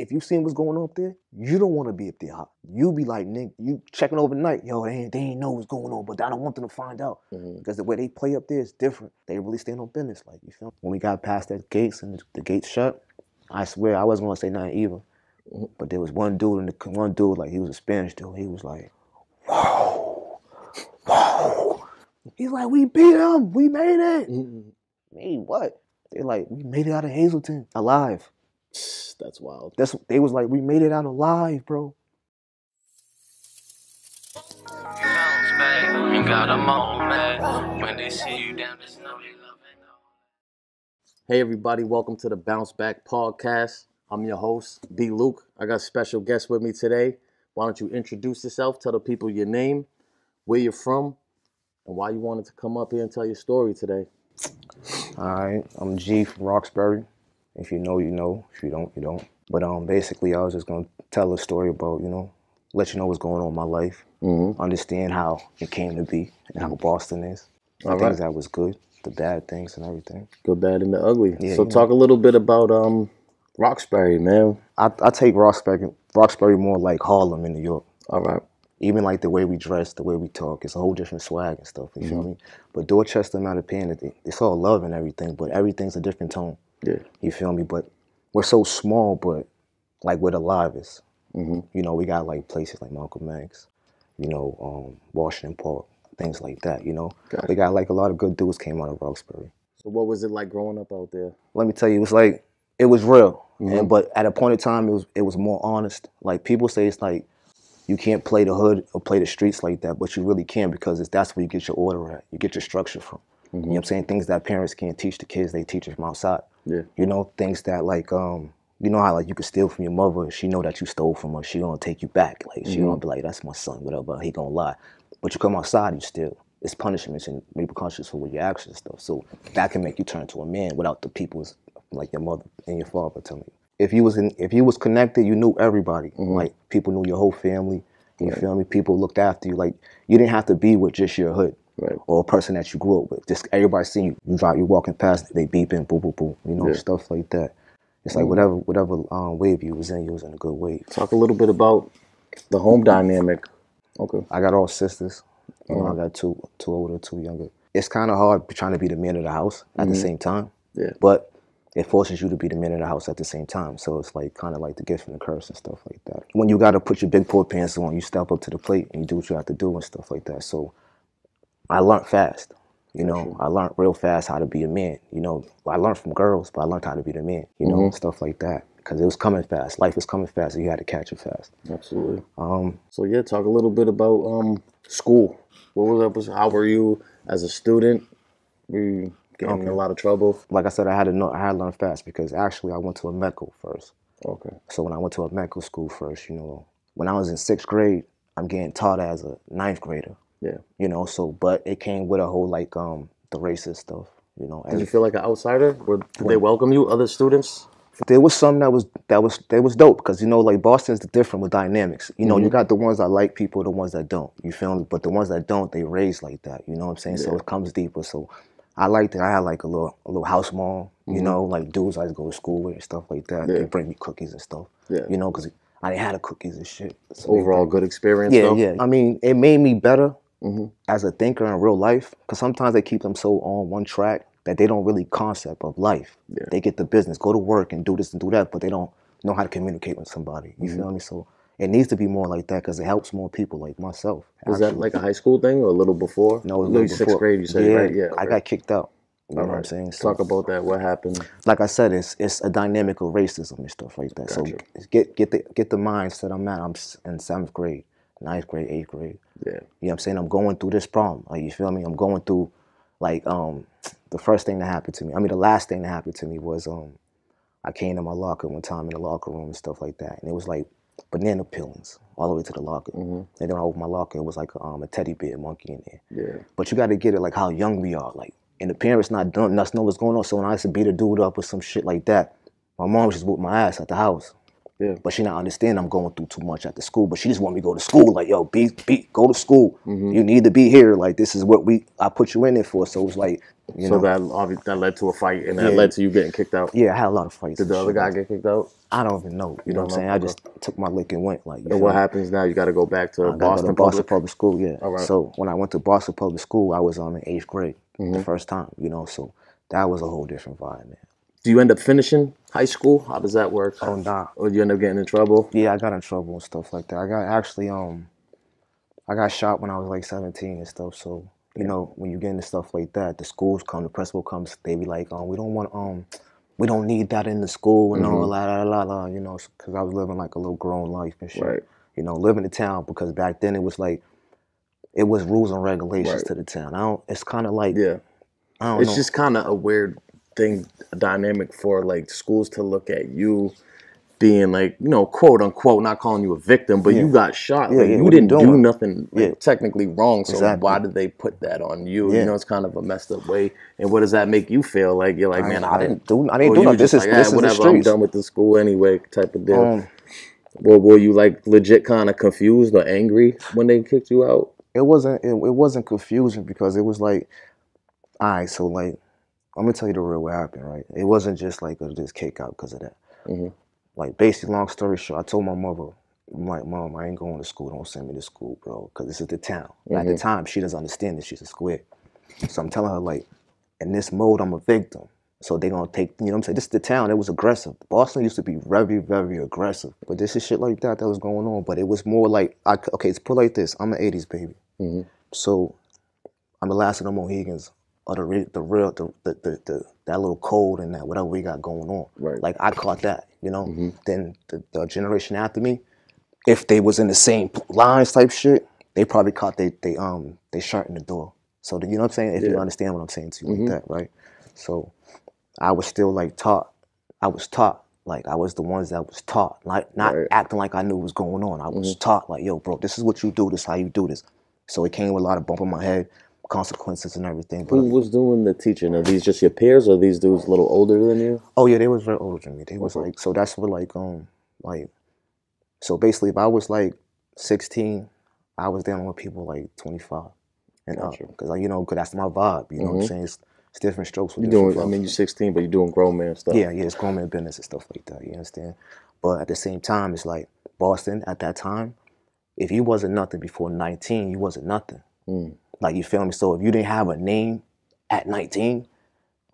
if you seen what's going on up there, you don't want to be up there. You be like, nigga, you checking overnight. Yo, they ain't know what's going on, but I don't want them to find out. Because the way they play up there is different. They really stand on business, like, you feel me? When we got past that gates and the gates shut, I swear I wasn't going to say nothing either. But there was one dude, like, he was a Spanish dude. He was like, whoa. He's like, we beat him. We made it. Made what? They're like, we made it out of Hazleton alive. That's wild. They was like, we made it out alive, bro. Hey everybody, welcome to the Bounce Back Podcast. I'm your host, B. Luke. I got a special guest with me today. Why don't you introduce yourself, tell the people your name, where you're from, and why you wanted to come up here and tell your story today. All right, I'm G from Roxbury. If you know, you know. If you don't, you don't. But basically, I was just gonna tell a story about, let you know what's going on in my life, understand how it came to be, and how Boston is, the things that was good, the bad things, and everything. Good, bad, and the ugly. Yeah, so talk a little bit about Roxbury, man. I take Roxbury more like Harlem in New York. All right. Even like the way we dress, the way we talk, it's a whole different swag and stuff, you feel me? But Dorchester, Mattapan, it's all love and everything, but everything's a different tone. Yeah. You feel me? But we're so small, but like we're the livest. We got like places like Malcolm X, Washington Park, things like that, We got like a lot of good dudes came out of Roxbury. So what was it like growing up out there? Let me tell you, it was real. But at a point in time, it was more honest. Like people say it's like, you can't play the hood or play the streets like that, but you really can because that's where you get your order at. You get your structure from. You know what I'm saying? Things that parents can't teach the kids, they teach it from outside. Yeah. Things that like, you know how like you could steal from your mother. She know that you stole from her. She gonna take you back. Like she gonna be like, that's my son, whatever. He gonna lie. But you come outside, you steal. It's punishments and repercussions for what your actions and stuff. So that can make you turn to a man without the people's like your mother and your father telling you. If you was connected, you knew everybody. Like people knew your whole family. You feel me? People looked after you. Like you didn't have to be with just your hood or a person that you grew up with. Just everybody seeing you. You walking past, they beeping, boom, boom, boom. Stuff like that. It's like whatever wave you was in a good wave. Talk a little bit about the home dynamic. Okay. I got all sisters. I got two older, two younger. It's kind of hard trying to be the man of the house at the same time. Yeah. But it forces you to be the man of the house at the same time. So it's like kind of like the gift and the curse and stuff like that. When you got to put your big boy pants on, you step up to the plate and you do what you have to do and stuff like that. So I learned fast. I learned real fast how to be a man. I learned from girls, but I learned how to be the man, stuff like that. Because it was coming fast. Life was coming fast, so you had to catch it fast. Absolutely. So yeah, talk a little bit about school. What was up? How were you as a student? Were you getting in a lot of trouble? Like I said, I had to learn fast because actually I went to a medical first. Okay. So when I went to a medical school first, when I was in 6th grade, I'm getting taught as a 9th grader. Yeah. But it came with a whole like the racist stuff. Did you feel like an outsider? Did they welcome you, other students? There was some that was dope because like Boston's different with dynamics. You got the ones that like people, the ones that don't. You feel me? But the ones that don't, they raised like that. You know what I'm saying? Yeah. So it comes deeper. So I liked it. I had like a little house mom. Like dudes I go to school with and stuff like that. Yeah. They bring me cookies and stuff. Yeah. Because I didn't have the cookies and shit. So overall, good experience. Yeah, though? Yeah. I mean, it made me better as a thinker in real life because sometimes they keep them so on one track that they don't really concept of life. Yeah. They get the business, go to work and do this and do that, but they don't know how to communicate with somebody. You feel me? So it needs to be more like that because it helps more people like myself. Was that like a high school thing or a little before? No, it was like 6th grade, you said, right? Yeah. Okay. I got kicked out. You know what I'm saying? So, talk about that. What happened? Like I said, it's a dynamic of racism and stuff like that. Gotcha. So get the mindset I'm at. I'm in 7th grade, 9th grade, 8th grade. Yeah. You know what I'm saying? I'm going through this problem. Like, you feel me? I'm going through like the first thing that happened to me. I mean, the last thing that happened to me was I came to my locker one time in the locker room and stuff like that, and it was like banana peelings all the way to the locker. And then I opened my locker, it was like a teddy bear monkey in there. Yeah. But you got to get it like how young we are, like, and the parents not done, us know what's going on. So when I used to beat a dude up or some shit like that, my mom just whooped my ass at the house. Yeah. But she not understand I'm going through too much at the school. But she just want me to go to school. Like, yo, go to school. You need to be here. Like, this is what I put you in there for. So it was like, You so know? that led to a fight, and that led to you getting kicked out. Yeah, I had a lot of fights. Did the other guy get kicked out? I don't even know. You know what I'm saying? I just took my lick and went. Like, and what happens now? You got to go back to I gotta go to Boston Public School. Yeah. All right. So when I went to Boston Public School, I was in 8th grade the first time. You know, so that was a whole different vibe, man. Do you end up finishing high school? How does that work? Oh, nah. Or you end up getting in trouble? Yeah, I got in trouble and stuff like that. I got shot when I was like 17 and stuff. So you know, when you get into stuff like that, the schools come, the principal comes, they be like, we don't need that in the school and all la, you know, because I was living like a little grown life and shit. Right. You know, living in town, because back then it was like, it was rules and regulations to the town. It's kind of like, I don't know. It's just kind of a weird thing, dynamic for like schools to look at you being like, you know, quote unquote, not calling you a victim, but you got shot. Like, you didn't do nothing technically wrong. So why did they put that on you? You know, it's kind of a messed up way. And what does that make you feel? Like, you're like, man, I didn't do nothing. This is whatever, the streets. I'm done with the school anyway, type of deal. Well, were you like legit kind of confused or angry when they kicked you out? It wasn't confusing, because it was like, all right, so like, I'm gonna tell you the real what happened, right? It wasn't just like just kick out because of that. Like, basically, long story short, I told my mother, I'm like, Mom, I ain't going to school. Don't send me to school, bro, because this is the town. At the time, she doesn't understand that she's a square. So I'm telling her, like, in this mode, I'm a victim. So they're going to take, you know what I'm saying? This is the town. It was aggressive. Boston used to be very, very aggressive. But this is shit like that was going on. But it was more like, okay, it's put like this. I'm an 80s baby. So I'm the last of the Mohegans, or that little code and that whatever we got going on. Right. Like, I caught that, you know? Then the generation after me, if they was in the same lines type shit, they probably caught they shot in the door. So you know what I'm saying? If you understand what I'm saying to you like that, right? So I was still like taught. I was taught. Like, I was the ones that was taught. Like, not acting like I knew what was going on. I was taught, like, yo, bro, this is what you do, this is how you do this. So it came with a lot of bump in my head, consequences and everything. But who was doing the teaching? Are these just your peers, or are these dudes a little older than you? Oh yeah, they was very older than me. They was like, so that's what so basically, if I was like 16, I was dealing with people like 25 and up, because like, you know, cause that's my vibe. You know what I'm saying? It's different strokes. You're doing, I mean, you're 16, but you're doing grown man stuff. Yeah, it's grown man business and stuff like that. You understand? But at the same time, it's like Boston at that time. If you wasn't nothing before 19, you wasn't nothing. Like, you feel me? So if you didn't have a name at 19,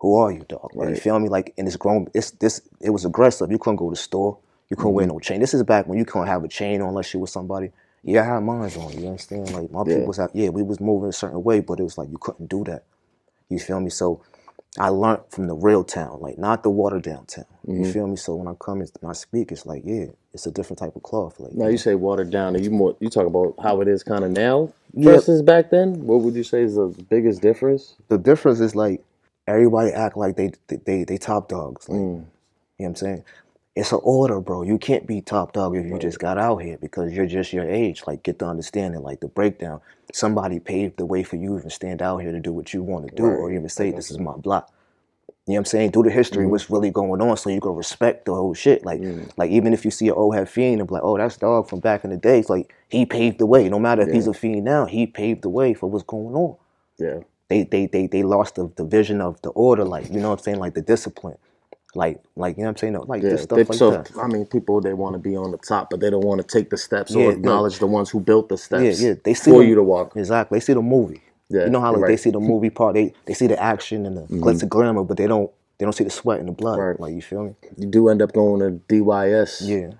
who are you, dog? Like, you feel me? Like, in this grown, it was aggressive. You couldn't go to the store. You couldn't wear no chain. This is back when you couldn't have a chain on unless you was somebody. Yeah, I had mines on. You understand? Like, my people was out. Yeah, we was moving a certain way, but it was like you couldn't do that. You feel me? So I learned from the real town, like, not the watered down town. You feel me? So when I come and I speak, it's like, yeah, it's a different type of cloth. Like, now you say watered down, and you talk about how it is kind of now versus back then. What would you say is the biggest difference? The difference is like, everybody act like they top dogs. Like, you know what I'm saying? It's an order, bro. You can't be top dog if you just got out here, because you're just your age. Like, get the understanding, like the breakdown. Somebody paved the way for you to even stand out here to do what you want to do, or even say, this is my block. You know what I'm saying? Do the history, what's really going on, so you can respect the whole shit. Like, like, even if you see an old head fiend and be like, oh, that's dog from back in the day. It's like, he paved the way. No matter if he's a fiend now, he paved the way for what's going on. Yeah. They lost the vision of the order, like, you know what I'm saying, like the discipline. Like, you know what I'm saying? Like, this stuff like that. I mean, people, they want to be on the top, but they don't want to take the steps or acknowledge the ones who built the steps they see for you to walk. Exactly. They see the movie. Yeah, you know how, like, they see the movie part, they see the action and the glitz and glamour, but they don't see the sweat and the blood. Right. Like, you feel me? You do end up going to DYS. Yeah.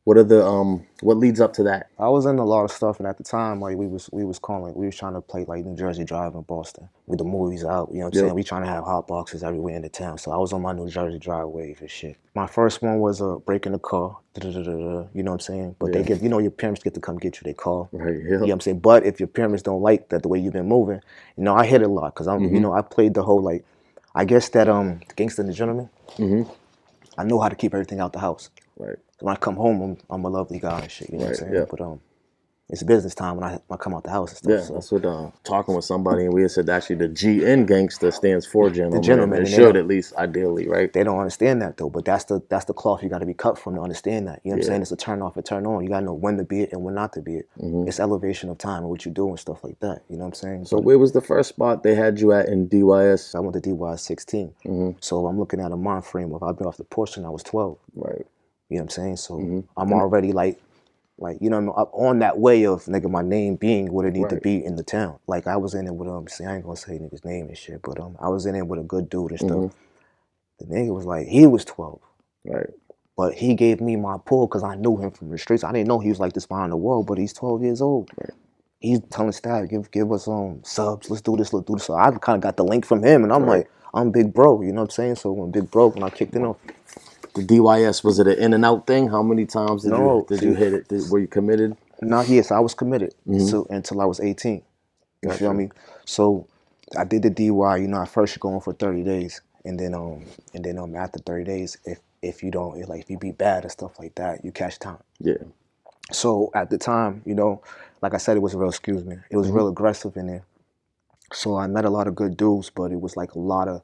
What are the what leads up to that? I was in a lot of stuff, and at the time, like, we was trying to play like New Jersey Drive in Boston with the movies out. You know what I'm saying? We trying to have hot boxes everywhere in the town. So I was on my New Jersey Drive wave and shit. My first one was breaking the car. You know what I'm saying? But they get, you know, your parents get to come get you. They call. Right. Yeah. You know what I'm saying? But if your parents don't like that the way you've been moving, you know, I hit it a lot, because I'm you know, I played the whole, like, I guess that the Gangster and the Gentleman. I know how to keep everything out the house. Right. When I come home, I'm a lovely guy and shit. You know what I'm saying? Yeah. But it's business time when I come out the house and stuff. Yeah, so. that's what talking with somebody, and we had said actually the GN gangster stands for gentleman. The gentleman, it should at least ideally, right? They don't understand that though, but that's the cloth you got to be cut from to understand that. You know what I'm saying? It's a turn off and turn on. You got to know when to be it and when not to be it. It's elevation of time and what you do and stuff like that. You know what I'm saying? So where was the first spot they had you at in DYS? I went to DYS 16. So I'm looking at a mind frame of I've been off the porch when I was 12. Right. You know what I'm saying? So I'm already like, you know, I'm on that way of nigga my name being what it need to be in the town. Like I was in it with see, I ain't gonna say nigga's name and shit, but I was in it with a good dude and stuff. The nigga was like, he was 12. Right. But he gave me my pull because I knew him from the streets. I didn't know he was like this behind the world, but he's 12 years old. Right. He's telling staff, give us subs, let's do this. So I kind of got the link from him, and I'm like, I'm big bro, you know what I'm saying? So when big bro, when I kicked it off. The DYS, was it an in and out thing? How many times did you hit it? Were you committed? Yes, I was committed until I was 18. You feel me? So I did the DY, you know, I first go on for 30 days. And then after 30 days, if you be bad and stuff like that, you catch time. Yeah. So at the time, you know, like I said, it was real aggressive in there. So I met a lot of good dudes, but it was like a lot of,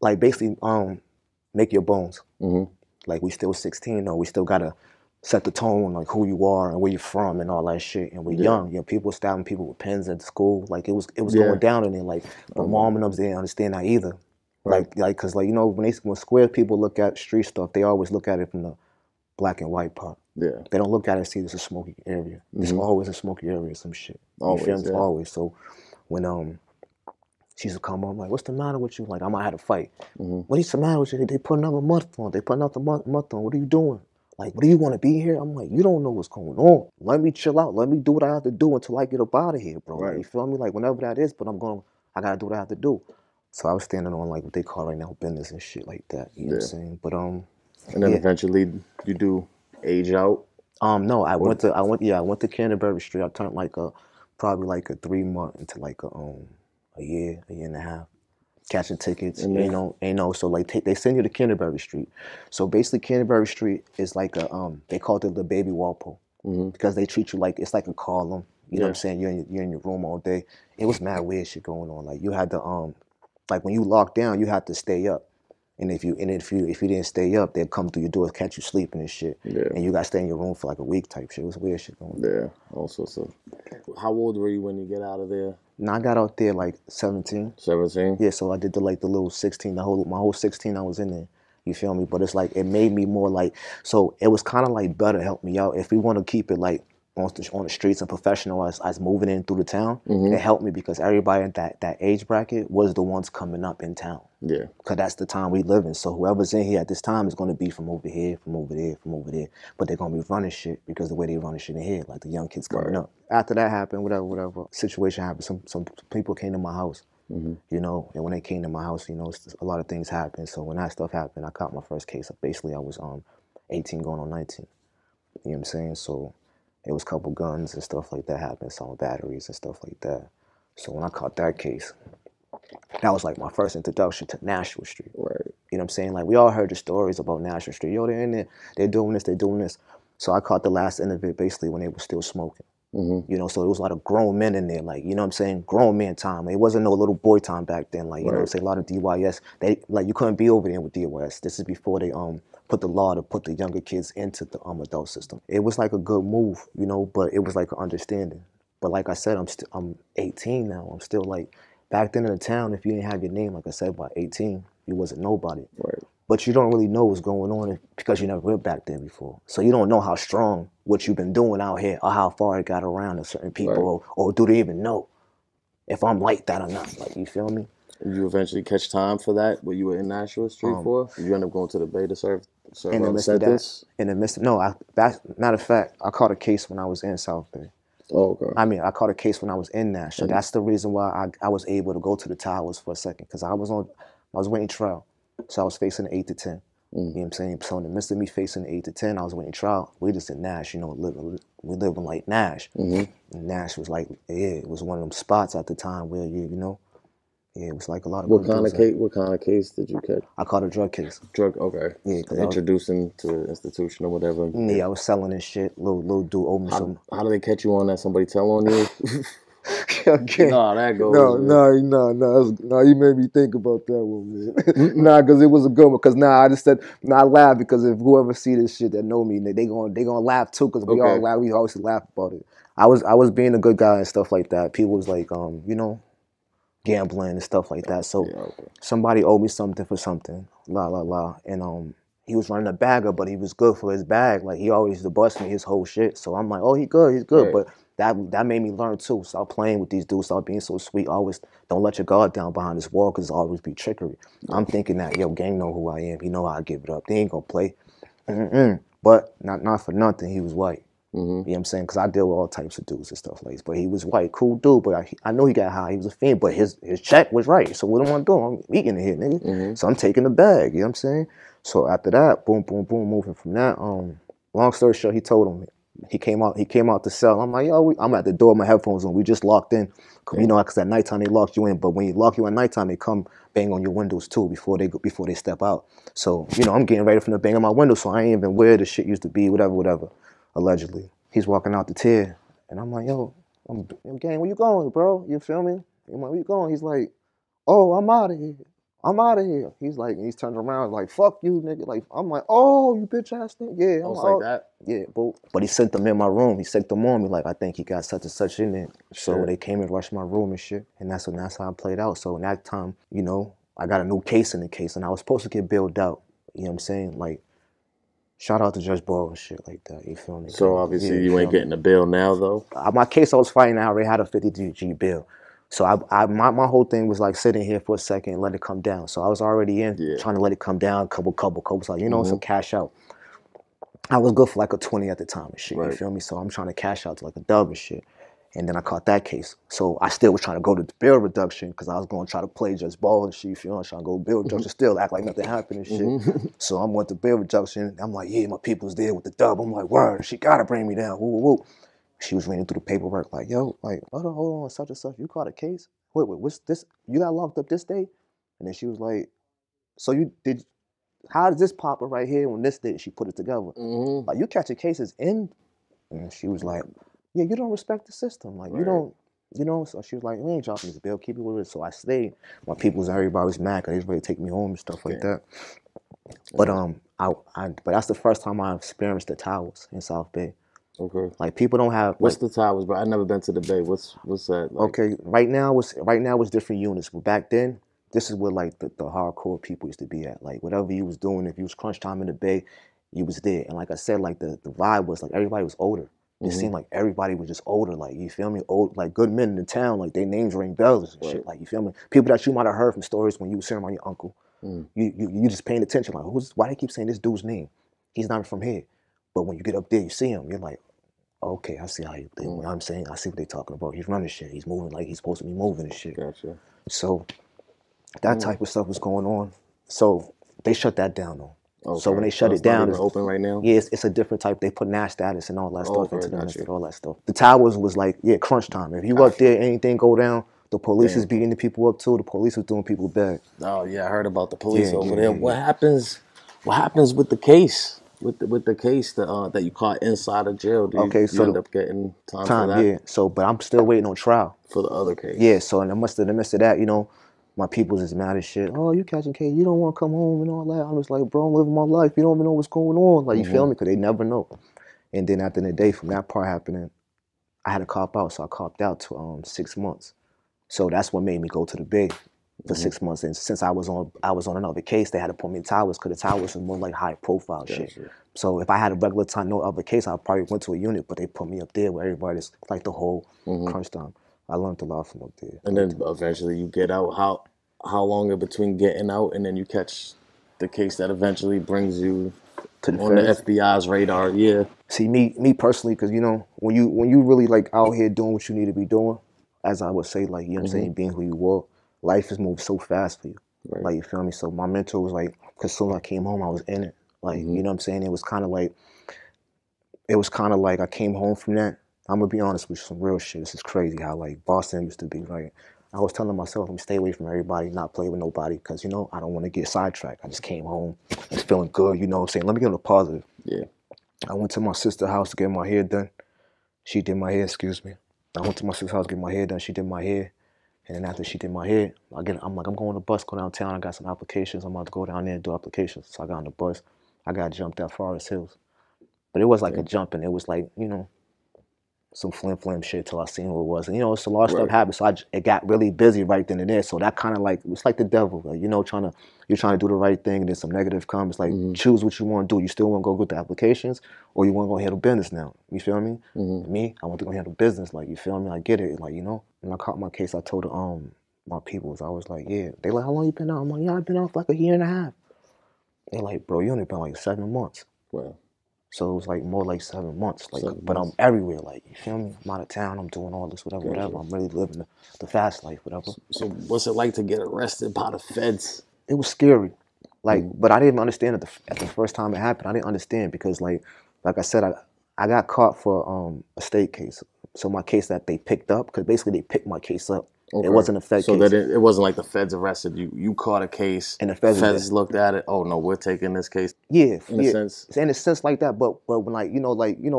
like basically, make your bones. Like we still 16 though, we still gotta set the tone, like who you are and where you're from and all that shit. And we're young, you know, people stabbing people with pens at school. Like it was going down in there. Like my mom and them didn't understand that either. Right. Like, cause like, you know, when square people look at street stuff, they always look at it from the black and white part. Yeah. They don't look at it and see it's a smoky area. There's always a smoky area, some shit. Always, you feel me? Always. So when she used to come on, I'm like, what's the matter with you? Like, I might have to fight. What is the matter with you? They put another month on. They put another month on. What are you doing? Like, what do you want to be here? I'm like, you don't know what's going on. Let me chill out. Let me do what I have to do until I get up out of here, bro. Right. Like, you feel me? Like, whenever that is, but I got to do what I have to do. So I was standing on, like, what they call right now business and shit like that. You know what I'm saying? But, and then eventually you do age out? No, I went to Canterbury Street. I turned probably like a 3 month into like a year and a half, catching tickets, so like they send you to Canterbury Street. So basically Canterbury Street is like they called it the baby Walpole because they treat you like it's like a column. You know what I'm saying? You're in your room all day. It was mad weird shit going on. Like you had to like when you locked down, you had to stay up. And if you didn't stay up, they'd come through your door, catch you sleeping and shit. Yeah. And you got to stay in your room for like a week type shit. It was weird shit going on. Yeah, all sorts of. How old were you when you get out of there? No, I got out there like 17. 17? Yeah, so I did the little 16, my whole 16 I was in there. You feel me? But it's like, it made me more like, so it was kind of like better help me out. If we want to keep it like on the streets and professional as moving in through the town, it helped me because everybody in that age bracket was the ones coming up in town. Yeah. Because that's the time we live in. So whoever's in here at this time is going to be from over here, from over there, from over there. But they're going to be running shit because the way they running shit in here, like the young kids coming up. After that happened, whatever situation happened, some people came to my house, you know, and when they came to my house, you know, a lot of things happened. So when that stuff happened, I caught my first case. Basically, I was 18 going on 19. You know what I'm saying? So it was a couple guns and stuff like that happened, some batteries and stuff like that. So when I caught that case, that was like my first introduction to Nashua Street. Right. You know what I'm saying? Like we all heard the stories about Nashua Street. Yo, they're in there, they're doing this. So I caught the last end of it basically when they were still smoking. You know, so it was a lot of grown men in there, like, you know what I'm saying? Grown man time. It wasn't no little boy time back then. Like, you know what I'm saying? A lot of DYS. They like you couldn't be over there with DYS. This is before they put the law to put the younger kids into the adult system. It was like a good move, you know, but it was like an understanding. But like I said, I'm 18 now. I'm still like back then in the town, if you didn't have your name, like I said, by 18, you wasn't nobody. Right. But you don't really know what's going on because you never went back there before. So you don't know how strong what you've been doing out here or how far it got around to certain people or do they even know if I'm like that or not. Like, you feel me? Did you eventually catch time for that where you were in Nashua Street for? Did you end up going to the Bay to serve in the midst of that? In the midst of, no, matter of fact, I caught a case when I was in South Bay. Oh, okay. I mean, I caught a case when I was in Nashua. That's the reason why I was able to go to the towers for a second because I was waiting trial. So I was facing the 8 to 10. You know what I'm saying? So in the midst of me facing the 8 to 10, I was waiting trial. We just in Nash, you know, we living like Nash. And Nash was like, it was one of them spots at the time where you know, Yeah, it was like a lot of What kind of case did you catch? I caught a drug case. Drug, okay. Yeah, because introducing to the institution or whatever. Yeah, I was selling this shit. Little dude owed me some. How do they catch you on that? Somebody tell on you? Okay. You know how that goes. No. You made me think about that one, man. Nah, because it was a good one. Because I just said, I laugh because if whoever see this shit that know me, they gonna laugh too. Because we all laugh. We always laugh about it. I was being a good guy and stuff like that. People was like, gambling and stuff like that. So somebody owed me something for something. And he was running a bagger, but he was good for his bag. Like he always used to bust me his whole shit. So I'm like, oh, he's good. Right. But that made me learn too. Start playing with these dudes. Start being so sweet. Always don't let your guard down behind this wall because always be trickery. Yeah. I'm thinking that gang know who I am. He know how I give it up. They ain't gonna play. But not for nothing. He was white. You know what I'm saying? Because I deal with all types of dudes and stuff like this. But he was white, cool dude. But I know he got high. He was a fiend. But his check was right. So what am I doing? I'm eating it here, nigga. So I'm taking the bag. You know what I'm saying? So after that, boom, moving from that. Long story short, he told him. He came out the cell. I'm like, yo, I'm at the door, my headphones on. We just locked in. Because at nighttime they lock you in. But when you lock you at nighttime, they come bang on your windows too before they step out. So, I'm getting ready for them to bang on my window. So I ain't even where the shit used to be, whatever. Allegedly. He's walking out the tier. And I'm like, yo, gang, where you going, bro? You feel me? I'm like, where you going? He's like, oh, I'm out of here. He's like, he's turned around like, fuck you, nigga. Like, I'm like, oh, you bitch ass nigga. Yeah. I'm like that? Yeah, but he sent them in my room. He sent them on me like, I think he got such and such in there. Sure. So they came and rushed my room and shit. And that's how it played out. So in that time, I got a new case in the case and I was supposed to get bailed out. You know what I'm saying? Like, shout out to Judge Ball and shit like that. You feel me? So obviously you ain't getting a bail now though? My case I was fighting, I already had a 50G bail. So my whole thing was like sitting here for a second and let it come down. So I was already in trying to let it come down, couple, like, some cash out. I was good for like a 20 at the time and shit, you feel me? So I'm trying to cash out to like a dub and shit. And then I caught that case. So I still was trying to go to bail reduction because I was going to try to play Judge Ball and shit, you feel me? I'm trying to go bail reduction, still act like nothing happened and shit. So I went to bail reduction. I'm like, yeah, my people's there with the dub. I'm like, word, she got to bring me down, woo. She was reading through the paperwork like, yo, like, hold on, such and such, you caught a case? Wait, what's this? You got locked up this day? And then she was like, so how does this pop up right here on this day? She put it together. Like, you catching cases in? And she was like, yeah, you don't respect the system. Like, you don't, so she was like, we ain't dropping this bill, keep it with it. So I stayed. My people's, everybody was mad because they was ready to take me home and stuff like that. But but that's the first time I experienced the towers in South Bay. Okay. Like, people don't have. What's the towers, bro? I've never been to the Bay. What's that like? Okay, right now it's different units. But back then, this is where like the hardcore people used to be at. Like, whatever you was doing, if you was crunch time in the Bay, you was there. And like I said, like the vibe was like everybody was older. It seemed like everybody was just older. Like, you feel me? Old, like good men in the town. Like, their names ring bells and shit. Like, you feel me? People that you might have heard from stories when you was hearing about your uncle. You just paying attention. Like, why they keep saying this dude's name? He's not from here. But when you get up there, you see him. You're like, okay, I see how you think. You know what I'm saying? I see what they talking about. He's running shit. He's moving like he's supposed to be moving and shit. Gotcha. So that type of stuff was going on. So they shut that down though. Okay. So when they shut it down, it's open right now. Yeah, it's a different type. They put NAS status and all that stuff into the midst of all that stuff. The towers was like, crunch time. If you up there, anything go down, the police is beating the people up too. The police was doing people bad. Oh yeah, I heard about the police over there. What happens? What happens with the case? With the case that you caught inside of jail? Do you end up getting time for that? Yeah. So, but I'm still waiting on trial for the other case. Yeah. So in the midst of that, my people's is mad as shit. Oh, you catching case? You don't want to come home and all that. I'm just like, bro, I'm living my life. You don't even know what's going on. Like, you feel me? Because they never know. And then at the end of the day, from that part happening, I had to cop out. So I copped out to 6 months. So that's what made me go to the Bay for 6 months. And since I was on another case, they had to put me in towers because the towers was more like high profile shit. So if I had a regular time, no other case, I probably went to a unit, but they put me up there where everybody's like the whole crunch time. I learned a lot from up there. And then eventually you get out. How long in between getting out and then you catch the case that eventually brings you to the FBI's radar? Yeah. See, me personally, because when you really like out here doing what you need to be doing, as I would say, like, you know what I'm saying, being who you were, life has moved so fast for you. Like, you feel me? So my mentor was like, because soon as I came home, I was in it. Like, you know what I'm saying? It was kind of like I came home from that. I'm gonna be honest with you, some real shit. This is crazy how like Boston used to be, right? I was telling myself, let me stay away from everybody, not play with nobody, because, you know, I don't want to get sidetracked. I just came home, I was feeling good, you know what I'm saying? Let me get on the positive. Yeah. I went to my sister's house to get my hair done. She did my hair, excuse me. I went to my sister's house to get my hair done. She did my hair. And then after she did my hair, I'm like, I'm going on the bus, go downtown. I got some applications. I'm about to go down there and do applications. So I got on the bus. I got jumped at Forest Hills. But it was like a jump, and it was like, you know, some flim shit till I seen what it was. And, you know, it's a lot of stuff happened. So it got really busy right then and there. So that kind of like, it's like the devil, like, you know, you're trying to do the right thing, and then some negative comes. Like, choose what you want to do. You still want to go get the applications, or you want to go handle business now. You feel me? Me, I want to go handle business. Like, you feel me? I get it. Like, you know, when I caught my case, I told my peoples, I was like, yeah. They like, how long you been out? I'm like, yeah, I've been out for like a year and a half. They like, bro, you only been like 7 months. Wow. So it was like more like 7 months. Like, 7 but months. I'm everywhere. Like, you feel me? I'm out of town. I'm doing all this, whatever. I'm really living the fast life, whatever. So what's it like to get arrested by the feds? It was scary. Like, but I didn't understand at the first time it happened. I didn't understand because, like I said, I got caught for a state case. So my case that they picked up, because basically they picked my case up. Okay. It wasn't a Fed case. So that it wasn't like the feds arrested you. You caught a case, and the feds looked at it. Oh no, we're taking this case. Yeah, in a sense. In a sense like that. But when like you know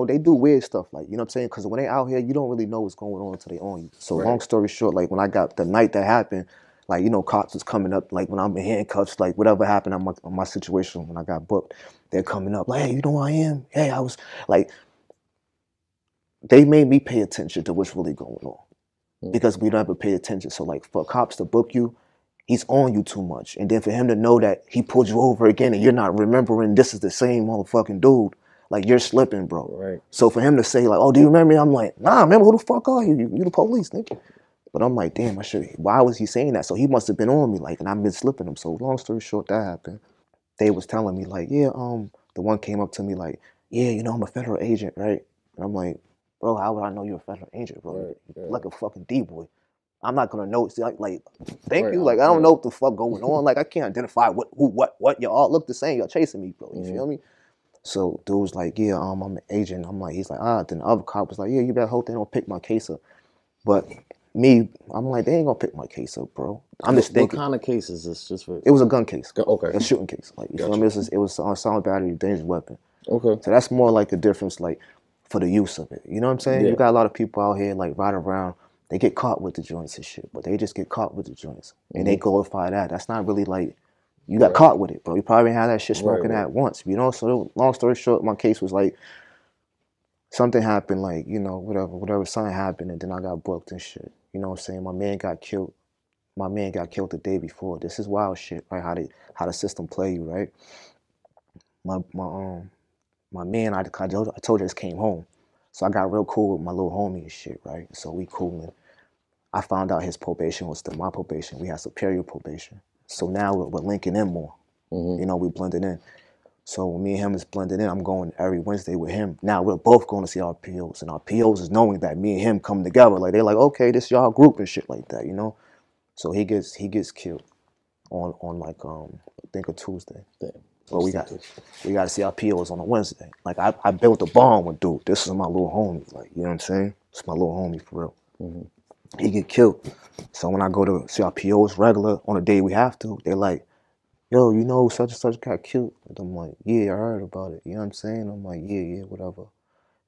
they do weird stuff, like, you know what I'm saying? Because when they out here, you don't really know what's going on until they on you. So long story short, like when I got the night that happened, like, you know, cops was coming up, like when I'm in handcuffs, like whatever happened on my situation when I got booked, they're coming up like, hey, you know who I am? Hey, I was like, they made me pay attention to what's really going on. Because we never pay attention. So like for cops to book you, he's on you too much. And then for him to know that he pulled you over again and you're not remembering this is the same motherfucking dude, like, you're slipping, bro. Right. So for him to say like, oh, do you remember me? I'm like, nah, remember, who the fuck are you? You the police, nigga. But I'm like, damn, why was he saying that? So he must have been on me, like, and I've been slipping him. So long story short, that happened. They was telling me like, yeah, the one came up to me like, yeah, you know, I'm a federal agent, right? And I'm like, bro, how would I know you're a federal agent, bro? You're like a fucking D-boy. I'm not gonna know. See, like, thank you. Like, I don't know what the fuck going on. Like, I can't identify what. Y'all all look the same. Y'all chasing me, bro. You feel me? So dude was like, yeah, I'm an agent. I'm like, he's like, ah. Then the other cop was like, yeah, you better hope they don't pick my case up. But me, I'm like, they ain't gonna pick my case up, bro. I'm just thinking. What kind of case is this? Just for? It was a gun case. Okay. A shooting case. Like, you feel me? It was assault battery, dangerous weapon. Okay. So that's more like the difference, like, for the use of it. You know what I'm saying? Yeah. You got a lot of people out here, like, ride around. They get caught with the joints and shit, but they just get caught with the joints. And they glorify that. That's not really like, you got caught with it, bro. You probably had that shit smoking at once, you know? So long story short, my case was like, something happened, like, you know, whatever, something happened, and then I got booked and shit. You know what I'm saying? My man got killed. My man got killed the day before. This is wild shit, right? How the system play you, right? My man, I told you, just came home. So I got real cool with my little homie and shit, right? So we coolin'. I found out his probation was still my probation. We had superior probation. So now we're linking in more. You know, we blended in. So when me and him is blended in, I'm going every Wednesday with him. Now we're both going to see our POs. And our POs is knowing that me and him come together. Like, they're like, okay, this y'all group and shit like that, you know? So he gets killed on like, I think a Tuesday. Damn. So we got to see our POs on a Wednesday. Like, I built a bond with dude. This is my little homie. Like, you know what I'm saying? It's my little homie for real. He get killed. So when I go to see our POs regular on the day we have to, they're like, yo, you know such and such got killed. And I'm like, yeah, I heard about it. You know what I'm saying? I'm like, yeah, whatever.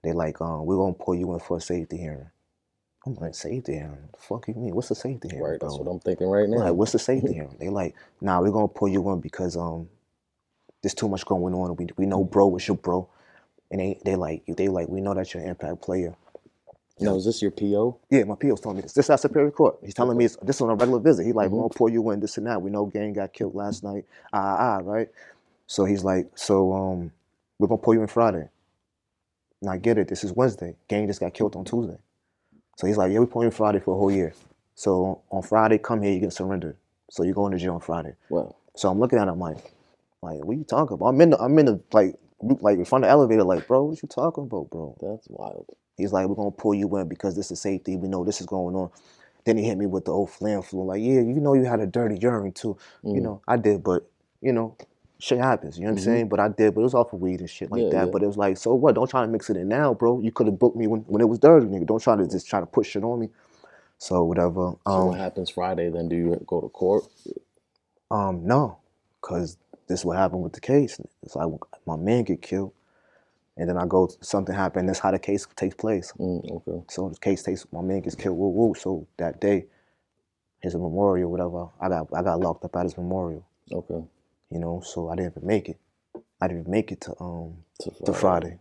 They like, we're gonna pull you in for a safety hearing. I'm like, safety hearing? The fuck you mean? What's the safety hearing? Right, that's what I'm thinking right now. Like, what's the safety hearing? They like, nah, we're gonna pull you in because there's too much going on. We know bro, it's your bro. And they like, we know that you're an impact player. Now, is this your PO? Yeah, my PO's telling me this. This is at Superior Court. He's telling me this is on a regular visit. He's like, we're going to pull you in, this and that. We know gang got killed last night. Right? So he's like, we're going to pull you in Friday. And I get it. This is Wednesday. Gang just got killed on Tuesday. So he's like, yeah, we pull you in Friday for a whole year. So on Friday, come here, you get surrendered. So you're going to jail on Friday. Wow. So I'm looking at him like, what are you talking about? I'm in the like in front of the elevator, like, bro, what you talking about, bro? That's wild. He's like, we're going to pull you in because this is safety. We know this is going on. Then he hit me with the old flam flu. Like, yeah, you know you had a dirty urine too. You know, I did, but, you know, shit happens. You know what I'm saying? But I did, but it was off of weed and shit like that. Yeah. But it was like, so what? Don't try to mix it in now, bro. You could have booked me when it was dirty, nigga. Don't try to just push shit on me. So whatever. So what happens Friday then? Do you go to court? No, because this is what happened with the case. It's like my man get killed, and then I go, something happened. That's how the case takes place. Okay. So the case takes, my man gets killed. Woo woo. So that day, his memorial, whatever. I got locked up at his memorial. Okay. You know, so I didn't even make it. I didn't make it to Friday.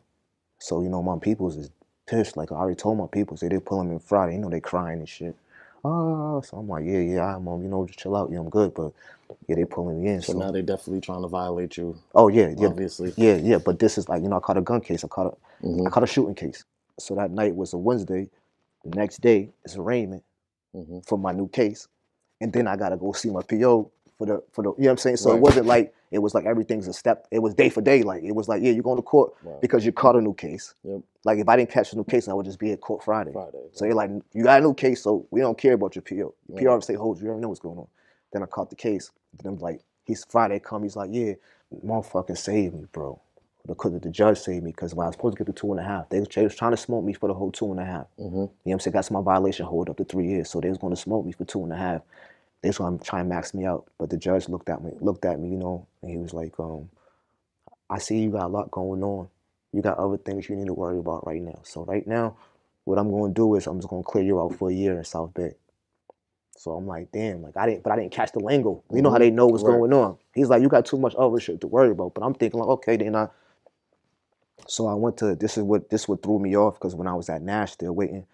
So you know, my peoples is pissed. Like I already told my peoples, they pulling me Friday. You know, they crying and shit. So I'm like, yeah, I'm, you know, just chill out. Yeah, I'm good, but yeah, they pulling me in. So now they definitely trying to violate you. Oh yeah, obviously. Yeah. But this is like, you know, I caught a gun case. I caught a shooting case. So that night was a Wednesday. The next day is arraignment for my new case, and then I gotta go see my PO for the you know what I'm saying. So it wasn't like it was like everything's a step. It was day for day. Like it was like, yeah, you're going to court because you caught a new case. Yep. Like if I didn't catch a new case, I would just be at court Friday. So you're like, you got a new case, so we don't care about your PO. Your PO say, hold you already know what's going on. Then I caught the case. Then I'm like, Friday come, he's like, yeah, motherfucking saved me, bro. Because the judge saved me, because when I was supposed to get the 2.5, they was trying to smoke me for the whole 2.5. You know what I'm saying? That's my violation, hold up to 3 years. So they was going to smoke me for 2.5. They was going to try and max me out. But the judge looked at me, you know, and he was like, I see you got a lot going on. You got other things you need to worry about right now. So right now, what I'm going to do is I'm just going to clear you out for a year in South Bay. So I'm like, damn, like I didn't catch the lingo. You know how they know what's going on. He's like, you got too much other shit to worry about. But I'm thinking like, okay, then I. So I went to, this what threw me off, because when I was at Nash still waiting,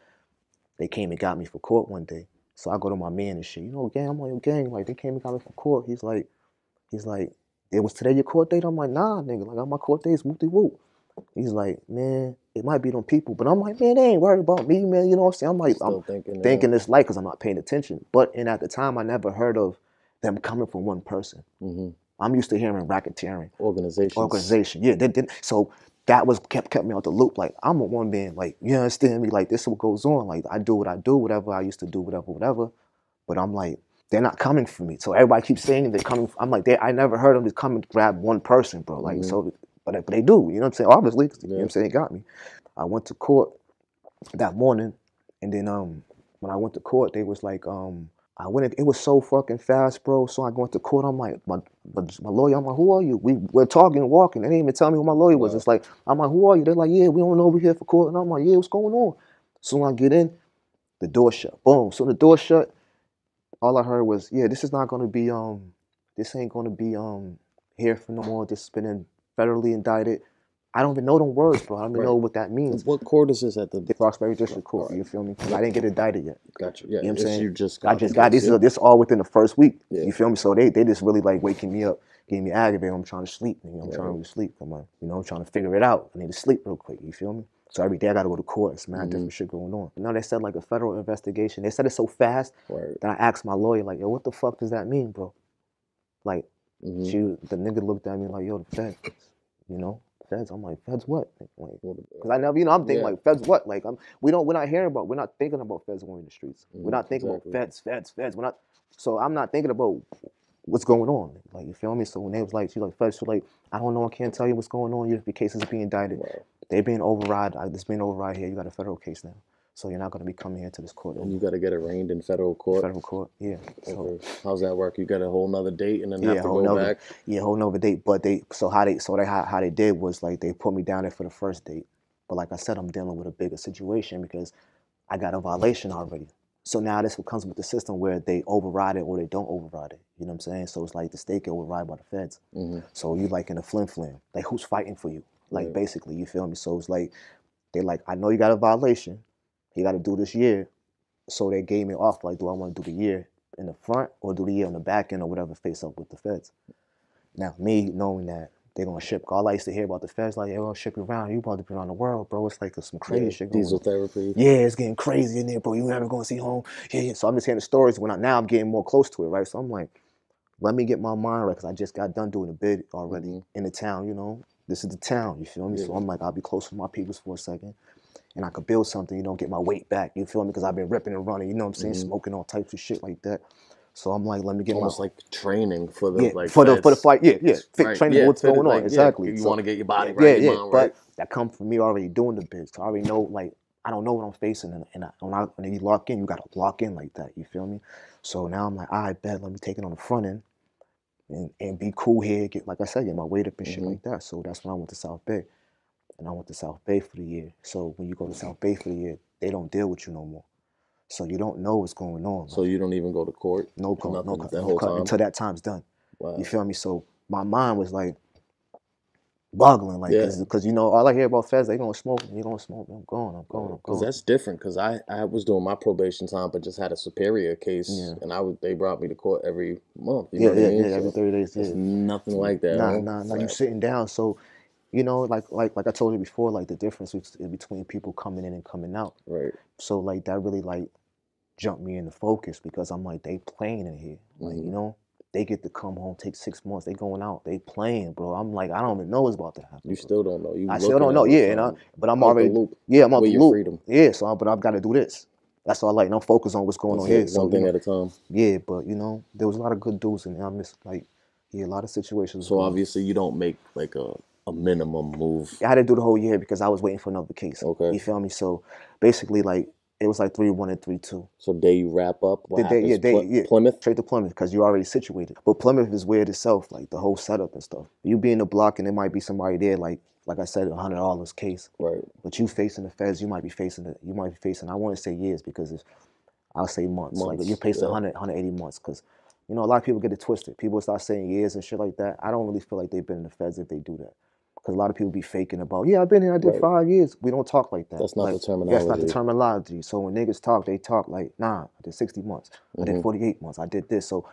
they came and got me for court one day. So I go to my man and shit, you know, gang, I'm like, gang, like they came and got me for court. He's like, it was today your court date? I'm like, nah, nigga, like my court date is whoop-de-whoop. He's like, man, it might be them people. But I'm like, man, they ain't worried about me, man. You know what I'm saying? I'm like, I'm thinking this light because I'm not paying attention. But at the time, I never heard of them coming from one person. I'm used to hearing racketeering. Organization. Yeah. So that was kept me out the loop. Like, I'm a one man, like, you understand me? Like, this is what goes on. Like, I do what I do, whatever I used to do, whatever. But I'm like, they're not coming for me. So everybody keeps saying they're coming. I'm like, I never heard them just come and grab one person, bro. Like, so, but they do. You know what I'm saying? Obviously, you know what I'm saying? They got me. I went to court that morning, and then when I went to court, they was like, I went. It was so fucking fast, bro. So I go into court. I'm like, my lawyer. I'm like, who are you? We're talking, walking. They didn't even tell me who my lawyer was. It's like, I'm like, who are you? They're like, yeah, we don't know, we're here for court. And I'm like, yeah, what's going on? So when I get in, the door shut. Boom. So the door shut. All I heard was, yeah, this is not going to be this ain't going to be here for no more. This has been federally indicted. I don't even know them words, bro. I don't even know what that means. What court is this at? The Roxbury District Court. You feel me? Because I didn't get indicted yet. Gotcha. Yeah. You know what I'm saying? You just I just got this. This all within the first week. Yeah. You feel me? So they just really like waking me up, getting me aggravated. I'm trying to sleep. You know, I'm trying to sleep. Come on. You know, I'm trying to figure it out. I need to sleep real quick. You feel me? So every day I got to go to court. It's mad different shit going on. But now they said like a federal investigation. They said it so fast that I asked my lawyer, like, yo, what the fuck does that mean, bro? Like, the nigga looked at me like, yo, the feds, you know? Feds. I'm like, feds what? Because I never, you know, I'm thinking like, feds what? Like, we're not thinking about feds going in the streets. We're not thinking about feds. We're not. So I'm not thinking about what's going on. Like, you feel me? So when they was like, she's like, feds, she's like, I don't know, I can't tell you what's going on. Your case is being indicted. They're being override. It's being override here. You got a federal case now. So you're not going to be coming here to this court. And you got to get arraigned in federal court? Federal court, yeah. So, how's that work? You got a whole nother date and then have to go back? Yeah, a whole nother date. But how they did was like they put me down there for the first date. But like I said, I'm dealing with a bigger situation because I got a violation already. So now this comes with the system where they override it or they don't override it. You know what I'm saying? So it's like the state get override by the feds. So you like in a flim-flam. Like who's fighting for you? Like basically, you feel me? So it's like, they like, I know you got a violation. You got to do this year. So they gave me off, like, do I want to do the year in the front or do the year on the back end or whatever, face up with the feds? Now, me knowing that they're going to ship, all I used to hear about the feds, like, they're going to ship you around. You about to be around the world, bro. It's like some crazy shit going on. Diesel therapy. Yeah, it's getting crazy in there, bro. You never going to see home. Yeah. So I'm just hearing the stories now I'm getting more close to it, right? So I'm like, let me get my mind right because I just got done doing a bid already in the town, you know. This is the town, you feel me? So I'm like, I'll be close to my peoples for a second. And I could build something, you know, get my weight back, you feel me? Because I've been ripping and running, you know what I'm saying? Smoking all types of shit like that. So I'm like, let me get almost like training for the for the fight. Training what's going on. Exactly. You want to get your body right, your mind right. But that comes from me already doing the biz. So I already know, like, I don't know what I'm facing, and when you lock in, you gotta lock in like that. You feel me? So now I'm like, I bet, let me take it on the front end and be cool here. Get, like I said, get my weight up and shit like that. So that's when I went to South Bay, and I went to South Bay for the year. So when you go to South Bay for the year, they don't deal with you no more. So you don't know what's going on. So you don't even go to court? No court, until that time's done. Wow. You feel me? So my mind was like boggling, like, because you know, all I hear about feds, they gonna smoke, you gonna smoke. I'm going. Because that's different. Because I was doing my probation time, but just had a superior case, and they brought me to court every month. You know what I mean? Every 30 days. It's nothing like that. Nah. You sitting down, so. You know, like I told you before, like the difference between people coming in and coming out. Right. So like that really like jumped me into focus because I'm like, they playing in here. Like, you know, they get to come home, take 6 months, they going out, they playing, bro. I'm like, I don't even know what's about to happen. You still don't know. I still don't know. Yeah, but I'm already loop. Yeah, I'm out the loop. Freedom. Yeah, but I've got to do this. That's all I like. And I'm focused on what's going on here. One thing at a time. Yeah, but you know, there was a lot of good dudes in there. I miss a lot of situations. So obviously you don't make like a minimum move. I had to do the whole year because I was waiting for another case. Okay. You feel me? So basically, like, it was like 3-1 and 3-2. So day you wrap up? Plymouth? Straight to Plymouth because you're already situated. But Plymouth is weird itself, like the whole setup and stuff. You be in the block and there might be somebody there, like I said, $100 case. Right. But you facing the feds, you might be facing, I want to say years because I'll say months. Like you're facing 180 months because, you know, a lot of people get it twisted. People start saying years and shit like that. I don't really feel like they've been in the feds if they do that. Because a lot of people be faking about, I've been here, I did 5 years. We don't talk like that. That's not the terminology. That's not the terminology. So when niggas talk, they talk like, nah, I did 60 months. I did 48 months. I did this. So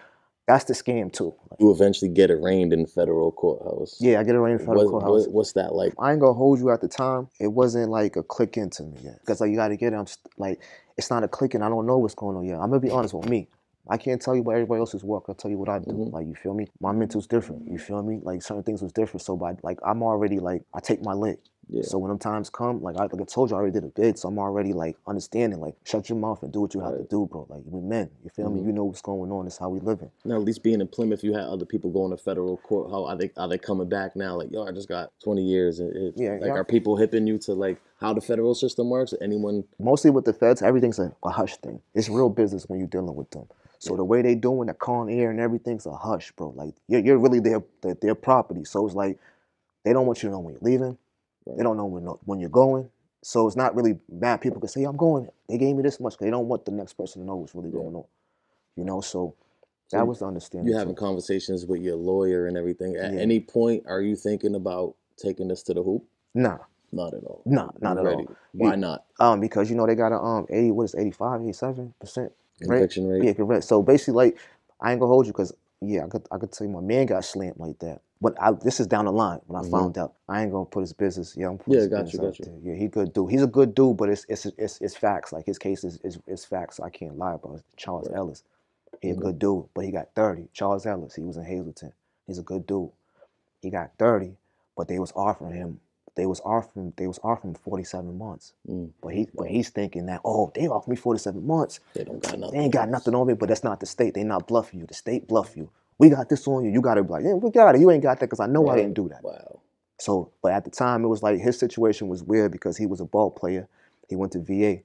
that's the scam too. You eventually get arraigned in the federal courthouse. Yeah, I get arraigned in the federal courthouse. What's that like? I ain't gonna hold you at the time. It wasn't like a click into me yet. Because like you gotta get it. It's not a click and I don't know what's going on yet. I'm gonna be honest with me. I can't tell you what everybody else's work. I'll tell you what I do. Like, you feel me? My mental's different. You feel me? Like, certain things was different. So, I'm already, like, I take my lick. Yeah. So when them times come, like I told you, I already did a bid. So I'm already, like, understanding, like, shut your mouth and do what you have to do, bro. Like, we're men. You feel me? You know what's going on. It's how we living. Now, at least being in Plymouth, you had other people going to federal court. How are they coming back now? Like, I just got 20 years. Are people hipping you to, like, how the federal system works? Anyone? Mostly with the feds, everything's a hush thing. It's real business when you're dealing with them. So the way they doing the con air and everything's a hush, bro. Like you're really their property. So it's like they don't want you to know when you're leaving. Right. They don't know when you're going. So it's not really bad. People can say, I'm going. They gave me this much. They don't want the next person to know what's really going on. You know, so that was the understanding. You're having conversations with your lawyer and everything. At any point, are you thinking about taking this to the hoop? Nah. Not at all. Nah, not at all. Why not? Because you know they got a 87% conviction rate. Yeah, correct. So basically, like, I ain't gonna hold you because I could tell you my man got slammed like that. But this is down the line when I found out. I ain't gonna put his business. Got you. Yeah, he good dude. He's a good dude, but it's facts. Like his case is facts. So I can't lie about it. Charles Ellis. He a good dude, but he got 30. Charles Ellis. He was in Hazleton. He's a good dude. He got 30, but they was offering him 47 months. But he's thinking that, they offered me 47 months. They don't got nothing. They ain't got nothing on me, but that's not the state. They not bluffing you. The state bluff you. We got this on you. You gotta be like, we got it. You ain't got that because I know I didn't do that. Wow. So, but at the time it was like his situation was weird because he was a ball player. He went to VA.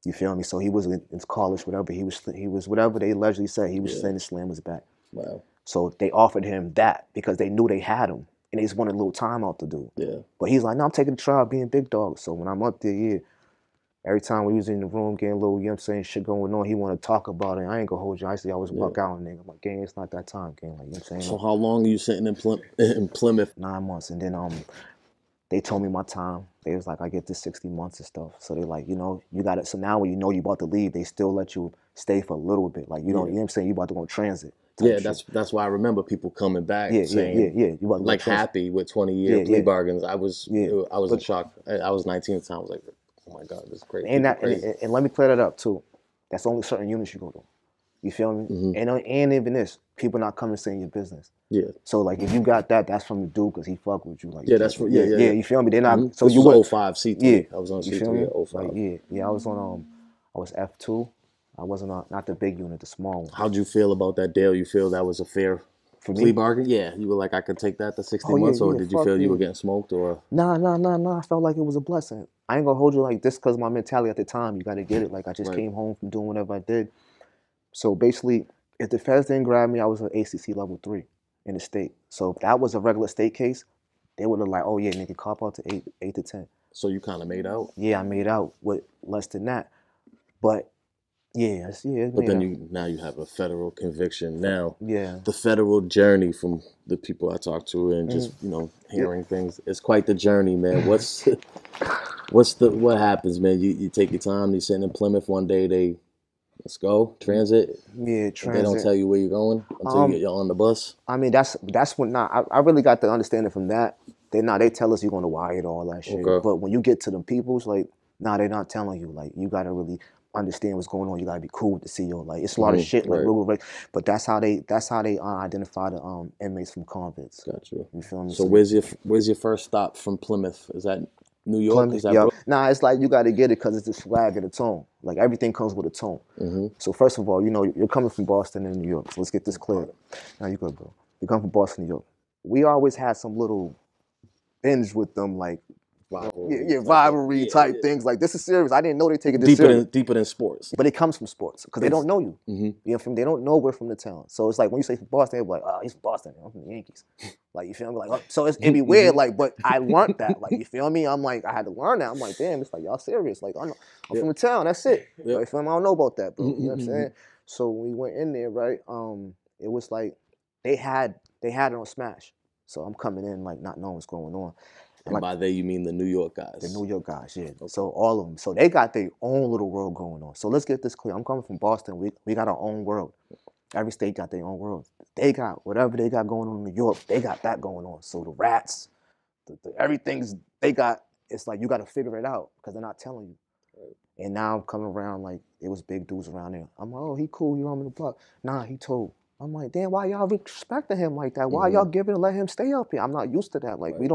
You feel me? So he was in college, whatever. He was whatever they allegedly said. He was saying the slam was back. Wow. So they offered him that because they knew they had him. And they just wanted a little time out to do. Yeah. But he's like, no, I'm taking the trial being big dog. So when I'm up there, every time we was in the room getting a little, you know what I'm saying, shit going on, he want to talk about it. I ain't gonna hold you. I always walk out and nigga. I'm like, gang, it's not that time, gang. Like, you know what I'm saying? So how long are you sitting in Plymouth? 9 months. And then they told me my time. They was like, I get this 60 months and stuff. So they like, you know, you got it. So now when you know you about to leave, they still let you stay for a little bit. Like, you know what I'm saying? You about to go in transit. Yeah, that's why I remember people coming back saying, You like happy with 20-year plea bargains. I was in shock. I was 19 at the time. I was like, oh my God, this is crazy. And let me clear that up too. That's only certain units you go to. You feel me? And even this, people not coming saying your business. Yeah. So like if you got that, that's from the dude because he fuck with you. Like that's for You feel me? They're not. So this you was 05 C3. Yeah. I was on C3 at 05. Like, I was on I was F2. I wasn't not the big unit, the small one. How'd you feel about that deal? You feel that was a fair plea bargain? Yeah, you were like, I could take that to 60 months, or did you feel you were getting smoked, or? Nah. I felt like it was a blessing. I ain't gonna hold you like this because my mentality at the time. You got to get it. Like I just came home from doing whatever I did. So basically, if the feds didn't grab me, I was an ACC level 3 in the state. So if that was a regular state case, they would have like, oh yeah, nigga, cop out to 8 to 10. So you kind of made out? Yeah, I made out with less than that. But yeah. But then now you have a federal conviction. Now, yeah, the federal journey from the people I talk to and just hearing things, it's quite the journey, man. What happens, man? You take your time. You're sitting in Plymouth one day. Let's go transit. Yeah, transit. They don't tell you where you're going until you're on the bus. I mean, that's when I really got the understanding from that. They tell us you're going to Wyatt, all that shit. Okay. But when you get to them peoples, like, they're not telling you. Like, you got to really understand what's going on. You got to be cool with the CO. Like, it's a lot of shit. Like, but that's how they identify the inmates from convicts. Gotcha. You feel me? So where's your first stop from Plymouth? Is that New York? Plymouth, is that Nah, it's like you got to get it because it's the swag of the tone. Like, everything comes with a tone. So first of all, you're coming from Boston and New York. So let's get this clear. Now you good, bro. You come from Boston, New York. We always had some little binge with them, like rivalry type things. Like, this is serious. I didn't know they take it this serious. Deeper than sports. But it comes from sports because they don't know you. You know, they don't know we're from the town. So it's like when you say from Boston, they're like, oh, he's from Boston. I'm from the Yankees. Like, you feel me? Like, oh, so it'd be weird. Like, but I learned that. Like, you feel me? I'm like, I had to learn that. I'm like, damn, it's like, y'all serious. Like, I'm from the town. That's it. Like, you feel me? I don't know about that, bro. You know what I'm saying? So when we went in there, right? It was like they had it on Smash. So I'm coming in like not knowing what's going on. And like, by they, you mean the New York guys? The New York guys, yeah. Okay. So all of them. So they got their own little world going on. So let's get this clear. I'm coming from Boston. We got our own world. Every state got their own world. They got whatever they got going on in New York. They got that going on. So the rats, everything's they got. It's like you got to figure it out because they're not telling you. Right. And now I'm coming around like it was big dudes around there. I'm like, oh, he cool. You know, I'm in the block. Nah, he told. I'm like, damn, why y'all respecting him like that? Why y'all giving to let him stay up here? I'm not used to that. Like, we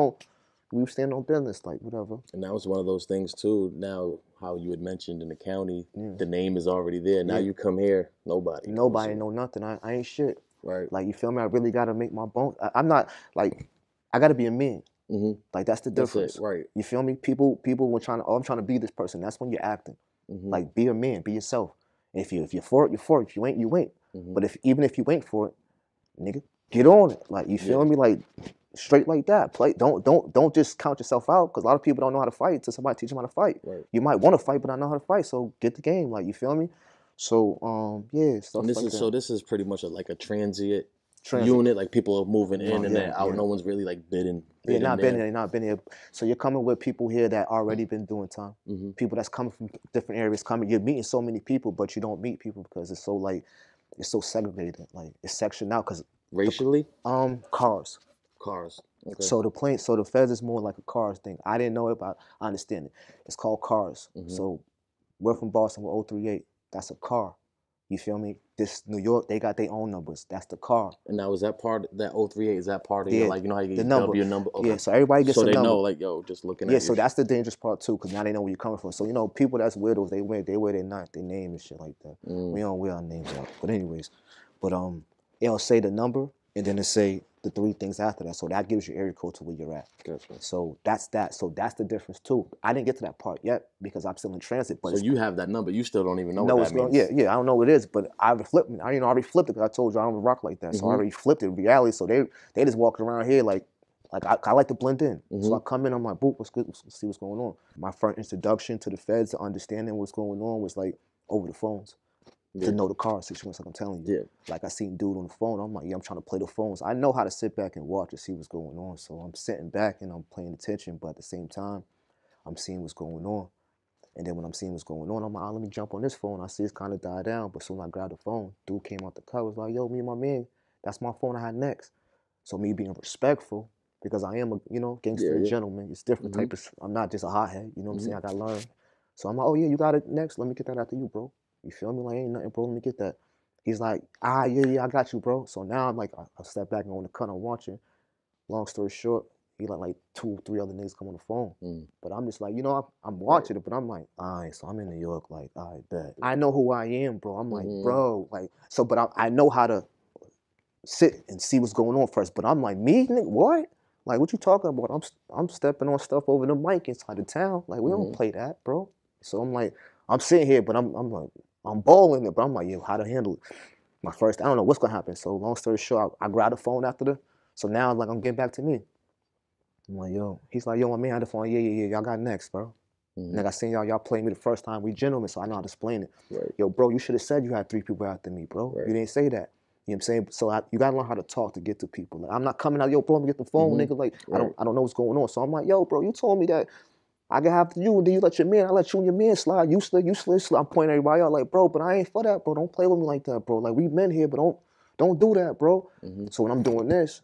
stand on business, like, whatever. And that was one of those things, too. Now, how you had mentioned in the county, the name is already there. Now you come here, nobody know nothing. I ain't shit. Right. Like, you feel me? I really got to make my bones. I'm not, like, I got to be a man. Like, that's the difference. That's it, right. You feel me? People were trying to, I'm trying to be this person. That's when you're acting. Like, be a man, be yourself. And if you're for it, you're for it. If you ain't, you ain't. But even if you ain't for it, nigga, get on it. Like, you feel me? Like, straight like that. Play. Don't just count yourself out because a lot of people don't know how to fight until somebody teach them how to fight. Right. You might want to fight, but not know how to fight. So get the game. Like, you feel me? So stuff like that. So this is pretty much like a transient unit. Like, people are moving in and then out. No one's really like bidding. They're not been here. So you're coming with people here that already been doing time. People that's coming from different areas coming. You're meeting so many people, but you don't meet people because it's so segregated. Like, it's sectioned out because racially. Cars. Okay. So the feds is more like a cars thing. I didn't know it, but I understand it. It's called cars. So we're from Boston with 038. That's a car. You feel me? This New York, they got their own numbers. That's the car. And now is that part that 038? Is that part of your, like, you know how you get your number? Okay. Yeah. So everybody gets a number. So they know, like, yo, just looking at. Yeah. So that's the dangerous part too, because now they know where you're coming from. So people that's widows, they wear their name and shit like that. We don't wear our names out. But anyways, it'll say the number and then it say the 3 things after that. So that gives you area code to where you're at. Gotcha. So that's that. So that's the difference too. I didn't get to that part yet because I'm still in transit. But so you have that number. You still don't even know what that means. Yeah. I don't know what it is, but I already flipped it. I already flipped it because I told you I don't rock like that. So I already flipped it in reality. So they just walking around here like I like to blend in. So I come in, I'm like, boop, what's good? Let's see what's going on. My first introduction to the feds, to understanding what's going on was like over the phones. To know the car situation, like I'm telling you. Yeah. Like, I seen dude on the phone. I'm like, I'm trying to play the phones. I know how to sit back and watch and see what's going on. So I'm sitting back and I'm paying attention, but at the same time, I'm seeing what's going on. And then when I'm seeing what's going on, I'm like, let me jump on this phone. I see it's kind of died down, but soon I grabbed the phone. Dude came out the car, was like, yo, me and my man, that's my phone I had next. So me being respectful, because I am a, gangster gentleman. It's different type of, I'm not just a hothead, you know what I'm saying? I got to learn. So I'm like, oh yeah, you got it next. Let me get that after you, bro. You feel me? Like, ain't nothing, bro. Let me get that. He's like, yeah, I got you, bro. So now I'm like, I step back and on the cut, I'm watching. Long story short, he like 2 or 3 other niggas come on the phone. But I'm just like, I'm watching it, but I'm like, all right, so I'm in New York, like, all right, bet. I know who I am, bro. I'm like, bro, like, but I know how to sit and see what's going on first. But I'm like, me, nigga, what? Like, what you talking about? I'm stepping on stuff over the mic inside the town. Like, we don't play that, bro. So I'm like, I'm sitting here, but I'm like, I'm balling it, but I'm like, yo, how to handle it? My first, I don't know what's gonna happen. So long story short, I grabbed the phone after the. So now, like, I'm getting back to me. I'm like, yo, he's like, yo, my man had the phone. Yeah, y'all got next, bro. Nigga, I seen y'all play me the first time. We gentlemen, so I know how to explain it. Right. Yo, bro, you should have said you had 3 people after me, bro. You didn't say that. You know what I'm saying? So you gotta learn how to talk to get to people. Like, I'm not coming out, yo, bro, let me get the phone, nigga. Like, I don't know what's going on. So I'm like, yo, bro, you told me that I can have you, and then you let your man, I let you and your man slide. You slid. I'm pointing everybody out like, bro, but I ain't for that, bro. Don't play with me like that, bro. Like, we men here, but don't do that, bro. So when I'm doing this,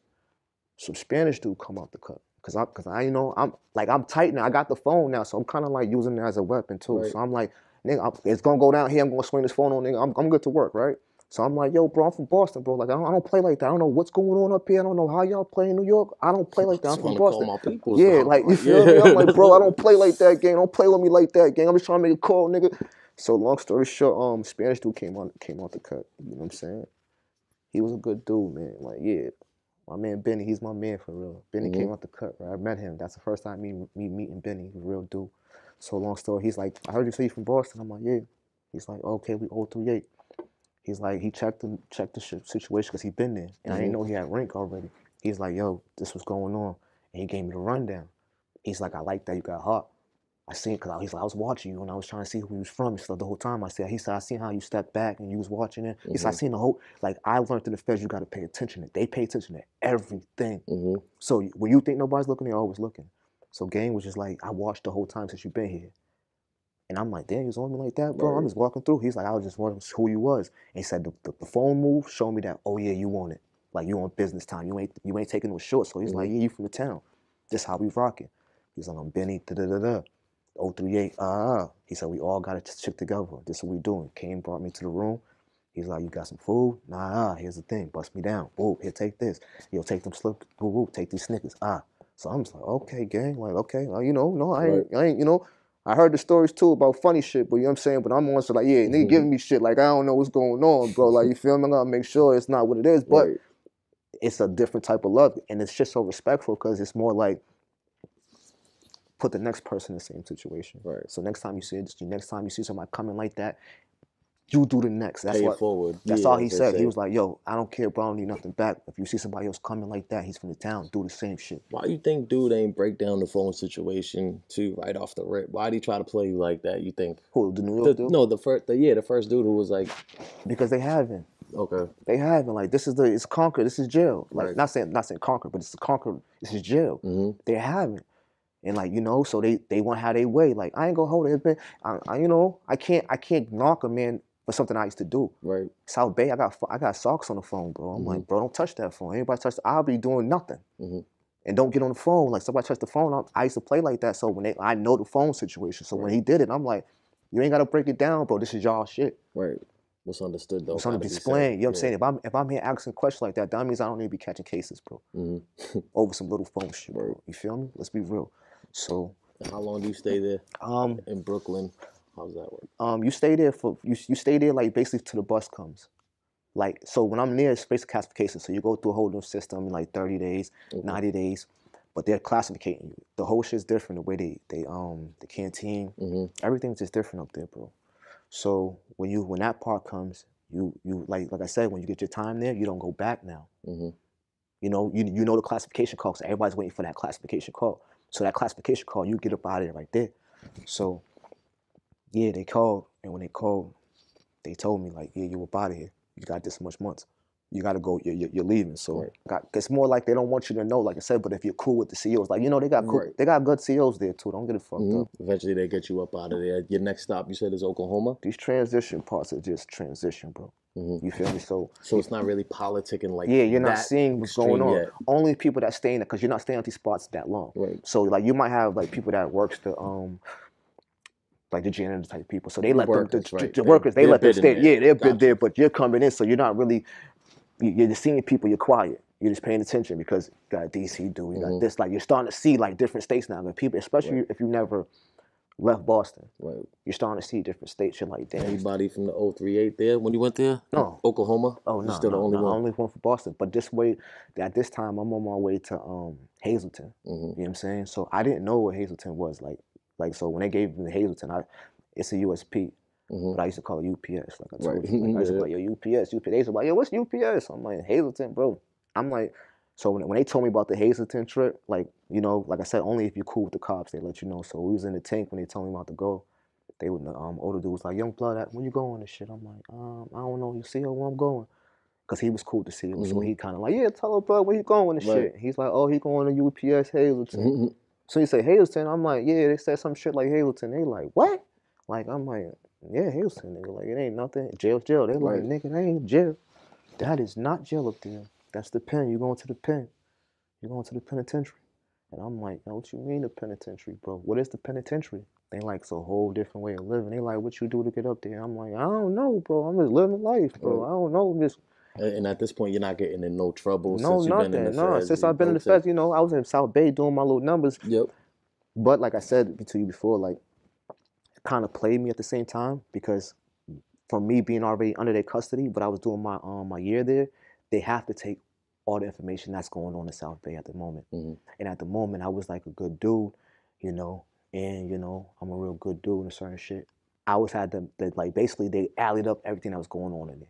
some Spanish dude come out the cut. Cause I you know, I'm tight now. I got the phone now, so I'm kind of like using it as a weapon too. So I'm like, nigga, it's gonna go down here. I'm gonna swing this phone on, nigga. I'm good to work, right? So I'm like, yo, bro, I'm from Boston, bro. Like, I don't play like that. I don't know what's going on up here. I don't know how y'all play in New York. I don't play like that. I'm from Boston. Yeah, like, you feel me? I'm like, bro, I don't play like that, gang. Don't play with me like that, gang. I'm just trying to make a call, nigga. So long story short, Spanish dude came out the cut. You know what I'm saying? He was a good dude, man. Like, yeah. My man Benny, he's my man for real. Benny came out the cut, right? I met him. That's the first time me meeting Benny. He's a real dude. So long story, he's like, I heard you say you from Boston. I'm like, yeah. He's like, okay, we 038. He's like, he checked the situation because he been there. And I didn't know he had rank already. He's like, yo, this was going on. And he gave me the rundown. He's like, I like that you got heart. I seen it because he's like, I was watching you and I was trying to see who he was from. So the whole time he said, I seen how you stepped back and you was watching it. He said, I seen the whole, like, I learned in the feds, you got to pay attention. They pay attention to everything. So when you think nobody's looking, they're always looking. So Gang was just like, I watched the whole time since you've been here. And I'm like, damn, you was on me like that, bro? I'm just walking through. He's like, I was just wondering who you was. And he said, the phone move showed me that, oh yeah, you want it. Like, you on business time. You ain't taking no short. So he's like, yeah, you from the town. This how we rocking. He's like, I'm Benny, da-da-da-da. 038, He said, we all got to stick together. This is what we doing. Came, brought me to the room. He's like, you got some food? Nah, here's the thing. Bust me down. Whoa, here, take this. Yo, take them slip. Whoa, take these Snickers. So I'm just like, okay, gang. Like, okay, you know, no, I ain't, you know. I heard the stories too about funny shit, but you know what I'm saying? But I'm also like, yeah, nigga giving me shit. Like, I don't know what's going on, bro. Like, you feel me? I gotta make sure it's not what it is. But it's a different type of love. And it's just so respectful because it's more like, put the next person in the same situation. So next time you see somebody coming like that, you do the next. That's what. Forward. That's all he said. He was like, yo, I don't care, bro. I don't need nothing back. If you see somebody else coming like that, he's from the town. Do the same shit. Why do you think dude ain't break down the phone situation too right off the rip? Why did he try to play you like that? You think? Who, the New York dude? No, the first dude who was like. Because they haven't. Okay. They haven't. Like, it's Concord. This is jail. Like, not saying Concord, but it's Concord. This is jail. They haven't. And like, you know, so they want to have their way. Like, I ain't gonna hold it. You know, I can't knock a man for something I used to do. Right. South Bay, I got socks on the phone, bro. I'm like, bro, don't touch that phone. Anybody touch I'll be doing nothing. And don't get on the phone. Like, somebody touch the phone. I used to play like that. So I know the phone situation. So when he did it, I'm like, you ain't gotta break it down, bro. This is y'all shit. Right. What's understood though? What's explained. You know what I'm saying? If I'm here asking questions like that means I don't need to be catching cases, bro. Over some little phone shit, bro. You feel me? Let's be real. So. How long do you stay there? In Brooklyn. How's that work? You stay there you stay there like basically till the bus comes. Like, so when I'm near, it's basic classification. So you go through a whole new system in like 30 days, 90 days, but they're classifying you. The whole shit's different. The way the canteen, everything's just different up there, bro. So when that part comes, you like I said, when you get your time there, you don't go back now. You know, you know the classification call, so everybody's waiting for that classification call. So that classification call, you get up out of there right there. So yeah, they called, and when they called, they told me like, yeah, you up out of here. You got this much months. You got to go. You're leaving. So it's more like they don't want you to know, like I said. But if you're cool with the CEOs, like, you know, they got good CEOs there too. Don't get it fucked up. Eventually, they get you up out of there. Your next stop, you said, is Oklahoma. These transition parts are just transition, bro. You feel me? So it's not really politicking like you're not seeing what's going on. Yet. Only people that stay in it, because you're not staying at these spots that long. Right. So like you might have like people that works the like the janitor type people. So they let the workers, they let them stay. Yeah, they've been there, but you're coming in, so you're not really, you're just seeing people, you're quiet. You're just paying attention because you got DC dude, you got this. Like, you're starting to see like different states now. Like, people, especially if you never left Boston. Right. You're starting to see different states. You're like, damn. Anybody from the 038 there when you went there? No. Oklahoma? Oh, no, still the only one? only one for Boston. But this way, at this time, I'm on my way to Hazleton. You know what I'm saying? So I didn't know what Hazleton was. Like so when they gave me the Hazleton, it's a USP. But I used to call it UPS, like I told you. Like, I used to be like, yo, UPS. They used to be like, yo, what's UPS? I'm like, Hazleton, bro. I'm like, so when they told me about the Hazleton trip, like, you know, like I said, only if you're cool with the cops, they let you know. So we was in the tank when they told me about to go. They would, older dude was like, young blood, when you going and shit? I'm like, I don't know. You see where I'm going? Because he was cool to see him. So he kind of like, yeah, tell her, bro, where you going and shit. He's like, oh, he going to UPS Hazleton. So he said Hazleton. I'm like, yeah, they said some shit like Hazleton. They like, what? Like, I'm like, yeah, Hazleton, nigga. Like, it ain't nothing. Jail's jail. They like, nigga, that ain't jail. That is not jail up there. That's the pen. You going to the pen. You going to the penitentiary. And I'm like, what you mean the penitentiary, bro? What is the penitentiary? They like, it's a whole different way of living. They like, what you do to get up there? I'm like, I don't know, bro. I'm just living life, bro. I don't know. I'm just... And at this point, you're not getting in no trouble no, since you've been in the feds? Since I've been in the feds, you know, I was in South Bay doing my little numbers. Yep. But like I said to you before, like, it kind of played me at the same time because for me being already under their custody, but I was doing my my year there, they have to take all the information that's going on in South Bay at the moment. And at the moment, I was like a good dude, you know, and, you know, I'm a real good dude and certain shit. I always had them, like, basically, they allied up everything that was going on in there.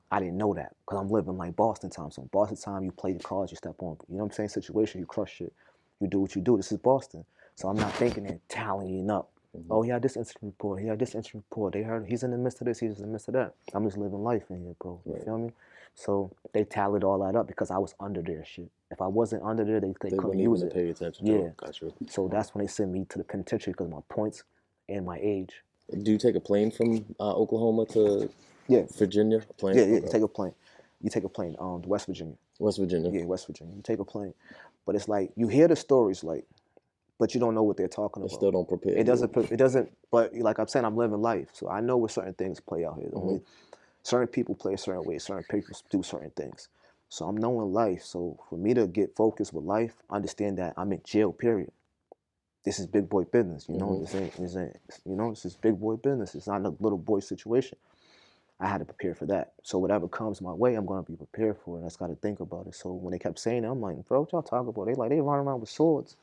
I didn't know that because I'm living like Boston time. So in Boston time, you play the cards, you step on. You know what I'm saying? Situation, you crush shit. You do what you do. This is Boston. So I'm not thinking and tallying up. Oh, he had this incident report. He had this incident report. They heard he's in the midst of this. He's in the midst of that. I'm just living life in here, bro. You feel me? So they tallied all that up because I was under their shit. If I wasn't under there, they couldn't use it. Pay attention. Yeah. Gotcha. So that's when they sent me to the penitentiary because of my points and my age. Do you take a plane from Oklahoma to Virginia? A plane? Yeah, you take a plane. You take a plane. West Virginia. West Virginia. Yeah, West Virginia. You take a plane, but it's like you hear the stories, like, but you don't know what they're talking about. It still don't prepare. It doesn't. It doesn't. But like I'm saying, I'm living life, so I know where certain things play out here. Only certain people play a certain way. Certain people do certain things. So I'm knowing life. So for me to get focused with life, understand that I'm in jail. Period. This is big boy business. You know, this ain't. You know, this is big boy business. It's not a little boy situation. I had to prepare for that. So whatever comes my way, I'm gonna be prepared for it. I just gotta think about it. So when they kept saying it, I'm like, bro, what y'all talking about? They run around with swords.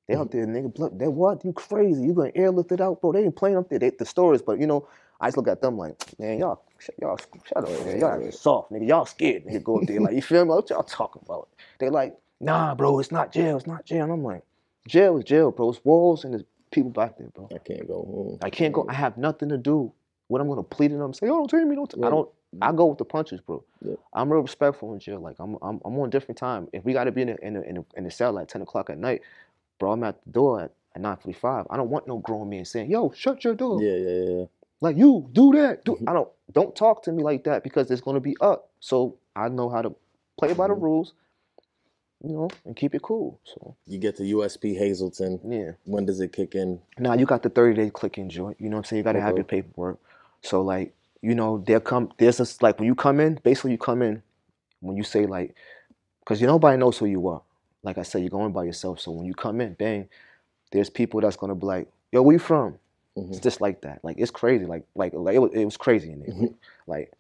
They out there, nigga. They what? You crazy? You gonna airlift it out, bro? They ain't playing up there. The stories, but you know, I just look at them like, man, y'all shut up, man. Y'all soft, nigga. Y'all scared, nigga. Go up there, like, you feel me? What y'all talking about? They like, nah, bro, it's not jail. It's not jail. And I'm like, jail is jail, bro. It's walls and there's people back there, bro. I can't go home. I can't go. I have nothing to do. What I'm gonna plead to them, say, oh, don't take me, I don't. I go with the punches, bro. I'm real respectful in jail. Like I'm on different time. If we gotta be in the cell at 10 o'clock at night, bro, I'm at the door at 9:45. I don't want no grown man saying, yo, shut your door. Yeah. Like, you do that. Don't talk to me like that because it's gonna be up. So I know how to play by the rules, you know, and keep it cool. So you get to USP Hazleton. Yeah. When does it kick in? Now you got the 30-day click-in joint. You know what I'm saying? You gotta have your paperwork. So like, you know, there's this, like, when you come in, basically you come in when you say, like, because nobody knows who you are. Like I said, you're going by yourself. So when you come in, bang, there's people that's gonna be like, yo, where you from? It's just like that. Like, it's crazy. Like it was crazy in there. Like,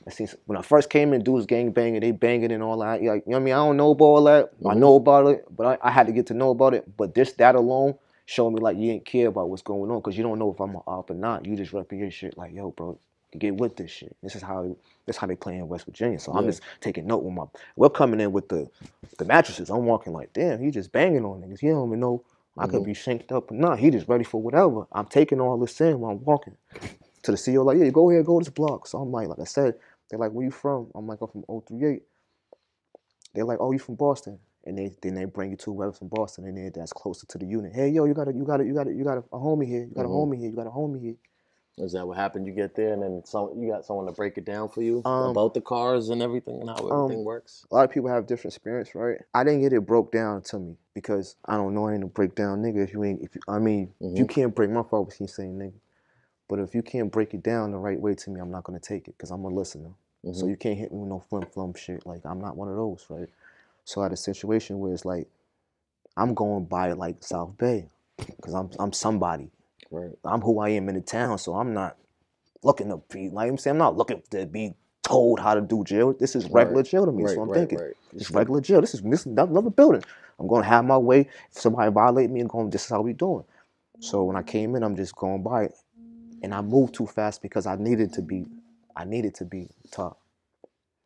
I seen when I first came in, dudes gang banging, they banging and all that. Like, you know what I mean? I don't know about all that. I know about it, but I had to get to know about it. But that alone showed me, like, you ain't care about what's going on because you don't know if I'm an op or not. You just repping your shit like, yo, bro, get with this shit. This is how they play in West Virginia. So I'm just taking note with we're coming in with the mattresses. I'm walking like, damn, he just banging on niggas. He don't even know I could be shanked up or not. He just ready for whatever. I'm taking all this in while I'm walking. To the CEO, like, yeah, go ahead, go to this block. So I'm like I said, they're like, where you from? I'm like, I'm from 038. They're like, oh, you from Boston? And then they bring you to whoever's from Boston, and then that's closer to the unit. Hey, yo, you got a homie here. You got a homie here. You got a homie here. Is that what happened? You get there, and then you got someone to break it down for you about the cars and everything and how everything works? A lot of people have different experience, right? I didn't get it broke down to me because I don't know. I ain't a breakdown nigga. If you can't break my fault, he's saying nigga. But if you can't break it down the right way to me, I'm not gonna take it because I'm a listener. So you can't hit me with no flim-flum shit. Like, I'm not one of those, right? So I had a situation where it's like, I'm going by, like, South Bay because I'm somebody. Right. I'm who I am in the town, so I'm not looking to be, like I'm saying, I'm not looking to be told how to do jail. This is regular jail to me, so I'm thinking, it's regular jail. This is another building. I'm going to have my way. If somebody violate me, I'm going, this is how we doing. So when I came in, I'm just going by it. And I moved too fast because I needed to be taught.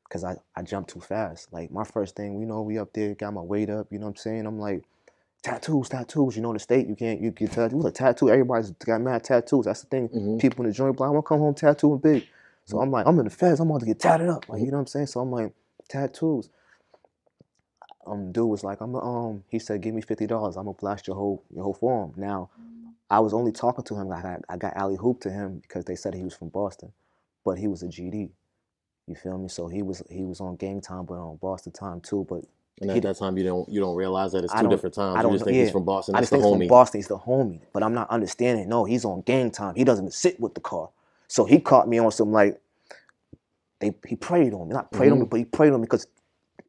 Because I jumped too fast. Like, my first thing, you know, we up there, got my weight up, you know what I'm saying? I'm like, tattoos. You know, in the state, you get tattoos. Like, tattoo, everybody's got mad tattoos. That's the thing. People in the joint, like, I want to come home tattooing big. So I'm like, I'm in the feds, I'm about to get tatted up. Like, you know what I'm saying? So I'm like, tattoos. Dude was like, he said, give me $50. I'm gonna blast your whole forum. Now, I was only talking to him, like, I got alley hoop to him because they said he was from Boston, but he was a GD. You feel me? So he was on gang time, but on Boston time too. But and at that time, you don't realize that it's two different times. I don't you just think he's from Boston. I just think he's from Boston. He's the homie. But I'm not understanding. No, he's on gang time. He doesn't sit with the car. So he caught me on some, like, he preyed on me. Not preyed on me, but he preyed on me because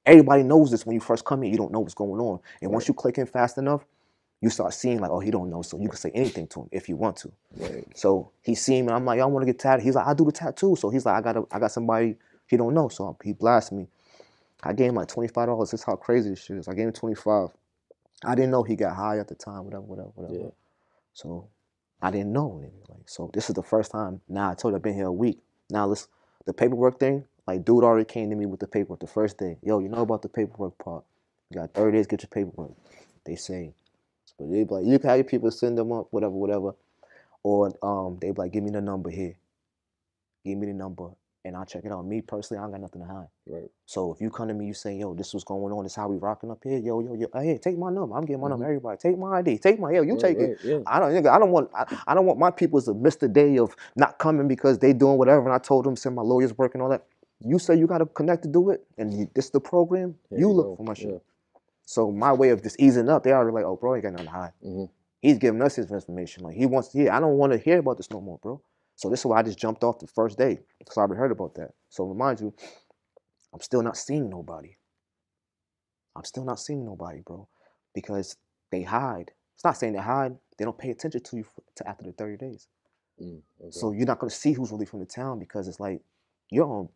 everybody knows this when you first come in. You don't know what's going on, and once you click in fast enough, you start seeing, like, oh, he don't know, so you can say anything to him if you want to. Right. So he seen me. I'm like, y'all want to get tattooed? He's like, I do the tattoo. So he's like, I got somebody he don't know. So he blasted me. I gave him like $25. This is how crazy this shit is. I gave him 25. I didn't know he got high at the time. Whatever. Yeah. So I didn't know. Like, so this is the first time. Now I told you I've been here a week. Now the paperwork thing. Like, dude already came to me with the paperwork the first day. Yo, you know about the paperwork part? You got 30 days to get your paperwork. They say. But they be like, you can have your people send them up, whatever. Or they be like, give me the number here. Give me the number, and I'll check it out. Me personally, I don't got nothing to hide. Right. So if you come to me, you say, yo, this is what's going on. This is how we rocking up here. Yo. Hey, take my number. I'm getting my number. Everybody, take my ID. Take my, you take it. Yeah. I don't want my people to miss the day of not coming because they doing whatever. And I told them, send my lawyers working all that. You say you got to connect to do it, and this is the program. You look for my shit. Yeah. So my way of just easing up, they already like, oh, bro, ain't got nothing to hide. He's giving us his information. Like, he wants to hear. I don't want to hear about this no more, bro. So this is why I just jumped off the first day, because I already heard about that. So remind you, I'm still not seeing nobody. Bro, because they hide. It's not saying they hide. They don't pay attention to you to after the 30 days. Okay. So you're not gonna see who's really from the town because it's like you're on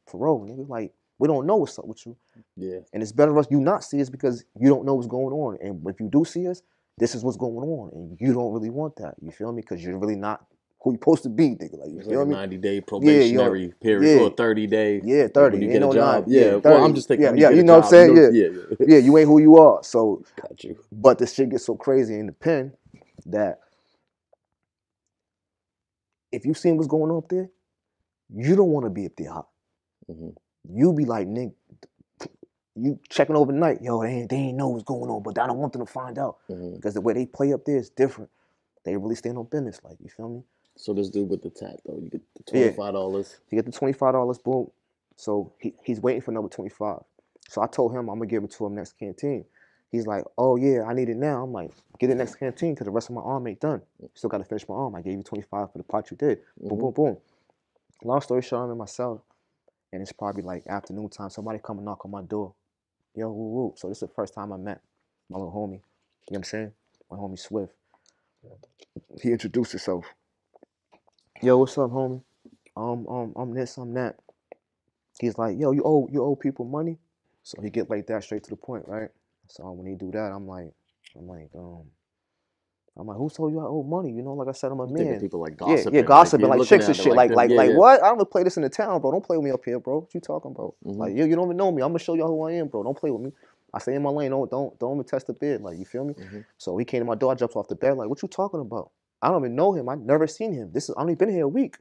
parole, nigga. Like, we don't know what's up with you. Yeah. And it's better for us you not see us because you don't know what's going on. And if you do see us, this is what's going on, and you don't really want that. You feel me? Because you're really not who you supposed to be, nigga. Like, you feel me? 90-day probationary period or 30-day. Yeah, 30. When you get a job. 9, 30. Well, I'm just thinking. Yeah, you know what I'm saying? Yeah, you ain't who you are. So, got you. But this shit gets so crazy in the pen that if you seen what's going on up there, you don't want to be up there hot. You be like, nigga, you checking overnight. Yo, they ain't know what's going on, but I don't want them to find out because the way they play up there is different. They really stand on business, like, you feel me? So this dude with the tat though, you get the $25. You get the $25, boom. So he's waiting for number 25. So I told him I'm gonna give it to him next canteen. He's like, oh yeah, I need it now. I'm like, get it next canteen because the rest of my arm ain't done. Still gotta finish my arm. I gave you 25 for the part you did. Boom. Long story short, I'm in my cell, and it's probably like afternoon time. Somebody come and knock on my door. Yo, woo. So this is the first time I met my little homie. You know what I'm saying? My homie Swift. He introduced himself. Yo, what's up, homie? I'm this, I'm that. He's like, yo, you owe people money? So he get like that straight to the point, right? So when he do that, I'm like, who told you I owe money? You know, like I said, I'm a man. People like gossiping. Yeah, gossiping, like chicks and shit. Like what? I don't play this in the town, bro. Don't play with me up here, bro. What you talking about? Like, you don't even know me. I'm gonna show y'all who I am, bro. Don't play with me. I stay in my lane. Don't even test the bid. Like, you feel me? So he came to my door. I jumped off the bed. Like, what you talking about? I don't even know him. I never seen him. I only been here a week.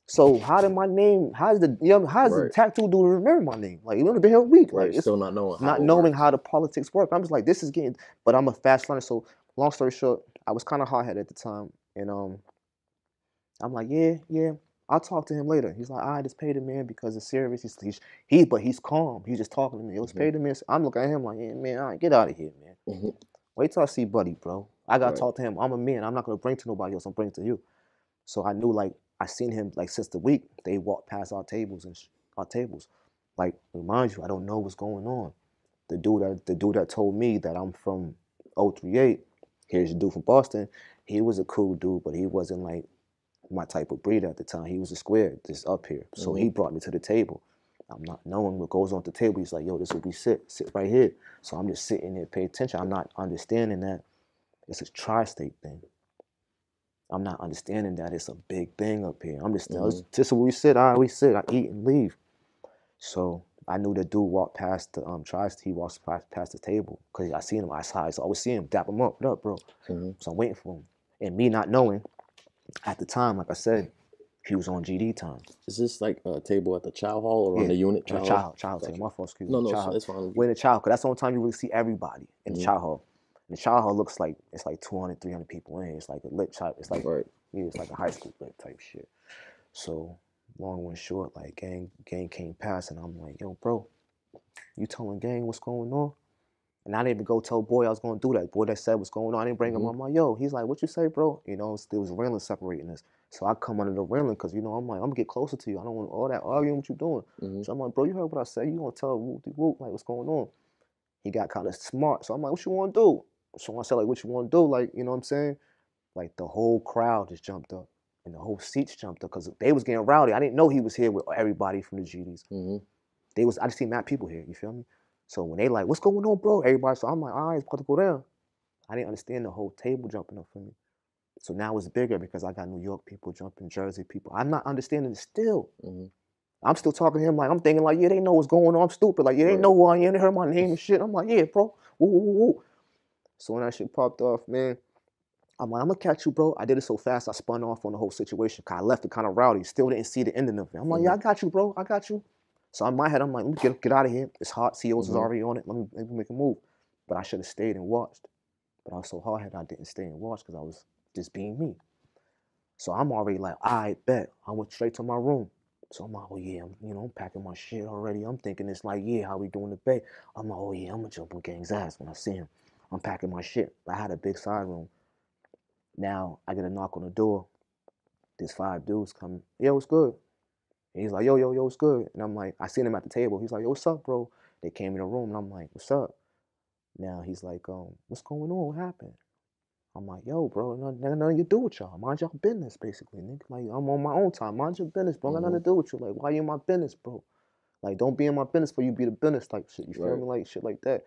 So how's the tattoo dude remember my name? Like, you only been here a week. Right, like, it's still not knowing how the politics work. I'm just like, this is getting. But I'm a fast learner. So long story short, I was kind of hard headed at the time, and I'm like, yeah, I'll talk to him later. He's like, I just paid the man because it's serious. But he's calm. He's just talking to me. It was paid the man. I'm looking at him like, yeah, man, all right, get out of here, man. Wait till I see Buddy, bro. I gotta talk to him. I'm a man. I'm not gonna bring to nobody else. I'm bringing to you. So I knew, like, I seen him like since the week. They walked past our tables Like, remind you, I don't know what's going on. The dude that told me that I'm from 038, Here's a dude from Boston. He was a cool dude, but he wasn't like my type of breeder at the time. He was a square, just up here. So he brought me to the table. I'm not knowing what goes on at the table. He's like, yo, this is where we sit right here. So I'm just sitting there, pay attention. I'm not understanding that it's a tri-state thing. I'm not understanding that it's a big thing up here. I'm just, this is where we sit. All right, we sit, I eat and leave. So I knew the dude walked past the tri-state. He walks past the table because I seen him. I always see him, dap him up. What up, bro? So I'm waiting for him. And me not knowing, at the time, like I said, he was on GD time. Is this like a table at the chow hall or on the unit? Child table. My fault, excuse me. No, it's fine. We're in the chow hall, because that's the only time you really see everybody in the chow hall. And the chow hall looks like, it's like 200, 300 people in. It's like a lit chow. It's like, it's like a high school lit type shit. So, long one short, like, gang came past, and I'm like, yo, bro, you telling gang what's going on? And I didn't even go tell boy I was going to do that. Boy that said what's going on, I didn't bring him. I'm like, yo, he's like, what you say, bro? You know, there was railing separating us. So I come under the railing because, you know, I'm like, I'm going to get closer to you. I don't want all that arguing what you doing. So I'm like, bro, you heard what I said. You going to tell whoop, like, what's going on? He got kind of smart. So I'm like, what you want to do? So I said, like, what you want to do? Like, you know what I'm saying? Like, the whole crowd just jumped up. And the whole seats jumped up because they was getting rowdy. I didn't know he was here with everybody from the GDs. I just seen mad people here, you feel me? So when they like, what's going on, bro? Everybody, so I'm like, all right, it's about to go down. I didn't understand the whole table jumping up for me. So now it's bigger because I got New York people jumping, Jersey people. I'm not understanding it still. I'm still talking to him like, I'm thinking like, yeah, they know what's going on. I'm stupid. Like, yeah, they know who I am. They heard my name and shit. I'm like, yeah, bro. Woo, woo, woo, woo. So when that shit popped off, man, I'm like, I'm going to catch you, bro. I did it so fast, I spun off on the whole situation. I left it kind of rowdy. Still didn't see the ending of it. I'm like, yeah, I got you, bro. I got you. So in my head, I'm like, let me get out of here. It's hot. COs is already on it. Let me make a move. But I should have stayed and watched. But I was so hard-headed, I didn't stay and watch because I was just being me. So I'm already like, I bet. I went straight to my room. So I'm like, oh yeah, I'm packing my shit already. I'm thinking it's like, yeah, how we doing the bay? I'm like, oh yeah, I'm gonna jump on gang's ass when I see him. I'm packing my shit. I had a big side room. Now I get a knock on the door. There's 5 dudes coming. Yo, what's good? And he's like, yo, what's good? And I'm like, I seen him at the table. He's like, yo, what's up, bro? They came in the room, and I'm like, what's up? Now he's like, what's going on? What happened? I'm like, yo, bro, nothing to do with y'all. Mind y'all business, basically, nigga. Like, I'm on my own time. Mind your business, bro. Got nothing to do with you. Like, why you in my business, bro? Like, don't be in my business for you be the business type shit. You feel me? Like, shit like that.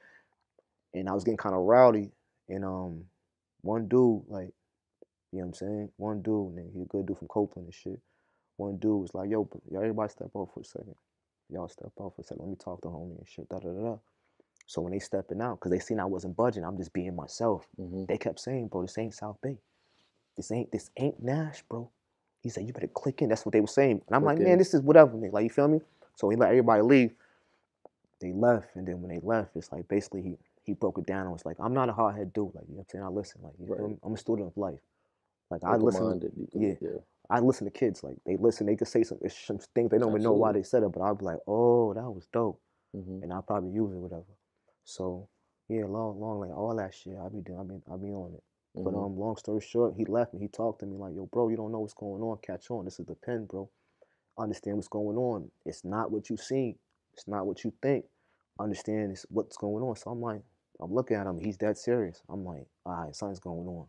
And I was getting kind of rowdy. And one dude, like, you know what I'm saying? One dude, nigga, he a good dude from Copeland and shit. One dude was like, yo, everybody step out for a second. Y'all step out for a second. Let me talk to homie and shit, da-da-da-da. So when they stepping out, because they seen I wasn't budging, I'm just being myself. They kept saying, bro, this ain't South Bay. This ain't Nash, bro. He said, you better click in. That's what they were saying. And I'm like, man, this is whatever, nigga. Like, you feel me? So he let everybody leave. They left, and then when they left, it's like basically he broke it down and was like, I'm not a hard-head dude. Like, you know what I'm saying? I listen. Like, you feel me? I'm a student of life. Like, I listen. I listen to kids. Like, they listen. They could say some things they don't even know why they said it, but I'll be like, oh, that was dope. And I'll probably use it, whatever. So, yeah, long, like, all that shit, I be on it. But long story short, he left me. He talked to me like, yo, bro, you don't know what's going on. Catch on. This is the pen, bro. Understand what's going on. It's not what you see. It's not what you think. Understand what's going on. So I'm like, I'm looking at him. He's dead serious. I'm like, all right, something's going on.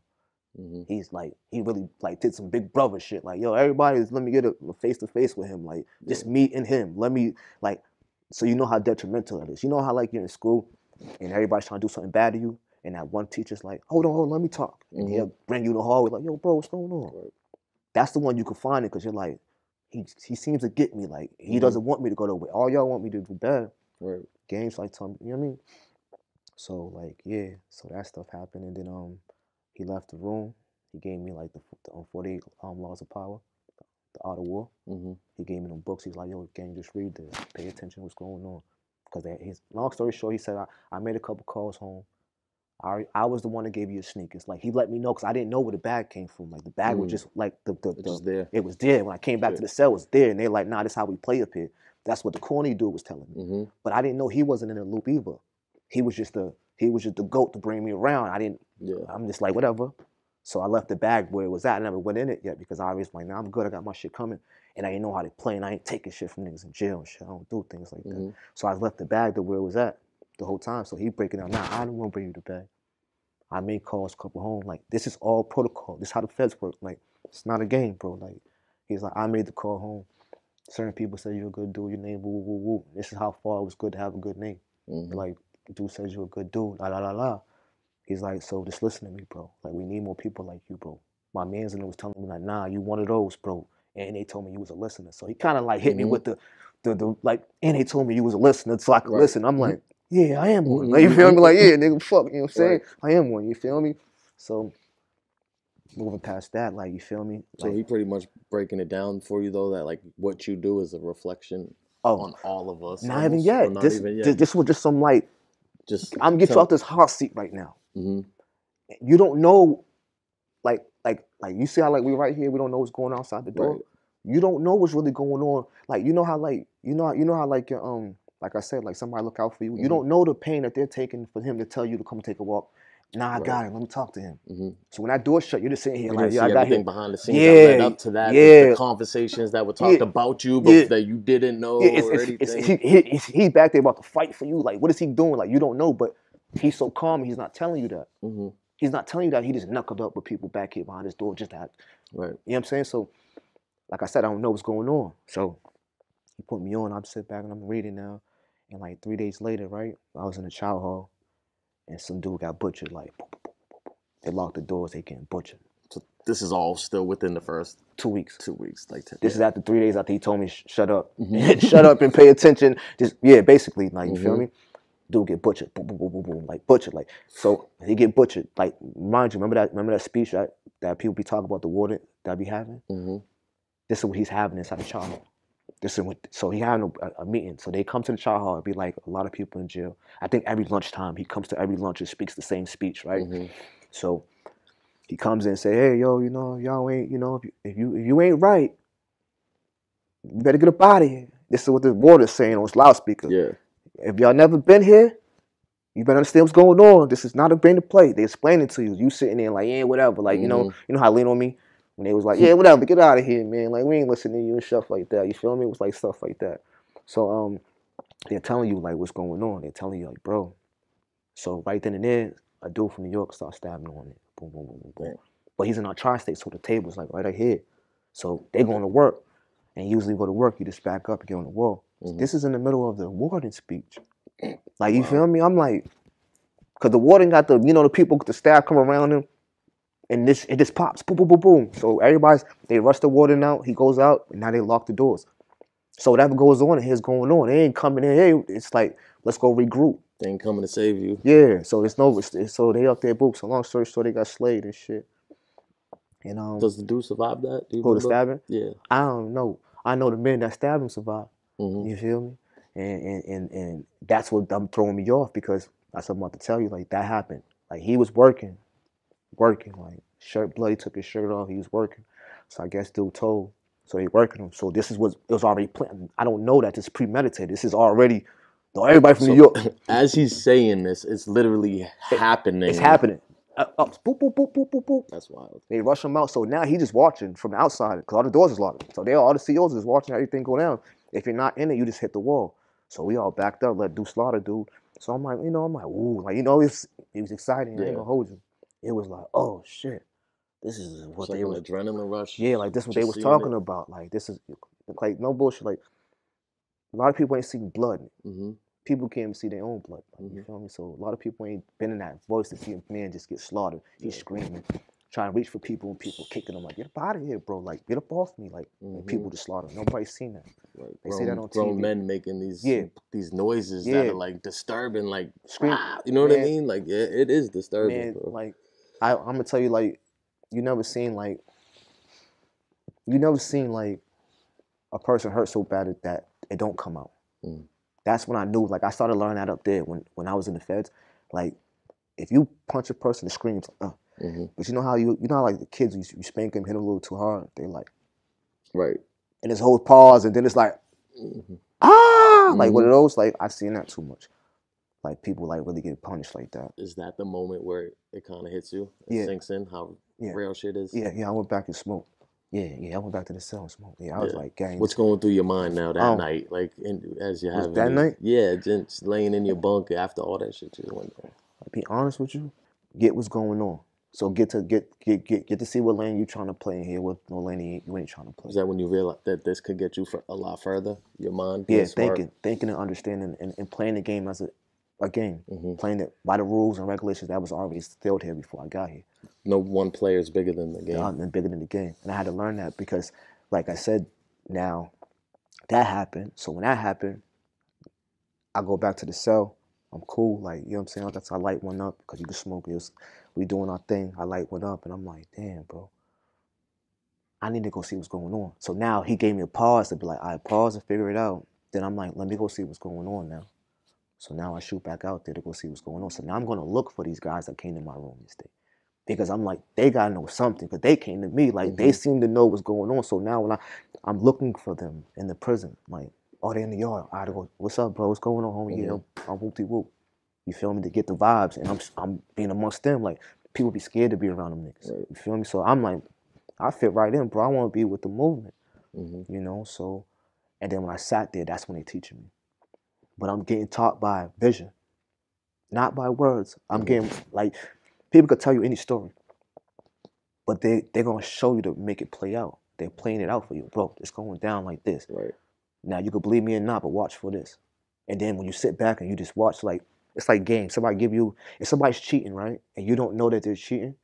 He's like, he really like did some big brother shit. Like, yo, everybody, let me get a face-to-face with him. Like, just me and him. Let me, like, so you know how detrimental it is. You know how, like, you're in school and everybody's trying to do something bad to you, and that one teacher's like, hold on, let me talk. And he'll bring you in the hallway like, yo, bro, what's going on? That's the one you can find it because you're like, he seems to get me. Like, he doesn't want me to go the way. All y'all want me to do bad. Games like, you know what I mean? So, like, yeah. So that stuff happened, and then he left the room. He gave me like the 48 laws of power, the art of war. He gave me them books. He's like, yo, gang, just read this. Pay attention to what's going on. Because long story short, he said, I made a couple calls home. I was the one that gave you a sneakers. Like, he let me know because I didn't know where the bag came from. Like, the bag was just like there. It was there. When I came back to the cell, it was there. And they're like, nah, this is how we play up here. That's what the corny dude was telling me. But I didn't know he wasn't in the loop either. He was just the goat to bring me around. I'm just like, whatever. So I left the bag where it was at. I never went in it yet because I was like, nah, I'm good. I got my shit coming. And I didn't know how to play, and I ain't taking shit from niggas in jail and shit. I don't do things like that. So I left the bag to where it was at the whole time. So he breaking down, nah, I don't want to bring you the bag. I made calls, couple home. Like, this is all protocol. This is how the feds work. Like, it's not a game, bro. Like, he's like, I made the call home. Certain people say you're a good dude. Your name, woo, woo, woo. This is how far it was good to have a good name. Like, dude says you're a good dude. La la la la. He's like, so just listen to me, bro. Like, we need more people like you, bro. My man's in there was telling me like, nah, you one of those, bro. And they told me you was a listener. So he kind of like hit me with the like, and they told me you was a listener, so I could listen. I'm like, yeah, I am one. Like, you feel me? Like, yeah, nigga, fuck, you know what I'm saying? I am one, you feel me? So moving past that, like, you feel me? So like, he pretty much breaking it down for you though, that like what you do is a reflection on all of us. Not even yet. This was just some like, I'm getting you out this hot seat right now. You don't know, like you see how like we right here, we don't know what's going on outside the door. You don't know what's really going on. Like, you know how like you know how like your like I said, like somebody look out for you. You don't know the pain that they're taking for him to tell you to come take a walk. Nah, I got him. Let me talk to him. So when that door shut, you're just sitting here like, yeah, I got him. Behind the scenes that led up to that. The conversations that were talked about you, but that you didn't know or anything. He's back there about to fight for you. Like, what is he doing? Like, you don't know, but he's so calm. He's not telling you that. He's not telling you that he just knuckled up with people back here behind his door just that. You know what I'm saying? So, like I said, I don't know what's going on. So he put me on. I'm sitting back and I'm reading now. And like 3 days later, right, I was in the chow hall and some dude got butchered. Like, boom, boom, boom, boom, boom. They locked the doors. They getting butchered. So this is all still within the first 2 weeks. 2 weeks. Like this is after 3 days after he told me, shut up. Shut up and pay attention. Just, basically, like, you feel me? Dude get butchered, boom, boom, boom, boom, boom, like butchered, like, so he get butchered. Like, mind you, remember that speech that people be talking about, the warden that be having? This is what he's having inside the child hall. So he having a meeting. So they come to the child hall. It'd be like a lot of people in jail. I think every lunchtime he comes to every lunch and speaks the same speech, right? So he comes in and say, hey, yo, you know, y'all ain't, you know, if you ain't right, you better get up out of here. This is what the warden's saying on his loudspeaker. If y'all never been here, you better understand what's going on. This is not a game to play. They explain it to you. You sitting there like, yeah, whatever. Like, you know how lean on me when they was like, yeah, whatever, get out of here, man. Like, we ain't listening to you and stuff like that. You feel me? It was like stuff like that. So they're telling you like what's going on. They're telling you like, bro. So right then and there, a dude from New York starts stabbing on it. Boom, boom, boom, boom, boom. But he's in our tri-state, so the table's like right here. So they going to work. And usually go to work, you just back up and get on the wall. This is in the middle of the warden speech. Like, you feel me? I'm like, because the warden got the, you know, the people, the staff come around him, and it just pops, boom, boom, boom, boom. So they rush the warden out, he goes out, and now they lock the doors. So whatever goes on and here's going on. They ain't coming in, hey, it's like, let's go regroup. They ain't coming to save you. Yeah, so so they up there, boop. So long story short, they got slayed and shit. And does the dude survive that? The stabbing? Yeah. I don't know. I know the men that stabbed him survived. You feel me? And that's what I'm throwing me off, because that's what I'm about to tell you. Like, that happened. Like, he was working, like, shirt bloody, took his shirt off. He was working. So I guess dude told. So they working him. So this is what it was already planned. I don't know that this is premeditated. This is already, everybody from New York. As he's saying this, it's literally happening. It's happening. Boop, boop, boop, boop, boop, boop. That's wild. They rush him out. So now he just watching from the outside, because all the doors is locked. So all the COs is watching everything go down. If you're not in it, you just hit the wall. So we all backed up, let dude slaughter dude. So I'm like, ooh, like, it was exciting. I ain't gonna hold you. It was like, oh shit, this is what it's they like was. An adrenaline rush. Yeah, like this is what they was talking about. Like, this is like no bullshit. Like, a lot of people ain't seen blood. People can't even see their own blood. Like, you feel me? So a lot of people ain't been in that voice to see a man just get slaughtered. He's screaming, trying to reach for people, and people kicking him like, get up out of here, bro. Like, get up off me. Like, and people just slaughter. Nobody's seen that. Right. They see that on grown TV. Men making these noises that are like disturbing, like, scream. You know what I mean? Like, it is disturbing, man, bro. Like, I'm gonna tell you, like, you never seen like a person hurt so bad that it don't come out. That's when I knew. Like, I started learning that up there when I was in the feds. Like, if you punch a person, it screams. But you know how like the kids, you spank them, hit them a little too hard, they like, right. And this whole pause, and then it's like, like one of those. Like, I've seen that too much. Like, people like really get punished like that. Is that the moment where it kind of hits you? It sinks in how real shit is. Yeah. I went back and smoked. Yeah, I went back to the cell and smoked. Yeah, I was like, gang. What's going through your mind now that night? Like, as you're having that night? Yeah, just laying in your bunk after all that shit you went through. I'll be honest with you, get what's going on. So get to see what lane you trying to play in here, what no lane you ain't trying to play. Is that when you realize that this could get you for a lot further? Your mind, yeah, smart? thinking and understanding and playing the game as a game, playing it by the rules and regulations that was already instilled here before I got here. No one player is bigger than the game. Bigger than the game, and I had to learn that because, like I said, now that happened. So when that happened, I go back to the cell. I'm cool, like, you know what I'm saying? That's I light one up because you can smoke it. We doing our thing. I light one up, and I'm like, damn, bro. I need to go see what's going on. So now he gave me a pause to be like, all right, pause and figure it out. Then I'm like, let me go see what's going on now. So now I shoot back out there to go see what's going on. So now I'm going to look for these guys that came to my room this day. Because I'm like, they got to know something. Because they came to me. Like, they seem to know what's going on. So now when I'm looking for them in the prison, like, oh, they in the yard. I go, what's up, bro? What's going on, homie? Yeah, I'm whoop-de-whoop. You feel me? To get the vibes. And I'm being amongst them. Like, people be scared to be around them niggas. Right. You feel me? So I'm like, I fit right in, bro. I want to be with the movement. You know? So, and then when I sat there, that's when they teaching me. But I'm getting taught by vision, not by words. I'm getting, like, people could tell you any story, but they're going to show you to make it play out. They're playing it out for you. Bro, it's going down like this. Right. Now, you could believe me or not, but watch for this. And then when you sit back and you just watch, like, it's like games. Somebody give you, if somebody's cheating, right, and you don't know that they're cheating,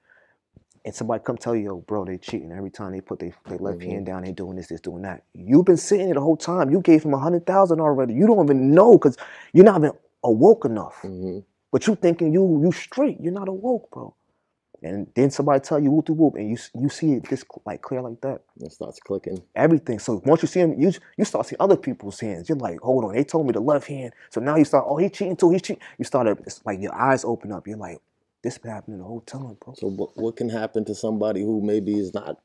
and somebody come tell you, yo, bro, they cheating. Every time they put their left hand down, they doing this, doing that. You've been sitting there the whole time. You gave him 100,000 already. You don't even know because you're not even awoke enough. But you thinking you straight. You're not awoke, bro. And then somebody tell you whoop whoop, and you see it just like clear like that. It starts clicking. Everything. So once you see him, you start seeing other people's hands. You're like, hold on, they told me the left hand. So now you start, oh, he cheating too. He's cheating. You start, it's like your eyes open up. You're like, this been happening the whole time, bro. So what can happen to somebody who maybe is not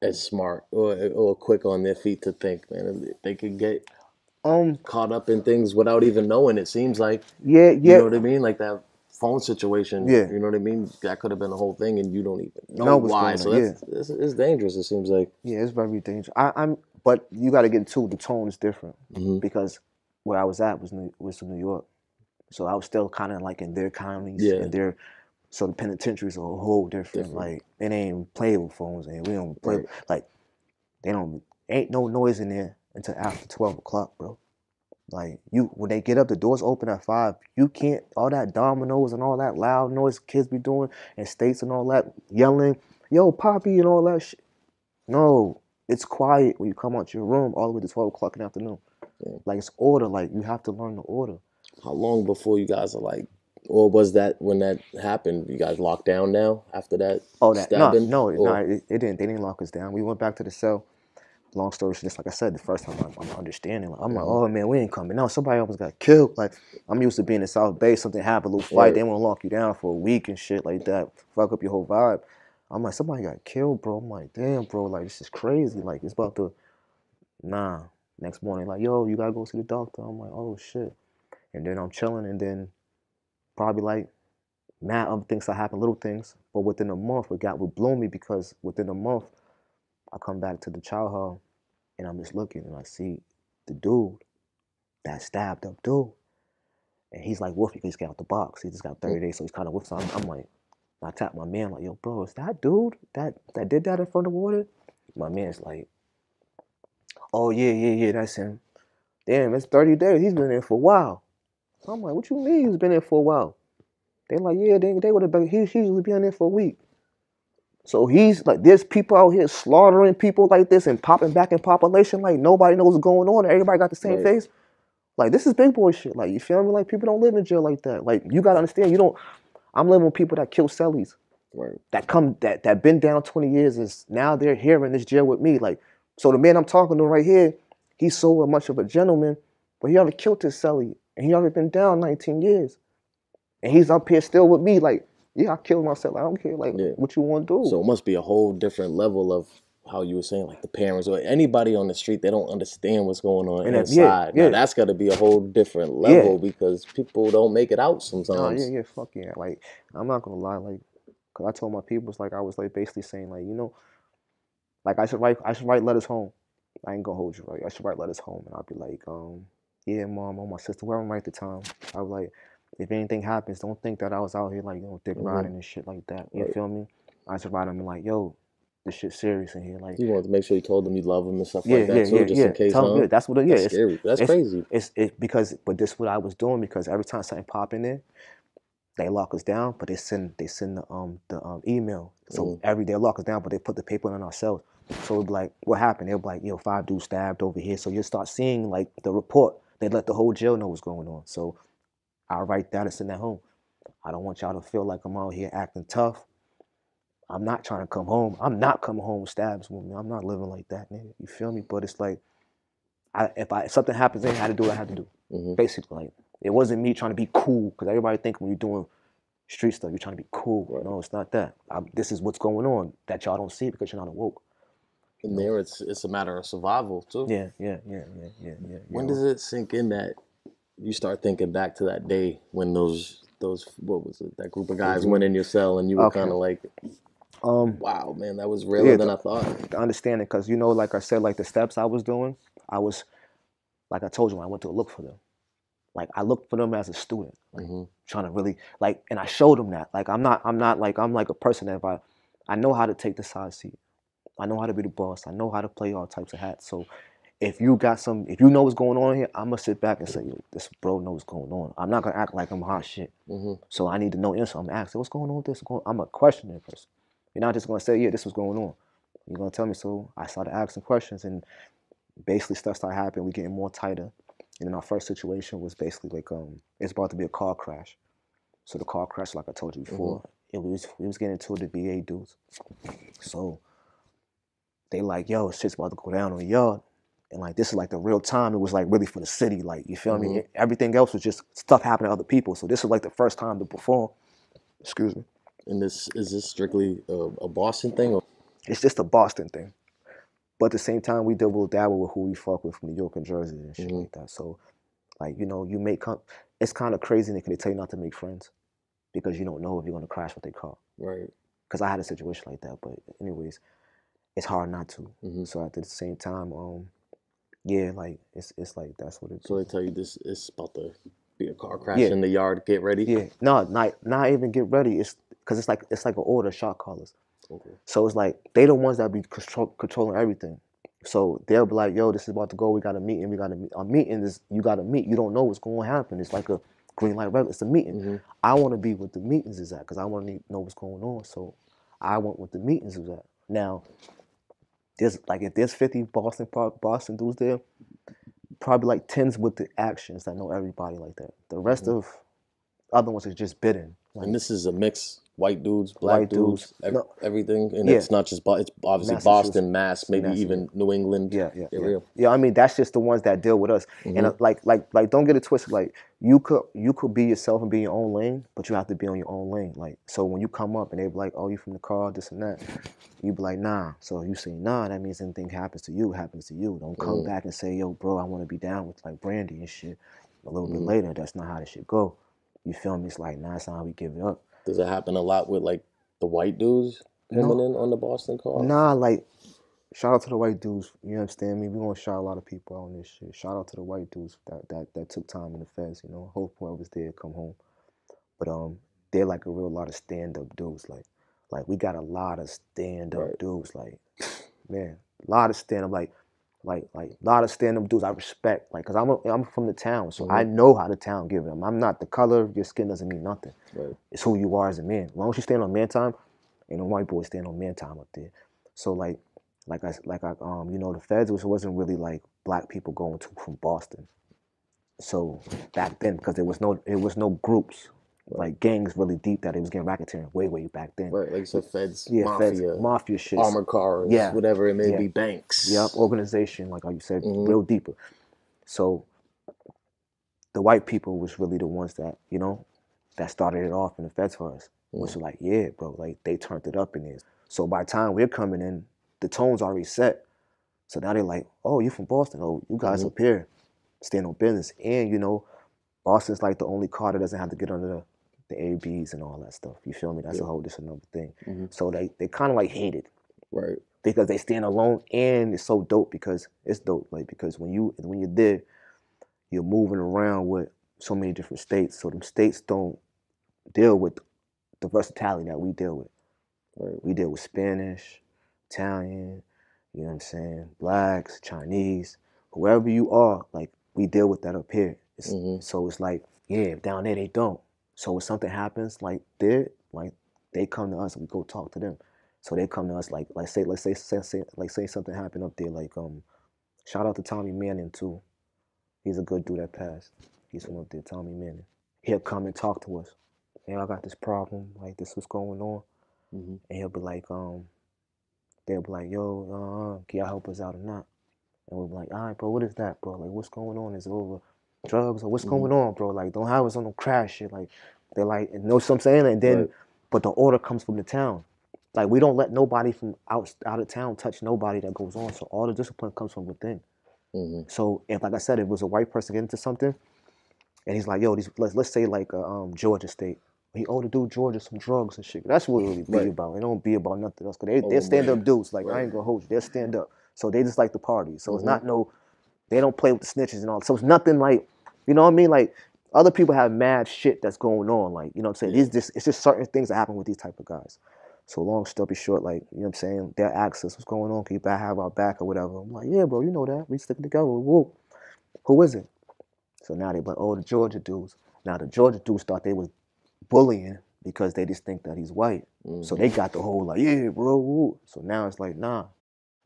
as smart or quick on their feet to think, man? They could get caught up in things without even knowing. It seems like, you know what I mean? Like that phone situation, you know what I mean? That could have been the whole thing, and you don't even know why. So it's dangerous. It seems like. Yeah, it's very dangerous. But you got to get into the tone is different because where I was at was New York, so I was still kind of like in their counties and their. So the penitentiaries are a whole different. Like they ain't play with phones, and we don't play like they don't ain't no noise in there until after 12 o'clock, bro. Like when they get up, the doors open at 5. You can't all that dominoes and all that loud noise kids be doing and states and all that yelling, yo, Poppy and all that shit. No, it's quiet when you come out your room all the way to 12 o'clock in the afternoon. Like it's order. Like you have to learn the order. How long before you guys are like, or was that when that happened? You guys locked down now after that? Oh, that stabbing? No, it didn't. They didn't lock us down. We went back to the cell. Long story short, just like I said, the first time I'm understanding. Like, I'm like, oh man, we ain't coming. No, somebody almost got killed. Like I'm used to being in South Bay. Something happened, a little fight. They want to lock you down for a week and shit like that. Fuck up your whole vibe. I'm like, somebody got killed, bro. I'm like, damn, bro. Like this is crazy. Like it's about to. Nah. Next morning, like, yo, you gotta go see the doctor. I'm like, oh shit. And then I'm chilling, and then probably like mad other things that happen, little things. But within a month, what blew me because within a month, I come back to the child hall, and I'm just looking, and I see the dude that stabbed up dude, and he's like Wolfie because he got out the box. He just got 30 days, so he's kind of with. So I'm like, I tap my man like, yo, bro, is that dude that did that in front of the water? My man's like, oh yeah, that's him. Damn, it's 30 days. He's been there for a while. So I'm like, what you mean he's been there for a while? They're like, yeah, they would have been. He's usually been there for a week. So he's like, there's people out here slaughtering people like this and popping back in population like nobody knows what's going on. Everybody got the same face. Like this is big boy shit. Like you feel me? Like people don't live in jail like that. Like you gotta understand. I'm living with people that kill cellies. That been down 20 years is now they're here in this jail with me. Like so the man I'm talking to right here, he's so much of a gentleman, but he already killed his cellie and he already been down 19 years, and he's up here still with me. Like. Yeah, I killed myself. I don't care, like, what you want to do. So it must be a whole different level of how you were saying, like, the parents or anybody on the street, they don't understand what's going on inside. Now, that's got to be a whole different level because people don't make it out sometimes. Oh, fuck yeah. Like, I'm not going to lie, like, because I told my people, it's like, I was, like, basically saying, like, you know, like, I should write letters home. I ain't going to hold you, right? I should write letters home. And I'll be like, yeah, mom, or my sister, whoever I'm right at the time. I was like, if anything happens, don't think that I was out here like, dick riding and shit like that. You feel me? I just write them like, yo, this shit's serious in here. Like, you wanted to make sure you told them you love them and stuff like that too, just in case. Tell them, that's what it is. That's scary. That's crazy. It's because, but this is what I was doing, because every time something pop in there, they lock us down, but they send the email. So every day they lock us down, but they put the paper on ourselves. So it'd be like, what happened? They'll be like, 5 dudes stabbed over here. So you start seeing like the report. They let the whole jail know what's going on. So I'll write that and send that home. I don't want y'all to feel like I'm out here acting tough. I'm not trying to come home. I'm not coming home with stabs with me. I'm not living like that, nigga. You feel me? But it's like, if something happens, I had to do what I had to do. Basically, like, it wasn't me trying to be cool, because everybody think when you're doing street stuff, you're trying to be cool. Right. No, it's not that. This is what's going on that y'all don't see because you're not awoke. And there, it's a matter of survival too. Yeah. When does it sink in that you start thinking back to that day when those what was it, that group of guys went in your cell and you were kind of like, wow, man, that was realer than I thought. The understanding, because like I said, like the steps I was doing, I was, like I told you, when I went to look for them. Like, I looked for them as a student, like, trying to really, like, and I showed them that. Like, I'm like a person that if I know how to take the side seat. I know how to be the boss. I know how to play all types of hats. So if you know what's going on here, I'm going to sit back and say, yo, this bro knows what's going on. I'm not going to act like I'm hot shit. So I need to know the answer. I'm going to ask, what's going on with this? I'm a questioning person. You're not just going to say, yeah, this was going on. You're going to tell me. So I started asking questions, and basically stuff started happening. We're getting more tighter. And then our first situation was basically like, it's about to be a car crash. So the car crash, like I told you before, we was getting into the VA dudes. So they like, yo, shit's about to go down on the yard. And like, this is like the real time. It was like really for the city. Like, you feel me? Everything else was just stuff happening to other people. So this was like the first time to perform. Excuse me. And is this strictly a Boston thing? Or? It's just a Boston thing. But at the same time, we double dabble with who we fuck with from New York and Jersey and shit like that. So, like, it's kind of crazy because they tell you not to make friends because you don't know if you're going to crash with their car. Right. Because I had a situation like that. But anyways, it's hard not to. So at the same time, like, it's like, that's what it is. So they tell you this is about to be a car crash in the yard, get ready? Yeah. No, not even get ready. It's because it's like an order, shot callers. Okay. So it's like, they the ones that be controlling everything. So they'll be like, yo, this is about to go. We got a meeting. A meeting is, you got to meet. You don't know what's going to happen. It's like a green light, red. It's a meeting. I want to be what the meetings is at because I want to know what's going on. So I want what the meetings is at. Now, if there's 50 Boston dudes there, probably like 10's with the actions that know everybody like that. The rest of other ones are just bidding. Like, and this is a mix. White dudes, black dudes, everything, and it's not just it's obviously Boston, Mass, maybe even New England. Yeah. I mean, that's just the ones that deal with us. And like, don't get it twisted. Like, you could be yourself and be in your own lane, but you have to be on your own lane. Like, so when you come up and they be like, oh, you from the car, this and that, you be like, nah. So you say nah, that means anything happens to you, happens to you. Don't come back and say, yo, bro, I want to be down with like Brandy and shit. A little bit later, that's not how this shit go. You feel me? It's like, nah, that's not how we give it up. Does it happen a lot with like the white dudes coming in on the Boston car? Nah, like, shout out to the white dudes. You understand me? We gonna shout a lot of people out on this shit. Shout out to the white dudes that took time in the feds. Hope whoever's there come home. But they're like a real lot of stand up dudes. Like we got a lot of stand up dudes. Like, man, a lot of stand up. Like a lot of stand-up dudes I respect, like, cause I'm from the town, so I know how the town give them. I'm not, the color of your skin doesn't mean nothing. Right. It's who you are as a man. As long as you stand on man time, ain't no white boy stand on man time up there. So like the feds wasn't really like black people going to from Boston. So back then, because there was no groups. Like gangs really deep that it was getting racketeering way back then. Right, like you said, feds, mafia shit, armored cars, whatever it may be, banks. Yep, organization, like how you said, real deeper. So the white people was really the ones that, that started it off in the feds for us. Which was like, yeah, bro, like they turned it up in there. So by the time we're coming in, the tone's already set. So now they're like, oh, you from Boston? Oh, you guys up here, stand on business. And Boston's like the only car that doesn't have to get under the ABs and all that stuff. You feel me? That's just another thing. So they kind of like hate it. Right. Because they stand alone, and it's so dope because it's dope. Like, because when you're there, you're moving around with so many different states. So them states don't deal with the versatility that we deal with. Right. We deal with Spanish, Italian, you know what I'm saying, blacks, Chinese, whoever you are, like we deal with that up here. So it's like, yeah, down there they don't. So if something happens like there, like they come to us and we go talk to them. So they come to us like say something happened up there, like shout out to Tommy Manning too. He's a good dude that passed. He's from up there, Tommy Manning. He'll come and talk to us. Hey, I got this problem, like this what's going on. And he'll be like, they'll be like, yo, can y'all help us out or not? And we'll be like, all right, bro, what is that, bro? Like, what's going on? Is it over drugs or what's going on, bro? Like, don't have us on no crash shit. Like, they're like, you know what I'm saying? And then, but the order comes from the town. Like, we don't let nobody from out of town touch nobody that goes on. So all the discipline comes from within. So if, like I said, it was a white person getting into something, and he's like, yo, let's say like Georgia State. He owed the dude Georgia some drugs and shit. That's what it really be about. It don't be about nothing else. Cause they're stand-up dudes. Like, I ain't gonna hold you. They're stand-up. So they just like the party. So it's not they don't play with the snitches and all. So it's nothing like, you know what I mean? Like, other people have mad shit that's going on. Like, you know what I'm saying? It's just certain things that happen with these type of guys. So long story short, like, you know what I'm saying? They'll ask us, what's going on? Can you have our back or whatever? I'm like, yeah, bro, you know that. We stick together. Whoa. Who is it? So now they're like, oh, the Georgia dudes. Now the Georgia dudes thought they was bullying because they just think that he's white. So they got the whole like, yeah, bro. Woo. So now it's like, nah.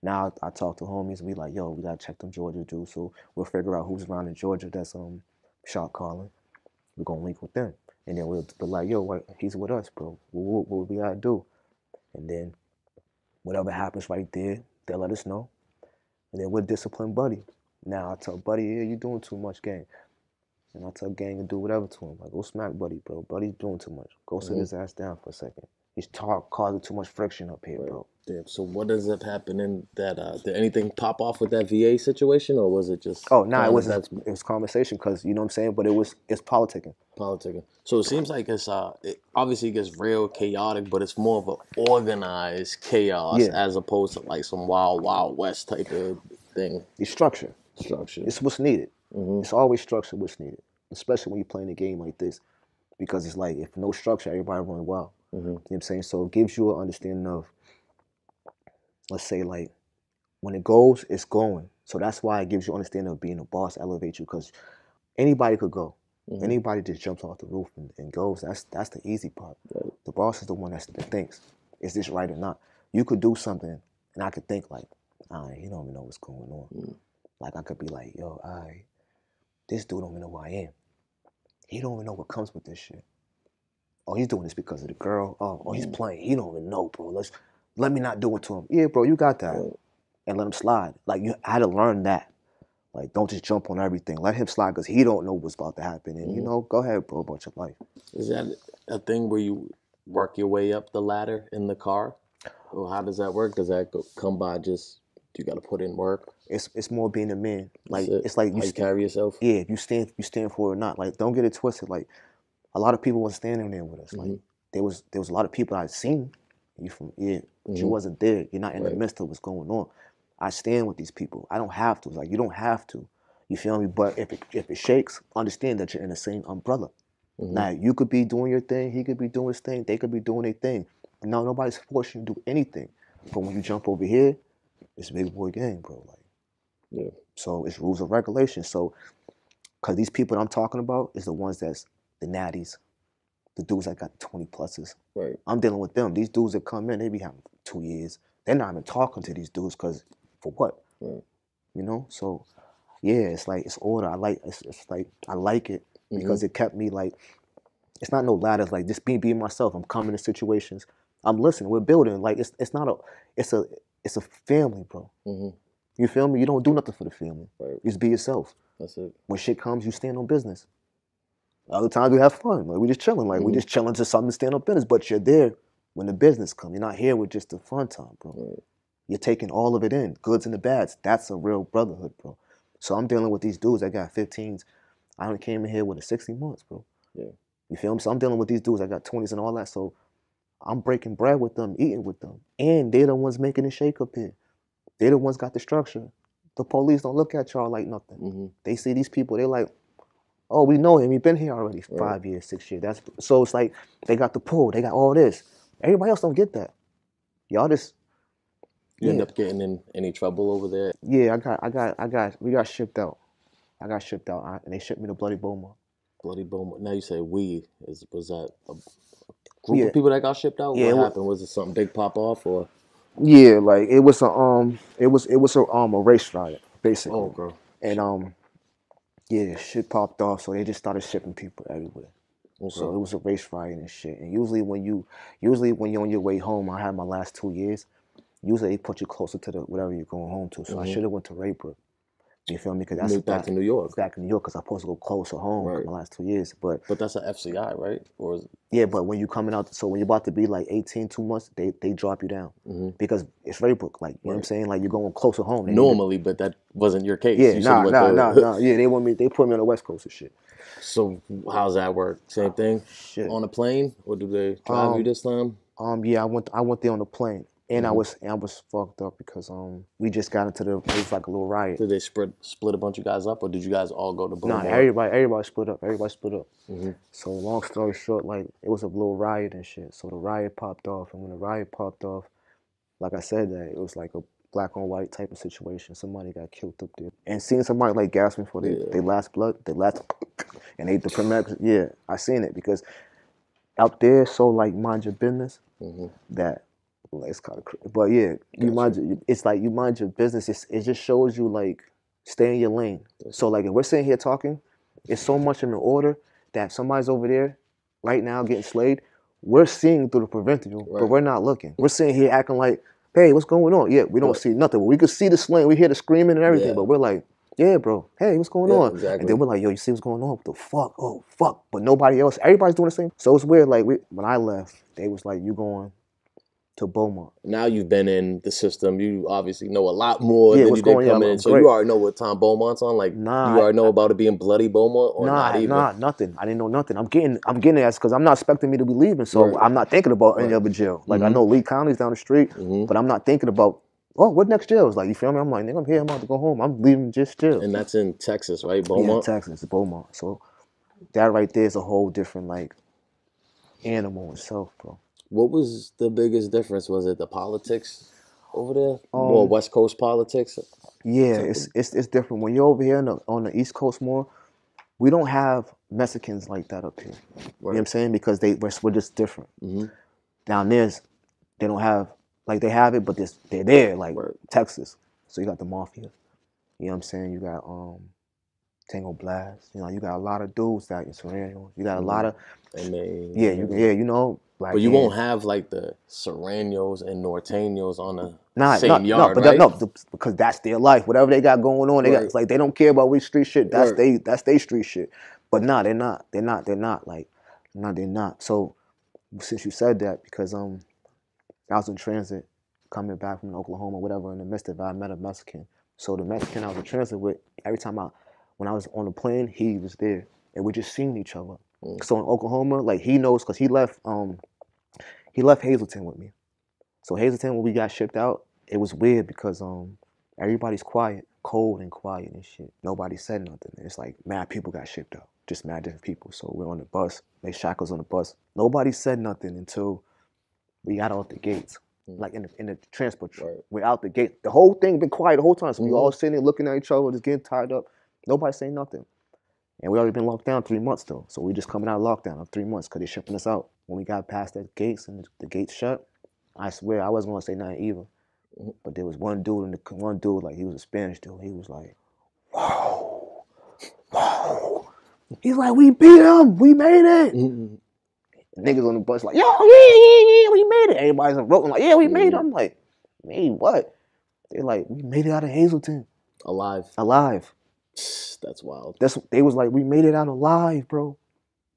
Now I talk to homies and we like, yo, we gotta check them Georgia dudes. So we'll figure out who's around in Georgia that's shot calling. We're gonna link with them. And then we'll be like, yo, he's with us, bro. What we gotta do? And then whatever happens right there, they'll let us know. And then we'll discipline Buddy. Now I tell Buddy, yeah, you doing too much, gang. And I tell gang to do whatever to him. Like, go smack Buddy, bro. Buddy's doing too much. Go sit his ass down for a second. He's causing too much friction up here, bro. Damn. So what does it happen in that? Did anything pop off with that VA situation, or was it just? Oh, nah, it was conversation because you know what I'm saying. But it's politicking. Politicking. So it seems like it obviously gets real chaotic, but it's more of an organized chaos as opposed to like some wild west type of thing. It's structure. It's what's needed. It's always structure what's needed, especially when you're playing a game like this, because it's like if no structure, everybody running wild. You know what I'm saying? So it gives you an understanding of, let's say, like, when it goes, it's going. So that's why it gives you understanding of being a boss, elevate you, because anybody could go. Anybody just jumps off the roof and goes. That's the easy part. Right. The boss is the one that thinks, is this right or not? You could do something, and I could think like, he don't even know what's going on. Like, I could be like, yo, this dude don't even know who I am. He don't even know what comes with this shit. Oh, he's doing this because of the girl. Oh, he's playing. He don't even know, bro. Let me not do it to him. Yeah, bro, you got that. And let him slide. Like, I had to learn that. Like, don't just jump on everything. Let him slide because he don't know what's about to happen. And, you know, go ahead, bro, about your life. Is that a thing where you work your way up the ladder in the car? Or how does that work? Does that come by just, you got to put in work? It's more being a man. Like, it's like you carry yourself? Yeah, if you stand for it or not. Like, don't get it twisted. Like, a lot of people weren't standing there with us. Like, there was a lot of people I'd seen you from, but you wasn't there. You're not in the midst of what's going on. I stand with these people. I don't have to. Like, you don't have to. You feel me? But if it shakes, understand that you're in the same umbrella. Now, you could be doing your thing. He could be doing his thing. They could be doing their thing. No, nobody's forcing you to do anything. But when you jump over here, it's a big boy game, bro. Like, so it's rules and regulations. So, because these people that I'm talking about is the ones that's the natties, the dudes that got 20 pluses. Right. I'm dealing with them. These dudes that come in, they be having 2 years. They're not even talking to these dudes because for what? Right. You know? So, yeah, it's like, it's order. I like it because it kept me like, it's not no ladders, like just being myself. I'm coming to situations. I'm listening. We're building. Like, it's a family, bro. You feel me? You don't do nothing for the family. Right. You just be yourself. That's it. When shit comes, you stand on business. Other times we have fun. Like, we just chilling. Like, we just chilling to something to stand on business. But you're there when the business comes. You're not here with just the fun time, bro. Right. You're taking all of it in, goods and the bads. That's a real brotherhood, bro. So I'm dealing with these dudes that got 15s. I only came in here with a 60 months, bro. Yeah. You feel me? So I'm dealing with these dudes that got 20s and all that. So I'm breaking bread with them, eating with them. And they're the ones making the shake up here. They're the ones got the structure. The police don't look at y'all like nothing. They see these people, they're like, Oh, we know him. He been here already 5 years, 6 years. So it's like they got the pull. They got all this. Everybody else don't get that. Y'all just. You end up getting in any trouble over there? Yeah, we got shipped out. I got shipped out, and they shipped me to Bloody Beaumont. Bloody Beaumont. Now you say we. Was that a group of people that got shipped out? Yeah, what happened? Was it something big pop off or? Yeah, like it was a race riot basically. Oh, bro. And yeah, shit popped off, so they just started shipping people everywhere. Okay. So it was a race riot and shit. And usually when you're on your way home, I had my last 2 years. Usually they put you closer to whatever you're going home to. So I should have went to Raybrook. You feel me? Because that's back to New York. Back in New York, because I'm supposed to go closer home my last 2 years. But that's an FCI, right? Or is it? Yeah, but when you coming out, so when you're about to be like 18, 2 months, they drop you down because it's Raybrook. Like you know what I'm saying? Like you're going closer home. Normally, but that wasn't your case. Yeah, nah. Yeah, they put me on the West Coast and shit. So how's that work? Same thing? Shit. On a plane, or do they drive you this time? Yeah, I went there on the plane. And I was fucked up because we just got into it was like a little riot. Did they split a bunch of guys up, or did you guys all go to Beaumont? Nah, everybody split up. So long story short, like it was a little riot and shit. So the riot popped off, and when the riot popped off, like I said, that it was like a black on white type of situation. Somebody got killed up there, and seeing somebody like gasping for their last blood, and the paramedics. Yeah, I seen it because out there, so like mind your business that. It's kind of crazy, but yeah, it's like you mind your business. It just shows you like stay in your lane. So like if we're sitting here talking, it's so much in the order that somebody's over there right now getting slayed. We're seeing through the preventative, but we're not looking. We're sitting here acting like, hey, what's going on? Yeah, we don't see nothing. But we could see the slaying, we hear the screaming and everything, but we're like, yeah, bro, hey, what's going on? Exactly. And then we're like, yo, you see what's going on? What the fuck? Oh, fuck. But nobody else, everybody's doing the same. So it's weird. Like when I left, they was like, you going to Beaumont. Now you've been in the system. You obviously know a lot more than you did coming in. So you already know what time Beaumont's on. Like you already know about it being bloody Beaumont, or not even? Nah, nothing. I didn't know nothing. I'm getting that because I'm not expecting me to be leaving. So I'm not thinking about any other jail. Like I know Lee County's down the street, but I'm not thinking about what next jail is like. You feel me? I'm like, nigga, I'm here. I'm about to go home. I'm leaving just jail. And that's in Texas, right? Beaumont. Yeah, Texas, Beaumont. So that right there is a whole different like animal itself, bro. What was the biggest difference? Was it the politics over there? More West Coast politics? Yeah, it's different. When you're over here on the East Coast more, we don't have Mexicans like that up here. You know what I'm saying? Because we're just different. Down there, they don't have, like they have it, but they're there, like Texas. So you got the Mafia. You know what I'm saying? You got Tango Blast. You know, you got a lot of dudes that in Serrano. You got a lot of, you know. Like, but you won't have like the Serranos and Norteños on the same yard, right? Because that's their life. Whatever they got going on, they got, it's like they don't care about which street shit. That's they street shit. But they're not. They're not. So since you said that, because I was in transit coming back from Oklahoma, whatever, in the midst of it, I met a Mexican. So the Mexican I was in transit with, every time when I was on the plane, he was there, and we just seen each other. So in Oklahoma, like he knows because he left HAZELTON with me. So HAZELTON, when we got shipped out, it was weird because everybody's quiet, cold and quiet and shit. Nobody said nothing. It's like mad people got shipped out, just mad different people. So we're on the bus, they shackles on the bus. Nobody said nothing until we got out the gates, like in the transport truck. We're out the gate. The whole thing been quiet the whole time. So we all sitting there looking at each other, just getting tied up. Nobody saying nothing. And we already been locked down 3 months though. So we just coming out of lockdown of 3 months because they shipping us out. When we got past the gates and the gates shut, I swear I wasn't gonna say nothing either. But there was one dude, like he was a Spanish dude. He was like, whoa. He's like, we beat him, we made it. Niggas on the bus like, yo, yeah, we made it. Everybody's voting like, yeah, we made it. I'm like, made what? They're like, we made it out of HAZELTON. Alive. That's wild. They was like, we made it out alive, bro.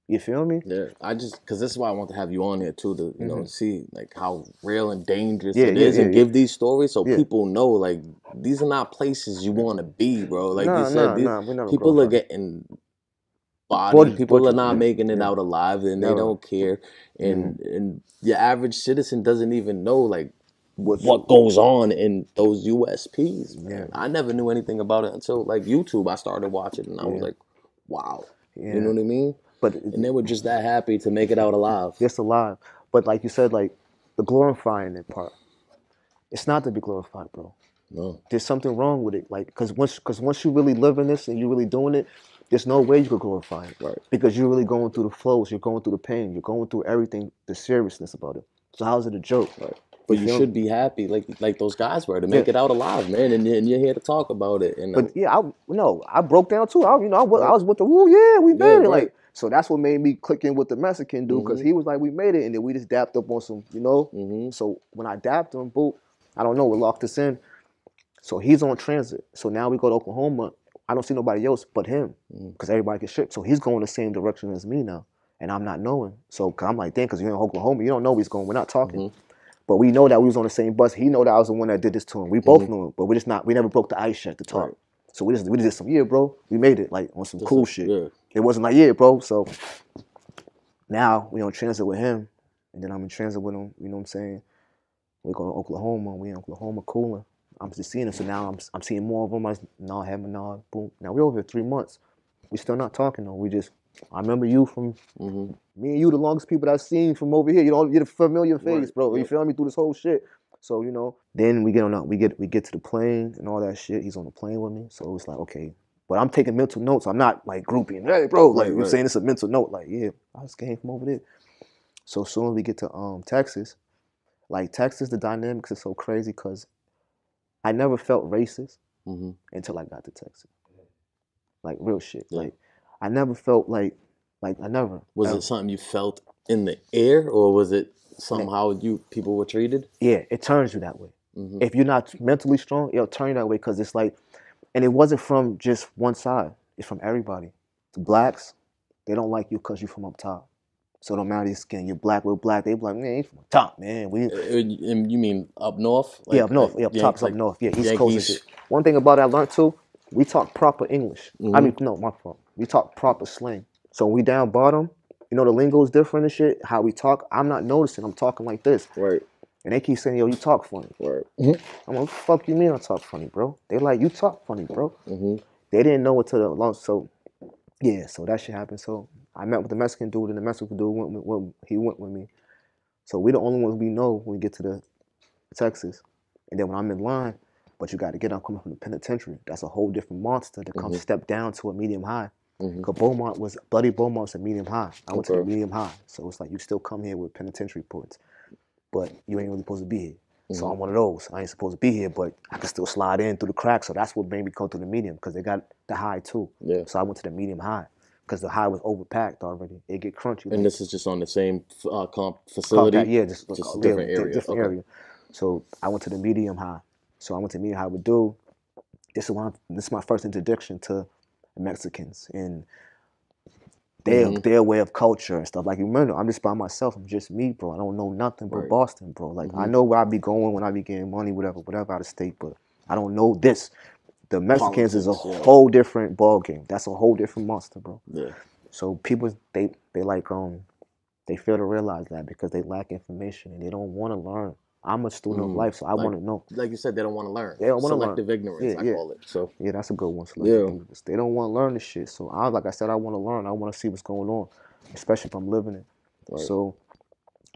You feel me? Yeah, because this is why I want to have you on here too, to you know see like how real and dangerous it is, and give these stories so people know like these are not places you want to be, bro. Like you said, people are getting bodied, people are not making it out alive, and they don't care, and your average citizen doesn't even know like what goes on in those USPs. Man. I never knew anything about it until like YouTube. I started watching and I was like, wow. You know what I mean? And they were just that happy to make it out alive. Just alive. But like you said, like the glorifying that part, it's not to be glorified, bro. No. There's something wrong with it. Like, because once you really live in this and you're really doing it, there's no way you could glorify it. Right. Because you're really going through the flows, you're going through the pain, you're going through everything, the seriousness about it. So how's it a joke? Right. But you should be happy, like those guys were, to make it out alive, man. And you're here to talk about it. And but yeah, I broke down too. I was with the we made it. Right. Like, so that's what made me click in with the Mexican dude, because he was like, we made it, and then we just dapped up on some, So when I dapped him, boom, I don't know, what locked us in. So he's on transit. So now we go to Oklahoma. I don't see nobody else but him, because everybody gets shipped. So he's going the same direction as me now, and I'm not knowing. So I'm like, damn, because you're in Oklahoma, you don't know where he's going. We're not talking. But we know that we was on the same bus. He know that I was the one that did this to him. We both knew him, but we never broke the ice yet to talk. Right. So we just did some, bro. We made it, like, on some cool shit. Yeah. It wasn't like, bro. So now we on transit with him, and then I'm in transit with him, you know what I'm saying? We go to Oklahoma. We in Oklahoma cooling. I'm just seeing him. So now I'm seeing more of them. Boom. Now we're over here 3 months. We still not talking though. I remember you from me and you, the longest people that I've seen from over here. You're the familiar face, bro. You feel me through this whole shit. So then we get to the plane and all that shit. He's on the plane with me, so it's like, okay. But I'm taking mental notes. I'm not like grouping. Hey, bro, like you're saying, it's a mental note. Like, yeah, I just came from over there. So soon as we get to Texas, like Texas, the dynamics is so crazy because I never felt racist until I got to Texas. Like real shit. Yeah. Like I never felt like I never. Was it something you felt in the air, or was it somehow people were treated? Yeah, it turns you that way. If you're not mentally strong, it'll turn you that way, because it's like, and it wasn't from just one side. It's from everybody. The blacks, they don't like you because you're from up top. So it don't matter your skin. You're black, we're black. They be like, man, you from up top, man. And you mean up north? Like, up north. Up top's up north. Yeah, East Coast and shit. One thing about it I learned too, we talk proper English. I mean, no, my fault. We talk proper slang. So when we down bottom, the lingo is different and shit. How we talk, I'm not noticing. I'm talking like this. Right. And they keep saying, yo, you talk funny. Right. I'm like, what the fuck you mean I talk funny, bro? They like, you talk funny, bro. They didn't know it till the long. So, yeah, so that shit happened. So I met with the Mexican dude, and the Mexican dude went with me. So we the only ones we know when we get to the Texas. And then when I'm in line, but you got to get up coming from the penitentiary. That's a whole different monster to come step down to a medium high. Because Beaumont's a medium high. I went to the medium high. So it's like, you still come here with penitentiary points, but you ain't really supposed to be here. So I'm one of those. I ain't supposed to be here, but I can still slide in through the cracks. So that's what made me go through the medium, because they got the high too. Yeah. So I went to the medium high, because the high was overpacked already. It get crunchy. And this is just on the same facility? Yeah, just a different area. Different area. So I went to the medium high. So I went to medium high with dude. This is my first introduction to Mexicans and their way of culture and stuff. Like, remember, I'm just by myself. I'm just me, bro. I don't know nothing but Boston, bro. Like, I know where I be going when I be getting money, whatever out of state, but I don't know this. The Mexicans is a whole different ball game. That's a whole different monster, bro. Yeah. So people, they like, they fail to realize that, because they lack information and they don't want to learn. I'm a student of life, so I want to know. Like you said, they don't want to learn. They don't want to learn. Selective ignorance, I call it. So yeah, that's a good one. Selective ignorance. They don't want to learn this shit. So like I said, I want to learn. I want to see what's going on, especially if I'm living it. Right. So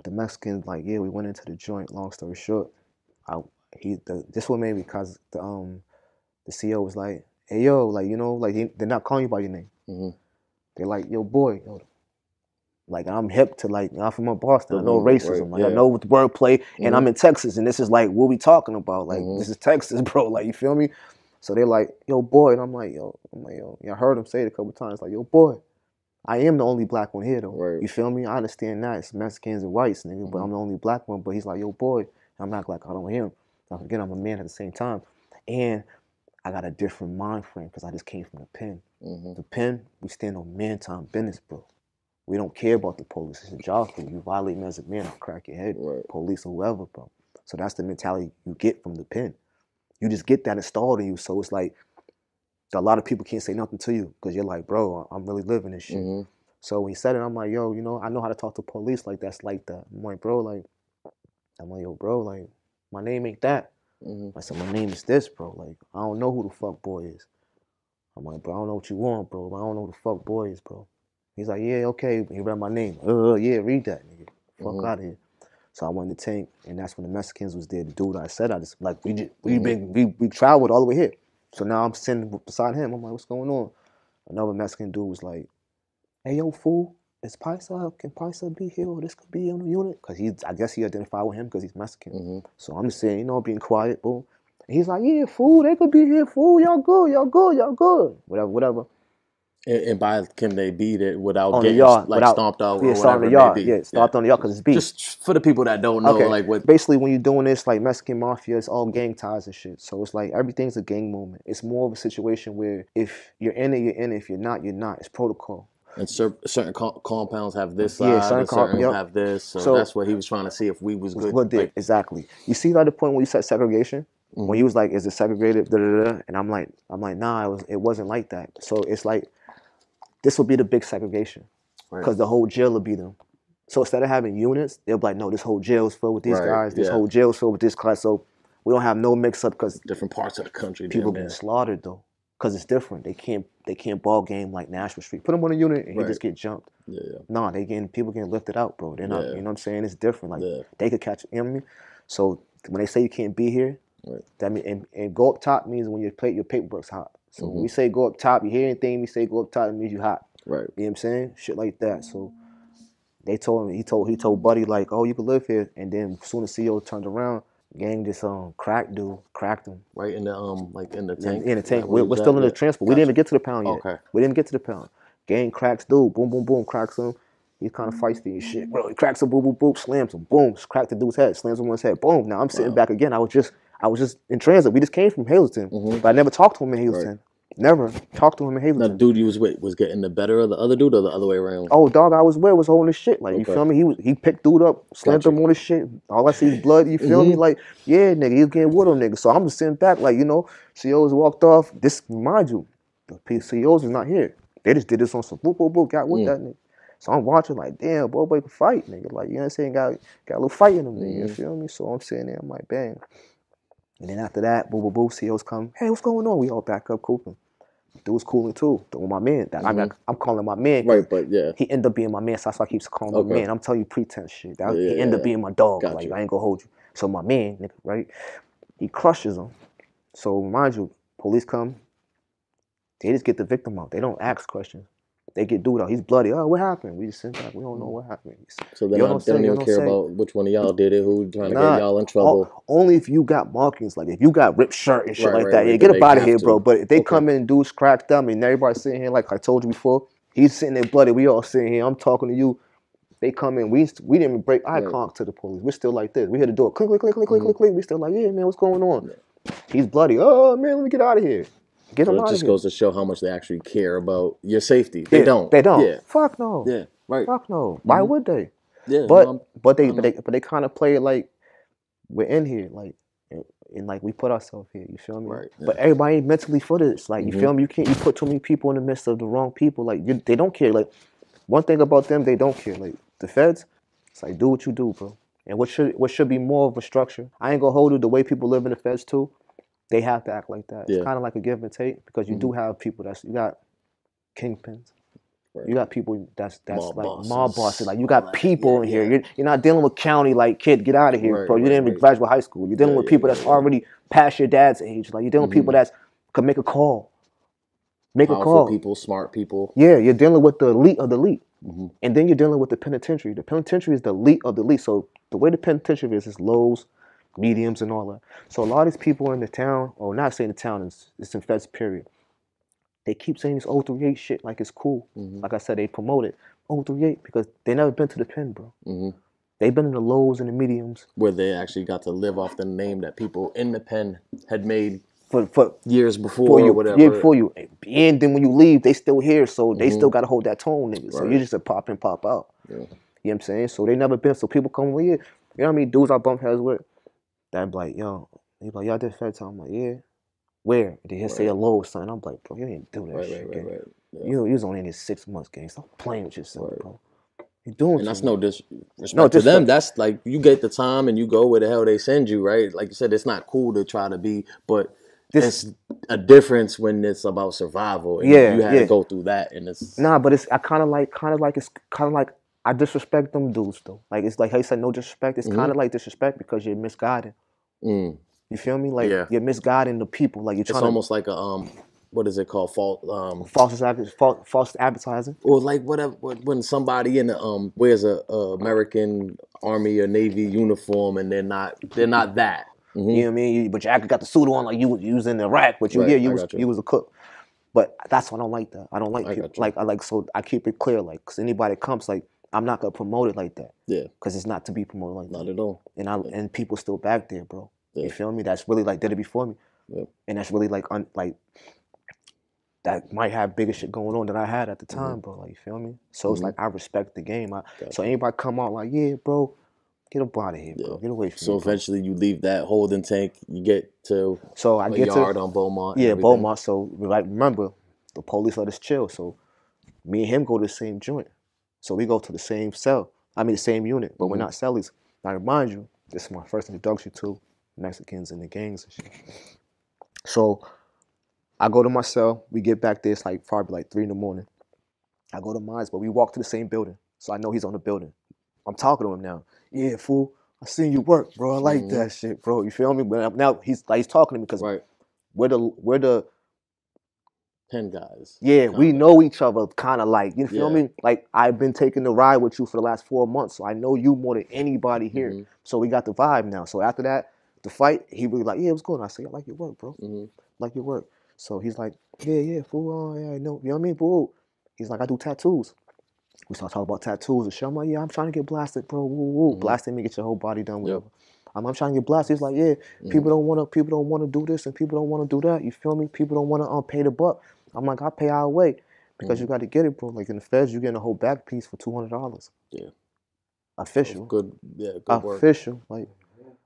the Mexicans, like, we went into the joint. Long story short, this one made me, because the CO was like, hey yo, like, like they're not calling you by your name. They're like, yo boy, yo. Like, I'm hip to, like, I'm from Boston. I know racism. Like, I know with the wordplay, and I'm in Texas, and this is like what we talking about. Like, this is Texas, bro. Like, you feel me? So they're like, yo, boy, and I'm like, yo. I heard him say it a couple times, like, yo, boy, I am the only black one here, though. Right. You feel me? I understand that it's Mexicans and whites, nigga, but I'm the only black one. But he's like, yo, boy, I'm not like, I don't hear him. Now, again, I'm a man at the same time, and I got a different mind frame because I just came from the pen. The pen, we stand on man time business, bro. We don't care about the police. It's a job for you. You violate me as a man, I'll crack your head. Right. Police or whoever, bro. So that's the mentality you get from the pen. You just get that installed in you. So it's like, a lot of people can't say nothing to you because you're like, bro, I'm really living this shit. So when he said it, I'm like, yo, I know how to talk to police like that's like that. I'm like, yo, bro, like, my name ain't that. I said, my name is this, bro. Like, I don't know who the fuck boy is. I'm like, bro, I don't know what you want, bro. I don't know who the fuck boy is, bro. He's like, yeah, okay. He read my name. Yeah, read that, nigga. Fuck out of here. So I went in the tank, and that's when the Mexicans was there. The dude I said, I just like we traveled all the way here. So now I'm sitting beside him. I'm like, what's going on? Another Mexican dude was like, hey, yo, fool, is Paisa, can Paisa be here or this could be on the unit? Because I guess he identified with him because he's Mexican. So I'm just saying, you know, being quiet, boom. And he's like, yeah, fool, they could be here, fool, y'all good. Whatever. And by can they beat it without on getting the yard, stomped out or stomped whatever the yard, it may be? Stomped on the yard because it's beef. Just for the people that don't know, like what. Basically, when you're doing this, like Mexican mafia, it's all gang ties and shit. So it's like everything's a gang movement. It's more of a situation where if you're in it, you're in it. If you're not, you're not. It's protocol. And certain compounds have this side, certain have this. So that's what he was trying to see if we was good. Like, exactly. You see that the point when you said segregation? When he was like, is it segregated? And I'm like, nah, it wasn't like that. So it's like, this will be the big segregation because the whole jail will be them. So instead of having units, they'll be like, no, this whole jail is filled with these guys. This whole jail is filled with this class. So we don't have no mix up because different parts of the country. People getting slaughtered though because it's different. They can't ball game like Nashua Street. Put them on a unit and he just get jumped. Nah, people getting lifted out, bro. They're not. You know what I'm saying? It's different. Like they could catch. You know what I mean? So when they say you can't be here, that mean and go up top means when your paperwork's hot. So when we say go up top, you hear anything we say go up top, it means you hot. Right. You know what I'm saying? Shit like that. So they told him, he told Buddy like, oh, you can live here. And then as soon as CEO turned around, gang just cracked him. Right in the like in the tank. In the tank. We're still in the transport. We didn't even get to the pound yet. Okay. We didn't get to the pound. Gang cracks dude. Boom, boom, boom. Cracks him. He's kind of feisty and shit, bro. He cracks him. Boom, boom, boom. Slams him. Boom. Cracked the dude's head. Slams him on his head. Boom. Now I'm sitting back again. I was just in transit. We just came from Hazleton, but I never talked to him in Hazleton. Right. Never talked to him in Hazleton. Now, the dude you was with was getting the better of the other dude or the other way around? Oh, dog, I was with was holding his shit. Like, you feel me? He picked dude up, slammed him on his shit. All I see is blood, you feel me? Like, yeah, nigga, he was getting with him, nigga. So I'm just sitting back, like, you know, CEOs walked off. This, mind you, the CEOs is not here. They just did this on some boop, boop, boop, got with that nigga. So I'm watching like, damn, boy can fight, nigga. Like, you know what I'm saying? Got a little fight in him, nigga. You feel me? So I'm sitting there, I'm like, bang. And then after that, boo, boo, boo, CEOs come, hey, what's going on? We all back up cooling. Dude's cooling too. With my man. I'm calling my man. Right, but yeah. He ended up being my man, so that's why I keep calling my man. I'm telling you pretense shit. He ended up being my dog. Like, I ain't gonna hold you. So my man, nigga, right? He crushes him. So mind you, police come, they just get the victim out. They don't ask questions. They get dude out. He's bloody. Oh, what happened? We just sit back. We don't know what happened. So they don't even care about which one of y'all did it, who trying to get y'all in trouble. Only if you got markings, like if you got ripped shirt and shit like that. Yeah, get up out of here, bro. But if they come in and dudes cracked them and everybody's sitting here, like I told you before, he's sitting there bloody. We all sitting here. I'm talking to you. They come in. We didn't even break eye contact to the police. We're still like this. We hear the door. Click, click, click, click, click, click, click. We still like, yeah, man, what's going on? He's bloody. Oh, man, let me get out of here. Get them out of here. It just goes to show how much they actually care about your safety. They don't. They don't. Yeah. Fuck no. Yeah. Right. Fuck no. Why would they? Yeah. But they kind of play it like we're in here, like and like we put ourselves here. You feel me? Right. Yeah. But everybody ain't mentally for this. Like you feel me? You put too many people in the midst of the wrong people. Like they don't care. Like one thing about them, they don't care. Like the feds, it's like do what you do, bro. And what should be more of a structure. I ain't gonna hold you the way people live in the feds too. They have to act like that. Yeah. It's kind of like a give and take because you do have people you got kingpins. Right. You got people that's mob like bosses. Mob bosses. Like you got people in here. You're not dealing with county like kid, get out of here, bro. You didn't even graduate high school. You're dealing with people that's already past your dad's age. Like you're dealing with people that could make a call. Powerful people, smart people. Yeah, you're dealing with the elite of the elite. And then you're dealing with the penitentiary. The penitentiary is the elite of the elite. So the way the penitentiary is lows, mediums and all that. So a lot of these people in the town, or not saying the town, it's in feds period. They keep saying this 038 shit like it's cool. Like I said, they promote it. 038 because they never been to the pen, bro. They've been in the lows and the mediums. Where they actually got to live off the name that people in the pen had made for years before or whatever. Yeah, before you. And then when you leave, they still here, so they still got to hold that tone, nigga. So you just a pop in, pop out. You know what I'm saying? So they never been, so people come with you. You know what I mean? Dudes I bump heads with. That be like, yo, he be like, y'all did fed time. I'm like, yeah. Where? Did he say a low, son? I'm like, bro, you didn't do that shit, gang. Yeah. You was only in this 6 months, gang. Stop playing with yourself, bro. You doing and that's no disrespect to them. That's like, you get the time and you go where the hell they send you, right? Like you said, it's not cool to try to be, but It's a difference when it's about survival. And you had to go through that, and it's but it's I kind of like I disrespect them dudes though. Like it's like how you said no disrespect. It's kind of like disrespect because you're misguiding. You feel me? Like you're misguiding the people. Like you're trying. It's almost like a what is it called? False advertising. Or like whatever when somebody in the wears a American Army or Navy uniform and they're not that. You know what I mean? But you actually got the suit on like you was in Iraq, but you was a cook. But that's why I don't like that. I don't like people. So I keep it clear, like, cause anybody that comes, like, I'm not gonna promote it like that. Yeah. Cause it's not to be promoted like that. Not at all. And people still back there, bro. Yeah. You feel me? That's really like did it before me. Yeah. And that's really like that might have bigger shit going on than I had at the time, bro. Like you feel me? So it's like I respect the game. So anybody come out like, yeah, bro. Get up out of here, bro. Get away from me. So eventually you leave that holding tank, you get to a yard on Beaumont. Yeah, Beaumont. So like remember, the police let us chill. So me and him go to the same joint. So we go to the same cell. I mean the same unit, but we're not cellies. I remind you, this is my first introduction to Mexicans and the gangs and shit. So I go to my cell, we get back there, it's like probably like 3 a.m. I go to mine, but we walk to the same building. So I know he's on the building. I'm talking to him now. Yeah, fool, I seen you work, bro. I like that shit, bro. You feel me? But now he's talking to me because we're the pen guys. Yeah, we know each other kind of like, you feel me? Like I've been taking the ride with you for the last 4 months, so I know you more than anybody here. So we got the vibe now. So after that, the fight, he really like, yeah, what's going on? I say, I like your work, bro. Like your work. So he's like, yeah, fool, yeah, I know. You know what I mean, fool? He's like, I do tattoos. We start talking about tattoos and shit. I'm like, yeah, I'm trying to get blasted, bro. Woo. Blasting me, get your whole body done, whatever. I'm trying to get blasted. He's like, yeah, people don't want to do this and people don't want to do that. You feel me? People don't want to pay the buck. I'm like, I'll pay our way because you got to get it, bro. Like in the feds, you getting a whole back piece for $200. Yeah. Official. Good work. Official.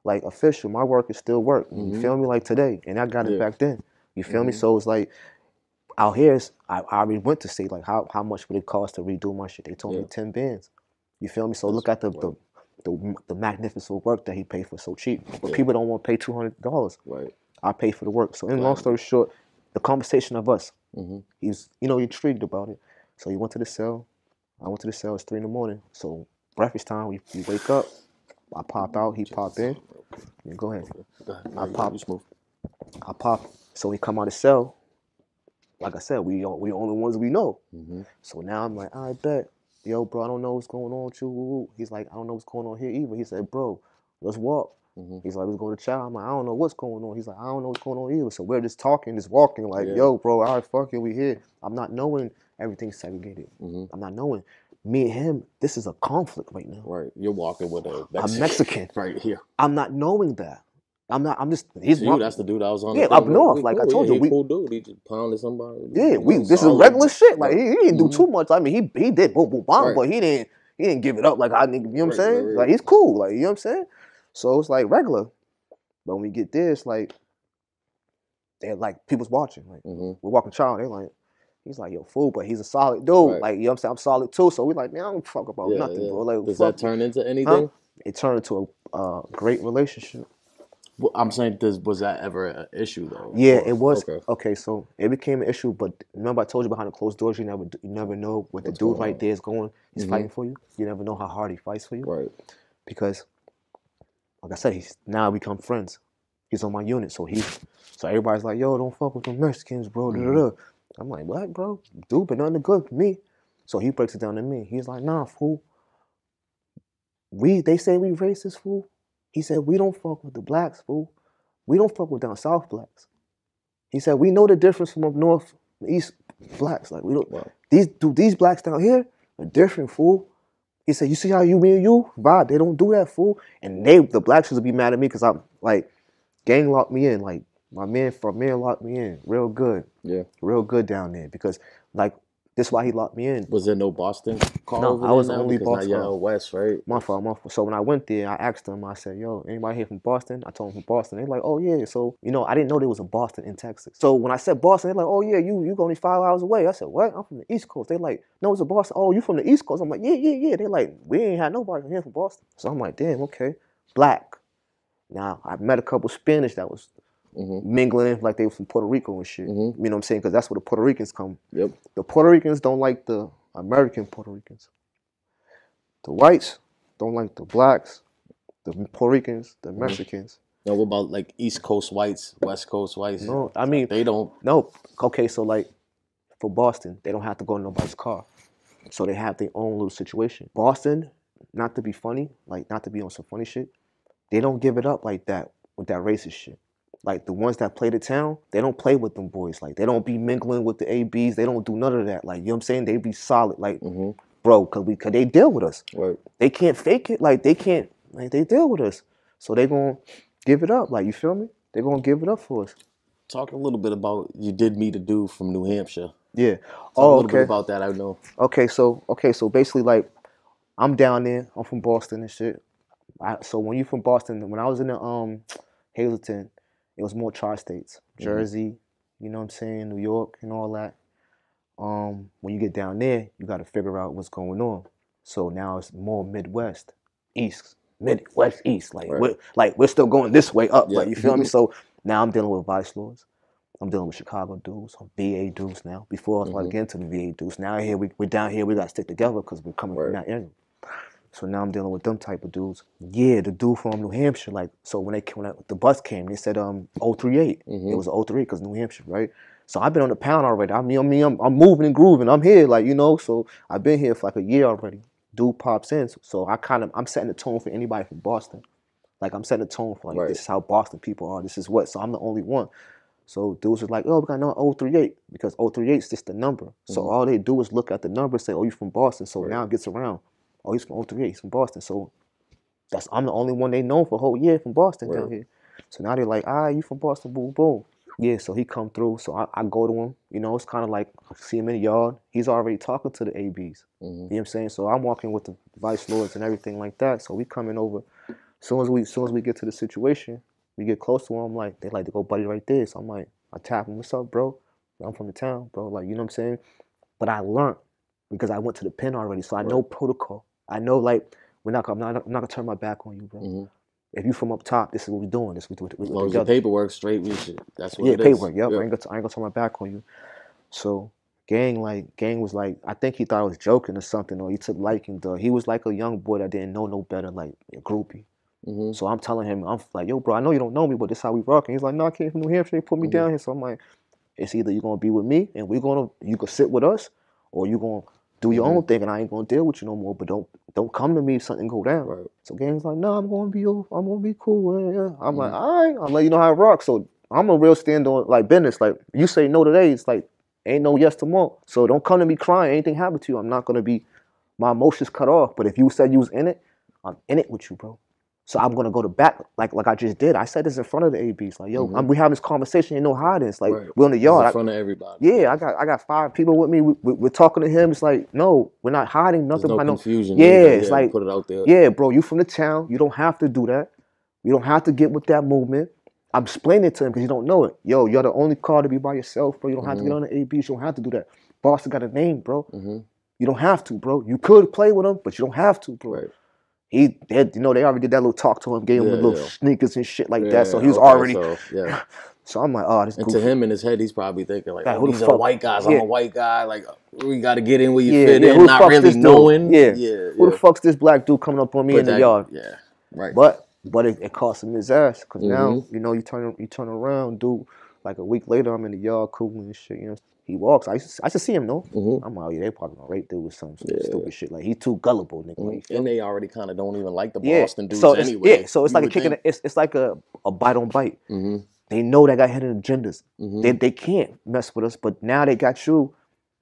Like official. My work is still work. You feel me? Like today. And I got it back then. You feel me? So it's like, out here, I already went to see like how much would it cost to redo my shit. They told me 10 bands. You feel me? So look at the magnificent work that he paid for so cheap. But people don't want to pay $200. Right. I pay for the work. So in long story short, the conversation of us, he's intrigued about it. So he went to the cell. I went to the cell. It's 3 a.m. So breakfast time. We wake up. I pop out. He pop in. Yeah, go ahead. I pop. So we come out of the cell. Like I said, we the only ones we know. So now I'm like, I bet. Yo, bro, I don't know what's going on with you. He's like, I don't know what's going on here either. He said, bro, let's walk. He's like, let's go to chow. I'm like, I don't know what's going on. He's like, I don't know what's going on either. So we're just talking, just walking, like, yo, bro, all right, fuck it, we here. I'm not knowing everything's segregated. I'm not knowing. Me and him, this is a conflict right now. Right. You're walking with a Mexican. Right here. I'm not knowing that. He's that's the dude I was on. Yeah, up north. Like I told you, he cool dude. He just pounded somebody. Yeah, this is regular shit. Like he didn't do too much. I mean, he did boom boom bomb, but he didn't give it up like I nigga. You know what I'm saying? Like he's cool. Like you know what I'm saying? So it's like regular. But when we get there, it's like they're like people's watching. Like we're walking child. They're like, he's like, yo, fool, but he's a solid dude. Like you know what I'm saying? I'm solid too. So we like, man, I don't fuck about nothing, bro. Like does that turn into anything? It turned into a great relationship. Well, I'm saying, was that ever an issue though? Yeah, it was. Okay, so it became an issue, but remember I told you behind the closed doors, you never know what the dude right there is going. He's fighting for you. You never know how hard he fights for you. Right. Because, like I said, he's now become friends. He's on my unit, so everybody's like, yo, don't fuck with the Mexicans, bro. I'm like, what, bro? Dude, but nothing good for me. So he breaks it down to me. He's like, nah, fool. They say we racist, fool. He said, we don't fuck with the blacks, fool. We don't fuck with down south blacks. He said, we know the difference from up north and east blacks. Like, we don't, these blacks down here are different, fool. He said, you see how me and you vibe? They don't do that, fool. And the blacks should be mad at me because I'm, like, gang locked me in. Like, my man locked me in real good. Yeah. Real good down there because, like, this is why he locked me in. Was there no Boston call? No, I was only Boston. Now you're West, right? My fault. So when I went there, I asked them, I said, yo, anybody here from Boston? I told them from Boston. They're like, oh, yeah. So, I didn't know there was a Boston in Texas. So when I said Boston, they're like, oh, yeah, you only 5 hours away. I said, what? I'm from the East Coast. They're like, no, it's a Boston. Oh, you from the East Coast? I'm like, yeah. They're like, we ain't had nobody here from Boston. So I'm like, damn, okay. Black. Now, I met a couple Spanish that was mingling like they were from Puerto Rico and shit. You know what I'm saying? Because that's where the Puerto Ricans come. Yep. The Puerto Ricans don't like the American Puerto Ricans. The whites don't like the blacks, the Puerto Ricans, the Mexicans. Now, what about like East Coast whites, West Coast whites? No, I mean they don't. No. Okay, so like for Boston, they don't have to go in nobody's car. So they have their own little situation. Boston, not to be funny, like not to be on some funny shit, they don't give it up like that with that racist shit. Like the ones that play the town, they don't play with them boys. Like they don't be mingling with the ABs. They don't do none of that. Like, you know what I'm saying? They be solid. Like, bro, cause they deal with us. Right. They can't fake it. Like they can't, like they deal with us. So they gonna give it up. Like, you feel me? They gonna give it up for us. Talk a little bit about, you did meet a dude from New Hampshire. Yeah. Talk a little bit about that, I know. Okay, so basically, like, I'm down there. I'm from Boston and shit. So when you from Boston, when I was in the Hazleton, it was more tri-states, Jersey, you know what I'm saying, New York and all that. When you get down there, you got to figure out what's going on. So now it's more Midwest, East, Midwest, East. Like, we're still going this way up. Like, you feel me? So now I'm dealing with vice lords. I'm dealing with Chicago dudes, VA dudes now. Before I was about to get into the VA dudes. Now here we're down here, we got to stick together because we're coming from that area. So now I'm dealing with them type of dudes. Yeah, the dude from New Hampshire, like, so when the bus came, they said 038. It was 038 because New Hampshire, right? So I've been on the pound already. I'm moving and grooving. I'm here, like, you know, so I've been here for like a year already. Dude pops in. So I'm setting the tone for anybody from Boston. Like, I'm setting the tone for, like, this is how Boston people are. This is what. So I'm the only one. So dudes are like, oh, we got no 038 because 038 is just the number. So all they do is look at the number and say, oh, you from Boston. So now it gets around. Oh, he's from 038, he's from Boston. So I'm the only one they know for a whole year from Boston down here. So now they're like, you from Boston, boom, boom. Yeah, so he come through. So I go to him. You know, it's kind of like, I see him in the yard. He's already talking to the ABs. You know what I'm saying? So I'm walking with the vice lords and everything like that. So we coming over. As soon as we get to the situation, we get close to him. I'm like, they like to go buddy right there. So I'm like, I tap him, what's up, bro? I'm from the town, bro. Like, you know what I'm saying? But I learned because I went to the pen already. So I know protocol. I know, like, I'm not gonna turn my back on you, bro. If you from up top, this is what we're doing. This we do it. As long as the paperwork straight, we should. That's what it is. Paperwork. Yep. I ain't gonna turn my back on you. So gang was like, I think he thought I was joking or something, or he took liking to. He was like a young boy that didn't know no better, like a groupie. So I'm telling him, I'm like, yo, bro, I know you don't know me, but this is how we rock. And he's like, no, I came from New Hampshire. They put me down here. So I'm like, it's either you're gonna be with me and you can sit with us, or you gonna do your own thing, and I ain't gonna deal with you no more. But don't come to me if something go down. Right. So gang's like, no, I'm gonna be cool. Yeah. I'm like, all right, I'm like, you know how I rock. So I'm a real stand on like business. Like, you say no today, it's like ain't no yes tomorrow. So don't come to me crying. Anything happened to you, I'm not gonna be my emotions cut off. But if you said you was in it, I'm in it with you, bro. So I'm gonna go to back like I just did. I said this in front of the ABs, like, yo, we having this conversation. You know how it is. Like, we're on the yard in front of everybody. Yeah, I got 5 people with me. We're talking to him. It's like, no, we're not hiding nothing. There's no confusion. Yeah, it's like, put it out there. Yeah, bro, you from the town. You don't have to do that. You don't have to get with that movement. I'm explaining it to him because you don't know it. Yo, you're the only car to be by yourself, bro. You don't have to get on the ABs. You don't have to do that. Boston got a name, bro. You don't have to, bro. You could play with him, but you don't have to, bro. Right. They already did that little talk to him, gave him the little sneakers and shit like that. So he was already. So I'm like, oh, this. And to him in his head, he's probably thinking like, oh, these are white guys. I'm a white guy. Like, we got to get in where you fit in, not really knowing. Who the fuck's this black dude coming up on me in the yard? Yeah, right. But it cost him his ass because now you turn around, dude. Like a week later, I'm in the yard cooling and shit. You know, he walks. I should see him, no? I'm like, oh, yeah, they probably gonna rape dude with some stupid shit. Like, he too gullible, nigga. Like, and they already kind of don't even like the Boston dudes anyway. So it's like a kicking. It's like a bite on bite. They know they got hidden agendas. They can't mess with us, but now they got you.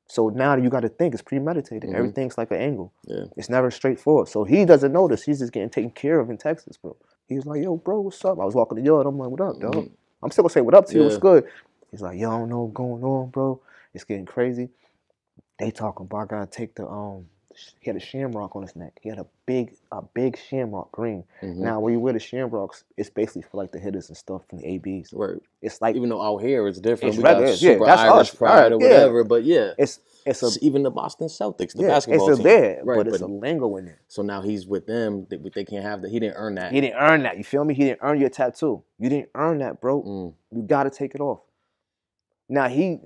So now you got to think it's premeditated. Everything's like an angle. It's never straightforward. So he doesn't know this. He's just getting taken care of in Texas, bro. He was like, yo, bro, what's up? I was walking the yard. I'm like, what up, dog? I'm still gonna say what up to you. What's good? He's like, yo, I don't know what's going on, bro. It's getting crazy. They talking about I gotta take the he had a shamrock on his neck. He had a big shamrock green. Now where you wear the shamrocks, it's basically for like the hitters and stuff from the ABs. Right. It's like, even though out here it's different. It's we got super Irish pride or whatever, but it's even the Boston Celtics, the yeah, basketball it's team. there, Right, but it's a lingo in it. So now he's with them. They can't have that. He didn't earn that. He didn't earn that. You feel me? He didn't earn your tattoo. You didn't earn that, bro. You gotta take it off. Now he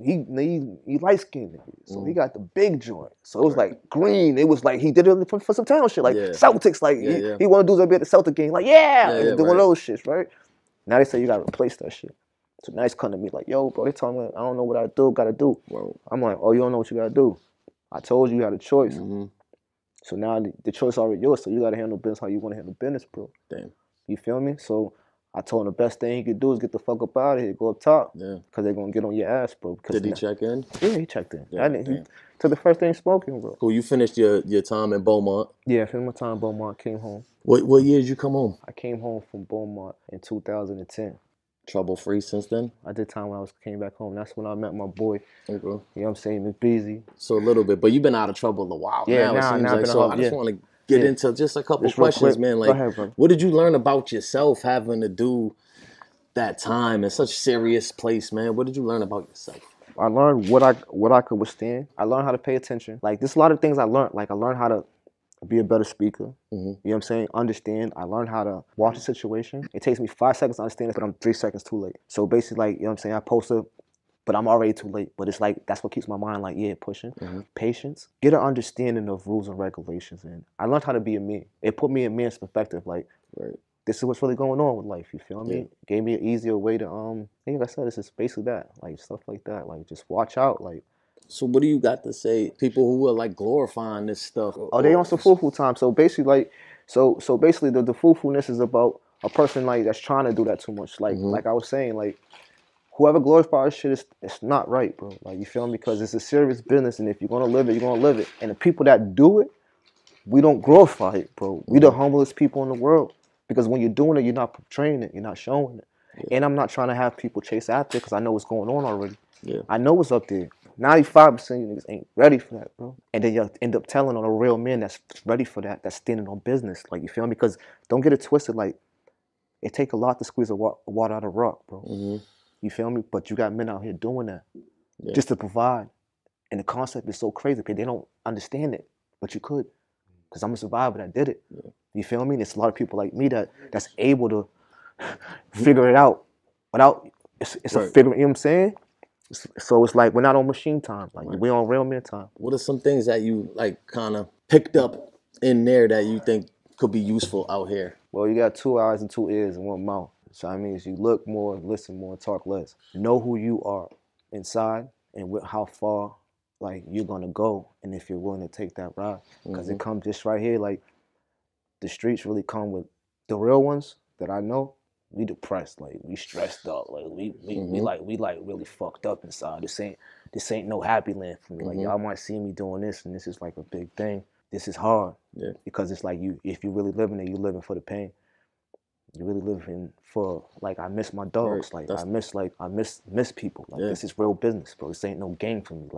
light skinned, so he got the big joint. So it was like green. It was like he did it for some town shit, like Celtics. Like he want to do something at the Celtic game, like and do one of those shits, right? Now they say you gotta replace that shit. So now he's coming to me like, yo, bro, they telling me I don't know what I gotta do. Whoa. I'm like, oh, you don't know what you gotta do. I told you had a choice. So now the choice already yours. So you gotta handle business how you want to handle business, bro. Damn. You feel me? So I told him the best thing he could do is get the fuck up out of here, go up top. Yeah. Because they're going to get on your ass, bro. Did he check in? Yeah, he checked in. Yeah, he took the first thing smoking, bro. Cool. You finished your time in Beaumont? Yeah, I finished my time in Beaumont, came home. What year did you come home? I came home from Beaumont in 2010. Trouble-free since then? I did time when I came back home. That's when I met my boy. Okay. You know what I'm saying? It's busy. So a little bit. But you've been out of trouble a while now. It seems like. So I just want to get into just a couple questions, man. Like, go ahead, what did you learn about yourself having to do that time in such a serious place, man? What did you learn about yourself? I learned what I could withstand. I learned how to pay attention. Like, there's a lot of things I learned. Like, I learned how to be a better speaker. You know what I'm saying? Understand. I learned how to watch a situation. It takes me 5 seconds to understand it, but I'm 3 seconds too late. So basically, like, you know what I'm saying? I post up, but I'm already too late. But it's like, that's what keeps my mind like, pushing. Patience. Get an understanding of rules and regulations. And I learned how to be a man. It put me in man's perspective. Like, this is what's really going on with life. You feel me? Gave me an easier way to, like I said, this is basically that. Like, stuff like that. Like, just watch out. Like, so what do you got to say? People who are like glorifying this stuff. Oh, they on some foo-foo time. So basically, like, so basically, the foo-foo-ness is about a person like that's trying to do that too much. Like, like I was saying, like, whoever glorifies shit, it's not right, bro. Like, you feel me? Because it's a serious business, and if you're gonna live it, you're gonna live it. And the people that do it, we don't glorify it, bro. We the humblest people in the world. Because when you're doing it, you're not portraying it, you're not showing it. And I'm not trying to have people chase after it because I know what's going on already. I know what's up there. 95% of you niggas ain't ready for that, bro. And then you end up telling on a real man that's ready for that, that's standing on business. Like, you feel me? Because don't get it twisted. Like, it take a lot to squeeze a water out of rock, bro. You feel me? But you got men out here doing that just to provide. And the concept is so crazy. They don't understand it, but you could. Because I'm a survivor that did it. You feel me? There's a lot of people like me that's able to figure it out without, it's a figure, you know what I'm saying? So it's like we're not on machine time. Like, we're on real man time. What are some things that you like kind of picked up in there that you think could be useful out here? Well, you got 2 eyes and 2 ears and 1 mouth. So that means you look more, listen more, talk less. Know who you are inside and how far like you're gonna go, and if you're willing to take that ride. Because it comes just right here. Like, the streets really come with the real ones that I know. We depressed, like we stressed up, like we really fucked up inside. This ain't no happy land for me. Like, y'all might see me doing this, and this is like a big thing. This is hard, because it's like if you really living it, you living for the pain. You really living for, like, I miss my dogs. Like, I miss people. Like, this is real business, bro. This ain't no game for me.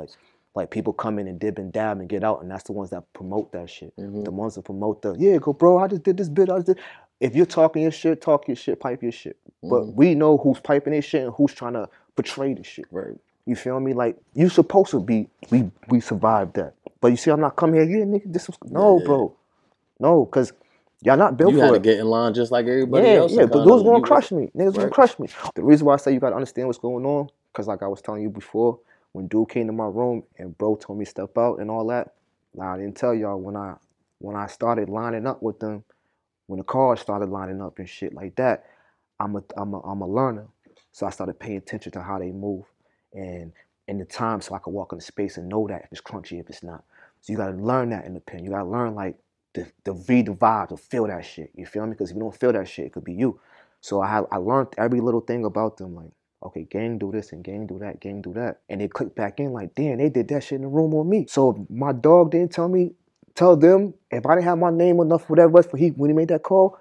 Like people come in and dib and dab and get out, and that's the ones that promote that shit. The ones that promote go, bro, I just did this bit. If you're talking your shit, talk your shit, pipe your shit. But we know who's piping their shit and who's trying to portray the shit. Right. You feel me? Like, you supposed to be, we survived that. But you see, I'm not coming here, nigga, this was, bro. No, because y'all not built for it. You had to get in line just like everybody else. Yeah, but those gonna crush me. Niggas gonna crush me. The reason why I say you gotta understand what's going on, because like I was telling you before, when dude came to my room and bro told me step out and all that, now I didn't tell y'all when I started lining up with them, when the cars started lining up and shit like that, I'm a learner. So I started paying attention to how they move and in the time, so I could walk in the space and know that if it's crunchy, if it's not. So you gotta learn that in the pen. You gotta learn, like, to read the vibe, to feel that shit. You feel me? Because if you don't feel that shit, it could be you. So I learned every little thing about them, like, okay, gang do this and gang do that, gang do that. And they click back in like, damn, they did that shit in the room on me. So if my dog didn't tell them, if I didn't have my name enough, whatever it was, when he made that call,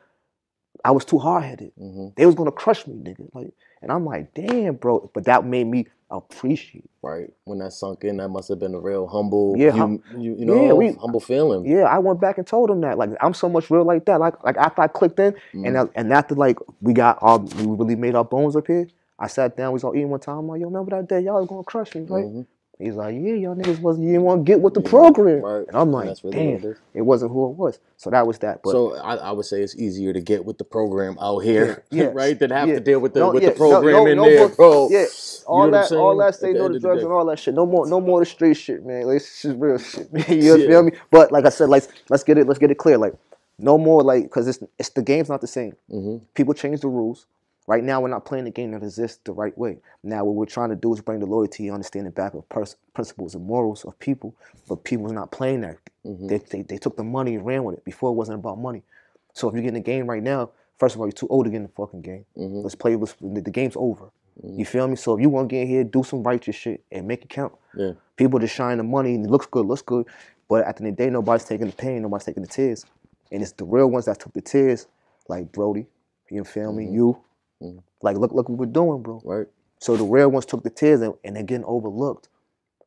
I was too hard-headed. They was gonna crush me, nigga. Like, and I'm like, damn, bro. But that made me appreciate. Right. When that sunk in, that must have been a real humble, humble feeling. Yeah, I went back and told him that. Like, I'm so much real like that. Like after I clicked in, and after, like, we really made our bones up here, I sat down, we was all eating one time. I'm like, yo, remember that day? Y'all was gonna crush me, right? He's like, yeah, y'all niggas you didn't want to get with the program. Right. And I'm like, really damn, it wasn't who it was. So that was that. But so I would say it's easier to get with the program out here, yeah, right? Than have to deal with the the program in there, bro. Yeah, all that say no to drugs and all that shit. No more the street shit, man. Like, it's just real shit, man. You feel me? But like I said, like let's get it clear. Like no more like because it's the game's not the same. People change the rules. Right now, we're not playing the game that exists the right way. Now, what we're trying to do is bring the loyalty, understanding back of principles and morals of people, but people's not playing that. They took the money and ran with it. Before, it wasn't about money. So if you get in the game right now, first of all, you're too old to get in the fucking game. Let's play. The game's over. You feel me? So if you want to get in here, do some righteous shit and make it count. People just shine the money and it looks good. But at the end of the day, nobody's taking the pain, nobody's taking the tears. And it's the real ones that took the tears, like Brody, you feel me? You. Like, look what we're doing, bro. Right. So the real ones took the tears and they're getting overlooked.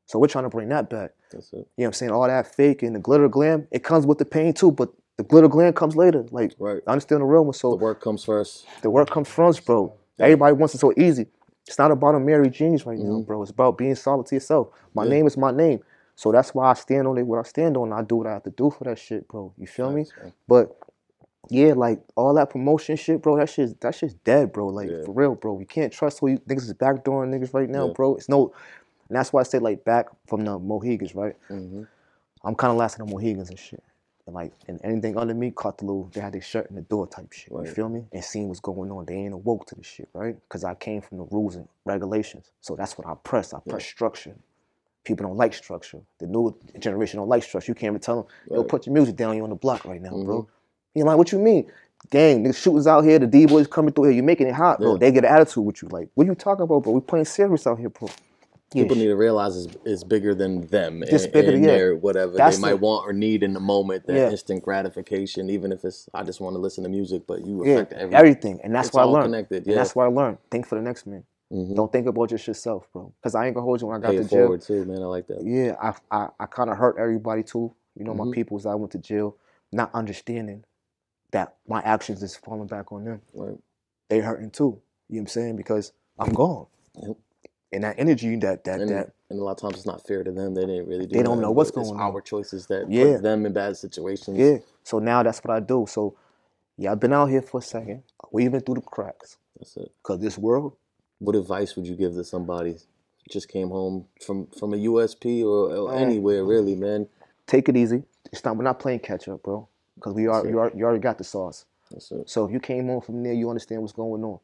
So we're trying to bring that back. That's it. You know what I'm saying? All that fake and the glitter glam, it comes with the pain too, but the glitter glam comes later. Like, I understand the real one. So the work comes first. The work comes first, bro. Everybody wants it so easy. It's not about a Mary Jeans right now, bro. It's about being solid to yourself. My name is my name. So that's why I stand on it, what I stand on. I do what I have to do for that shit, bro. You feel me? Right. But yeah, like all that promotion shit, bro, that shit's dead, bro. Like for real, bro. You can't trust who you niggas is backdooring niggas right now, bro. It's no, and that's why I say like back from the Mohegans, right? I'm kind of lasting the Mohegans and shit. And like, and anything under me caught the little, they had their shirt in the door type shit. You feel me? And seeing what's going on. They ain't awoke to the shit, right? Because I came from the rules and regulations. So that's what I press. I press structure. People don't like structure. The new generation don't like structure. You can't even tell them, yo, put your music down, you on the block right now, bro. You like, what you mean? Gang, niggas shooters out here, the D-boys coming through here, you making it hot, bro. They get an attitude with you. Like, what you talking about, bro? We playing serious out here, bro. People need to realize it's bigger than them it's bigger than their whatever they might want or need in the moment, that instant gratification, even if it's, I just want to listen to music, but you affect everything. And that's what I learned. Connected, and that's what I learned. Think for the next man. Don't think about just yourself, bro. Because I ain't gonna hold you when I got to jail. Forward too, man. I like that. Yeah, I kind of hurt everybody too. You know, my peoples, I went to jail not understanding that my actions is falling back on them. Right. They hurting too. You know what I'm saying? Because I'm gone. And that energy and a lot of times it's not fair to them. They didn't really do They don't know what's going on. Our choices that put them in bad situations. Yeah. So now that's what I do. So yeah, I've been out here for a second. Weaving through the cracks. That's it. Because this world. What advice would you give to somebody who just came home from a USP or anywhere really, man? Take it easy. We're not playing catch up, bro. Because you already got the sauce. That's it. So if you came home from there, you understand what's going on.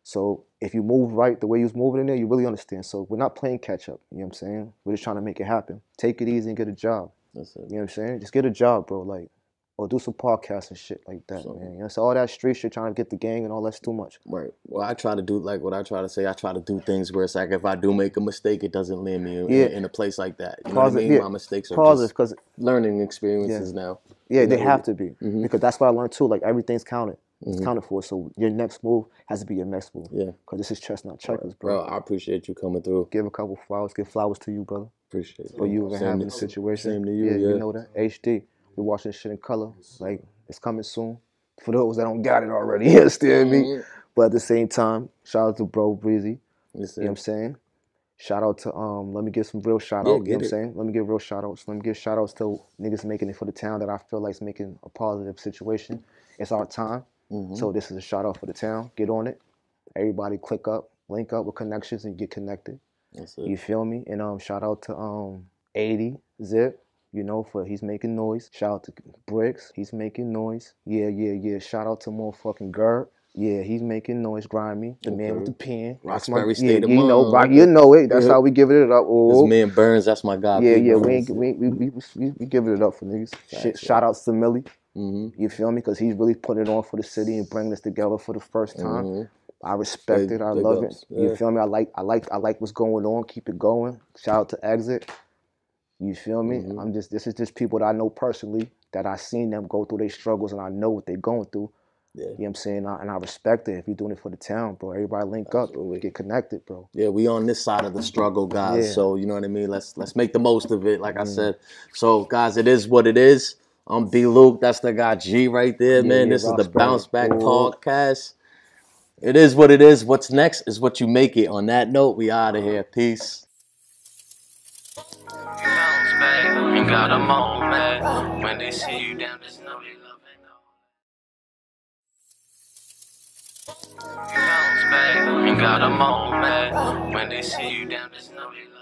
So if you move right the way you was moving in there, you really understand. So we're not playing catch up. You know what I'm saying? We're just trying to make it happen. Take it easy and get a job. That's it. You know what I'm saying? Just get a job, bro. Like, or do some podcasts and shit like that, man. You know, so all that street shit, trying to get the gang and all that's too much. Right. Well, I try to do like what I try to say. I try to do things where it's like if I do make a mistake, it doesn't land me in a place like that. You know what I mean? My mistakes are just learning experiences now. Yeah, they have to be because that's what I learned too. Like everything's counted. It's counted for. So your next move has to be your next move. Yeah. Because this is chestnut checkers, bro. Bro, I appreciate you coming through. Give a couple flowers. Give flowers to you, brother. Appreciate it. For you and having the situation. Same to you. Yeah, you know that. HD. We're watching shit in color. Like, it's coming soon. For those that don't got it already, you understand me? But at the same time, shout out to Bro Breezy. You know what I'm saying? Shout out to, let me give some real shout out. You know what I'm saying? Let me give real shout outs. Let me give shout outs to niggas making it for the town that I feel like is making a positive situation. It's our time. So this is a shout out for the town. Get on it. Everybody click up, link up with connections and get connected. That's it. You feel me? And shout out to 80 Zip, you know, for he's making noise. Shout out to Bricks, he's making noise. Yeah. Shout out to motherfucking Gert. Yeah, he's making noise. Grimy, the man with the pen. Roxbury State of you know it. That's how we give it up. This man Burns, that's my guy. Yeah. We giving it up for niggas. Shit, shout out to Millie. You feel me? Because he's really putting it on for the city and bringing us together for the first time. I respect it. I love it. You feel me? I like what's going on. Keep it going. Shout out to Exit. You feel me? This is just people that I know personally, that I seen them go through their struggles and I know what they're going through. Yeah. You know what I'm saying? And I respect it. If you're doing it for the town, bro, everybody link up, get connected, bro. Yeah, we on this side of the struggle, guys. Yeah. So, you know what I mean? Let's make the most of it, like I said. So, guys, it is what it is. I'm B. Luke. That's the guy G right there, man. This is the Bounce Back Podcast. It is what it is. What's next is what you make it. On that note, we out of here. Peace. Bounce back, ain't got a moment. When they see you down, just know they love it. Bounce back, ain't got a moment. When they see you down, just know they love it.